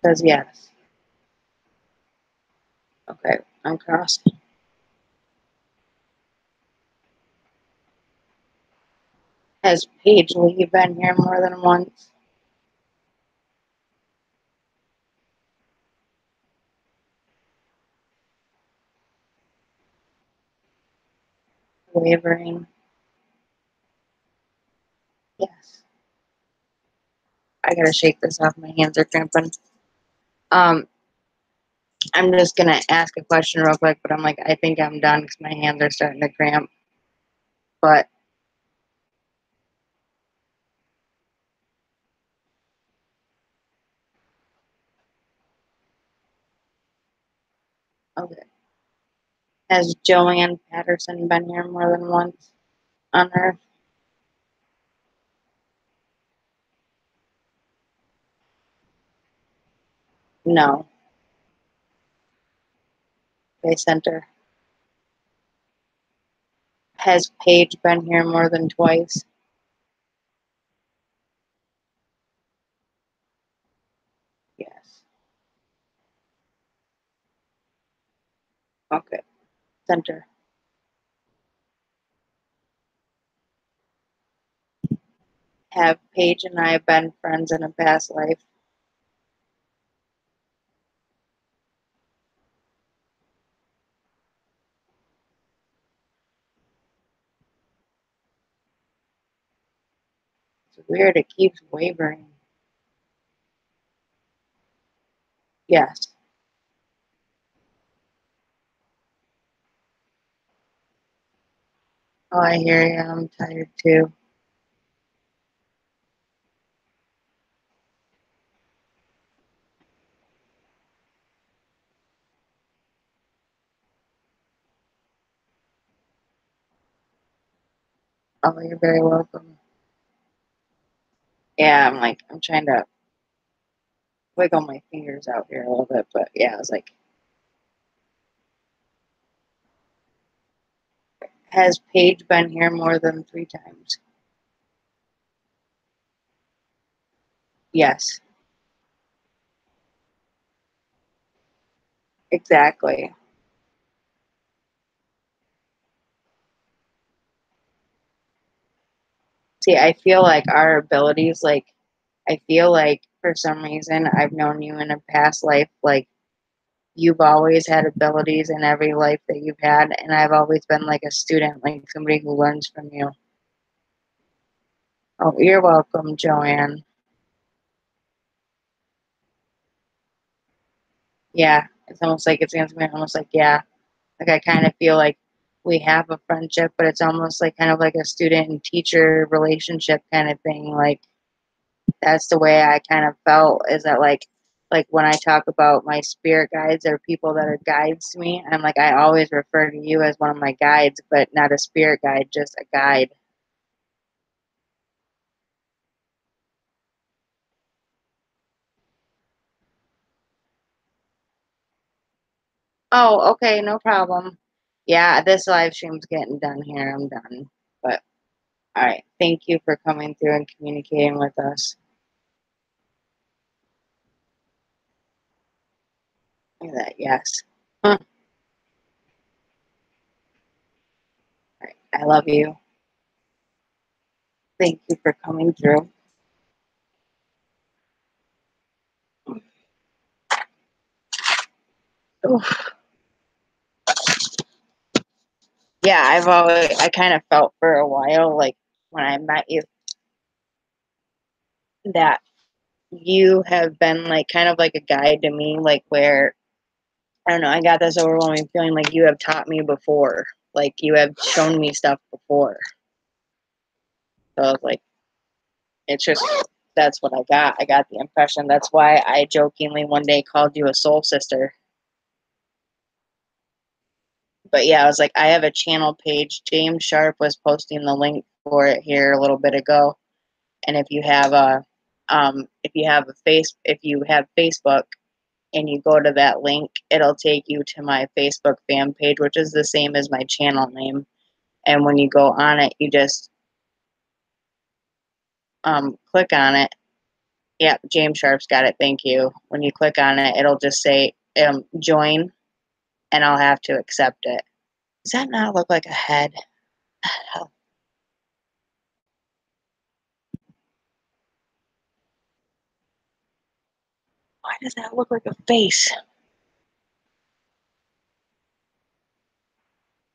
Says yes. Okay, uncross. Has Paige Lee been here more than once? Wavering. Yes. I gotta shake this off. My hands are cramping. Um, I'm just gonna ask a question real quick, but I'm like, I think I'm done because my hands are starting to cramp. But okay. Has Joanne Patterson been here more than once on Earth? No. They sent her. Has Paige been here more than twice? Yes. Okay. Sent her. Have Paige and I been friends in a past life? It's weird. It keeps wavering. Yes. Oh, I hear you. I'm tired too. Oh, you're very welcome. Yeah, I'm trying to wiggle my fingers out here a little bit, but yeah, I was like, has Paige been here more than 3 times? Yes, exactly. See, I feel like our abilities, like, I feel like for some reason I've known you in a past life, like, you've always had abilities in every life that you've had, and I've always been like a student, like somebody who learns from you. Oh, you're welcome, Joanne. Yeah, it's almost like it's gonna be almost like, yeah, like I kind of feel like we have a friendship, but it's almost like kind of like a student and teacher relationship kind of thing. Like that's the way I kind of felt, is that like when I talk about my spirit guides or people that are guides to me, I'm like I always refer to you as one of my guides, but not a spirit guide, just a guide. Oh, okay, no problem. Yeah, this live stream's getting done here. I'm done. But all right, thank you for coming through and communicating with us. Look at that, yes. Huh. All right, I love you. Thank you for coming through. Oof. Yeah, I kind of felt for a while, like when I met you, that you have been like kind of like a guide to me, like where I don't know, I got this overwhelming feeling like you have taught me before, like you have shown me stuff before. So I was like, it's just that's what I got. I got the impression. That's why I jokingly one day called you a soul sister. But yeah, I was like, I have a channel page. James Sharp was posting the link for it here a little bit ago. And if you have if you have Facebook and you go to that link, it'll take you to my Facebook fan page, which is the same as my channel name. And when you go on it, you just click on it. Yeah, James Sharp's got it. Thank you. When you click on it, it'll just say join, and I'll have to accept it. Does that not look like a head? Why does that look like a face?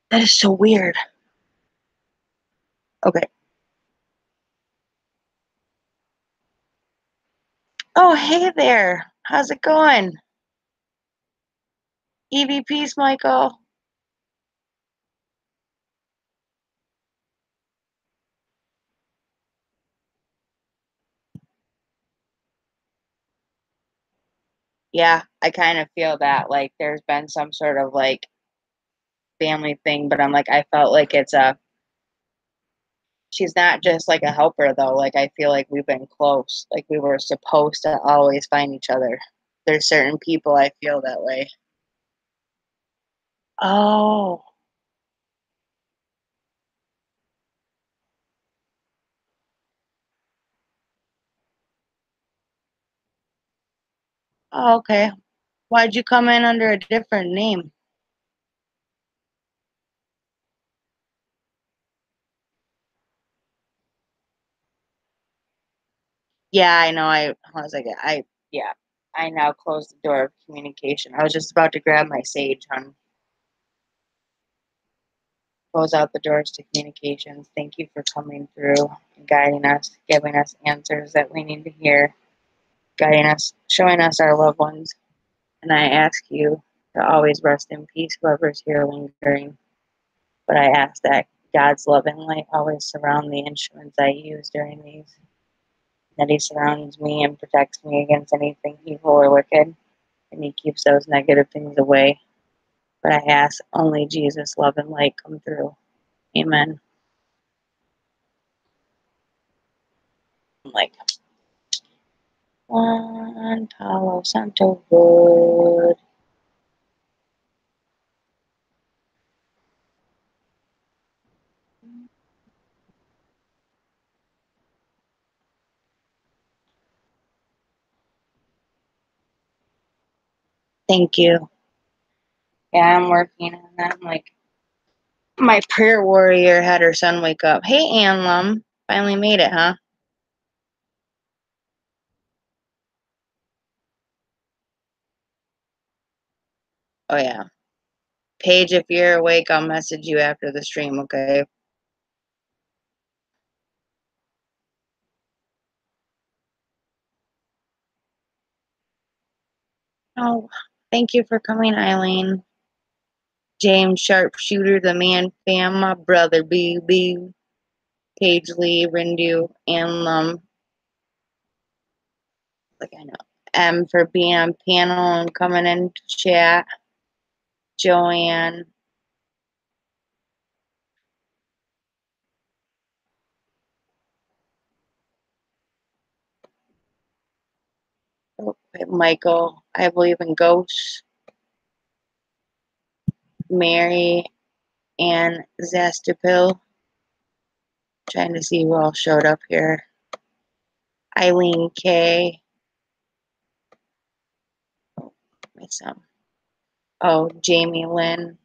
That is so weird. Okay. Oh, hey there. How's it going? EVPs, Michael. Yeah, I kind of feel that like there's been some sort of like family thing, but I'm like, I felt like she's not just like a helper though. Like, I feel like we've been close. Like, we were supposed to always find each other. There's certain people I feel that way. Oh, oh, okay. Why'd you come in under a different name? Yeah, I know. I was like, yeah, I now closed the door of communication. I was just about to grab my sage, hon. Close out the doors to communications. Thank you for coming through and guiding us, giving us answers that we need to hear, guiding us, showing us our loved ones. And I ask you to always rest in peace, whoever's here lingering. But I ask that God's loving light always surround the instruments I use during these. That He surrounds me and protects me against anything evil or wicked, and He keeps those negative things away. But I ask only Jesus' love and light come through. Amen. I'm like, Juan Palo Santo Wood. Thank you. Yeah, I'm working on that. I'm like, my prayer warrior had her son wake up. Hey, Anlum. Finally made it, huh? Oh, yeah. Paige, if you're awake, I'll message you after the stream, okay? Oh, thank you for coming, Eileen. James Sharpshooter, the man fam, my brother, BB, Paige Lee, Rindu, Anlum. Like I know. M for being on panel and coming in to chat. Joanne. Oh, Michael. I believe in ghosts. Mary and Zastapil. Trying to see who all showed up here. Eileen K. Oh, some. Oh, Jamie Lynn.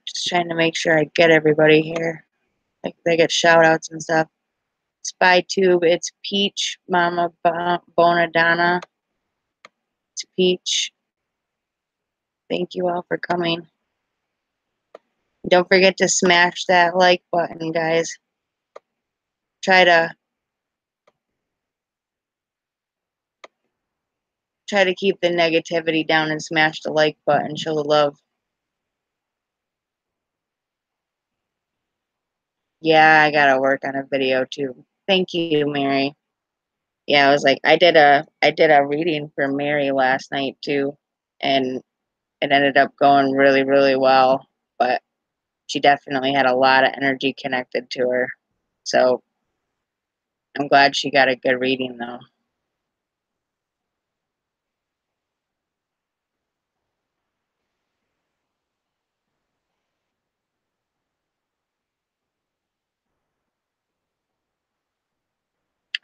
Just trying to make sure I get everybody here. Like they get shout outs and stuff. SpyTube, it's Peach, Mama Bonadonna. It's Peach. Thank you all for coming. Don't forget to smash that like button, guys. Try to keep the negativity down and smash the like button. Show the love. Yeah, I gotta work on a video too. Thank you, Mary. Yeah, I was like, I did a reading for Mary last night too, and it ended up going really, really well. But she definitely had a lot of energy connected to her. So I'm glad she got a good reading though.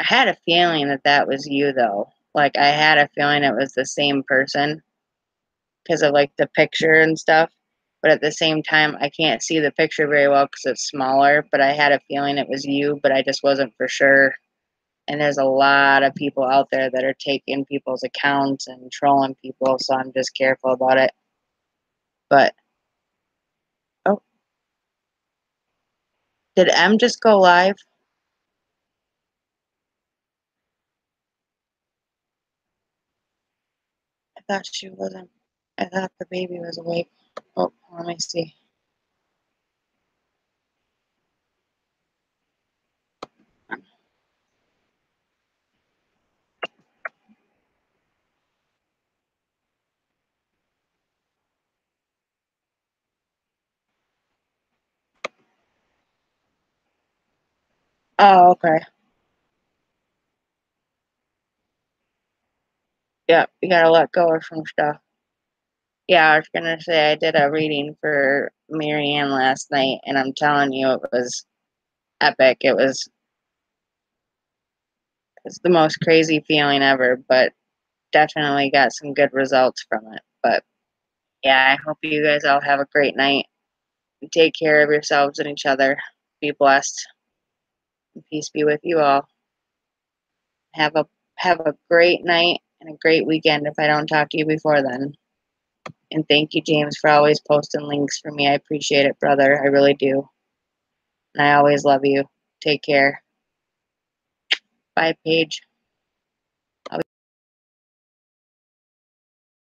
I had a feeling that was you though. Like I had a feeling it was the same person because of like the picture and stuff. But at the same time, I can't see the picture very well because it's smaller. But I had a feeling it was you, but I just wasn't for sure. And there's a lot of people out there that are taking people's accounts and trolling people, so I'm just careful about it. But oh, did M just go live? I thought she wasn't. I thought the baby was awake. Oh, let me see. Oh, okay. Yeah, you gotta let go of some stuff. Yeah, I was gonna say I did a reading for Marianne last night, and I'm telling you, it was epic. It's the most crazy feeling ever, but definitely got some good results from it. But yeah, I hope you guys all have a great night. Take care of yourselves and each other. Be blessed. And peace be with you all. Have a great night and a great weekend if I don't talk to you before then. And thank you, James, for always posting links for me. I appreciate it, brother. I really do. And I always love you. Take care. Bye, Paige.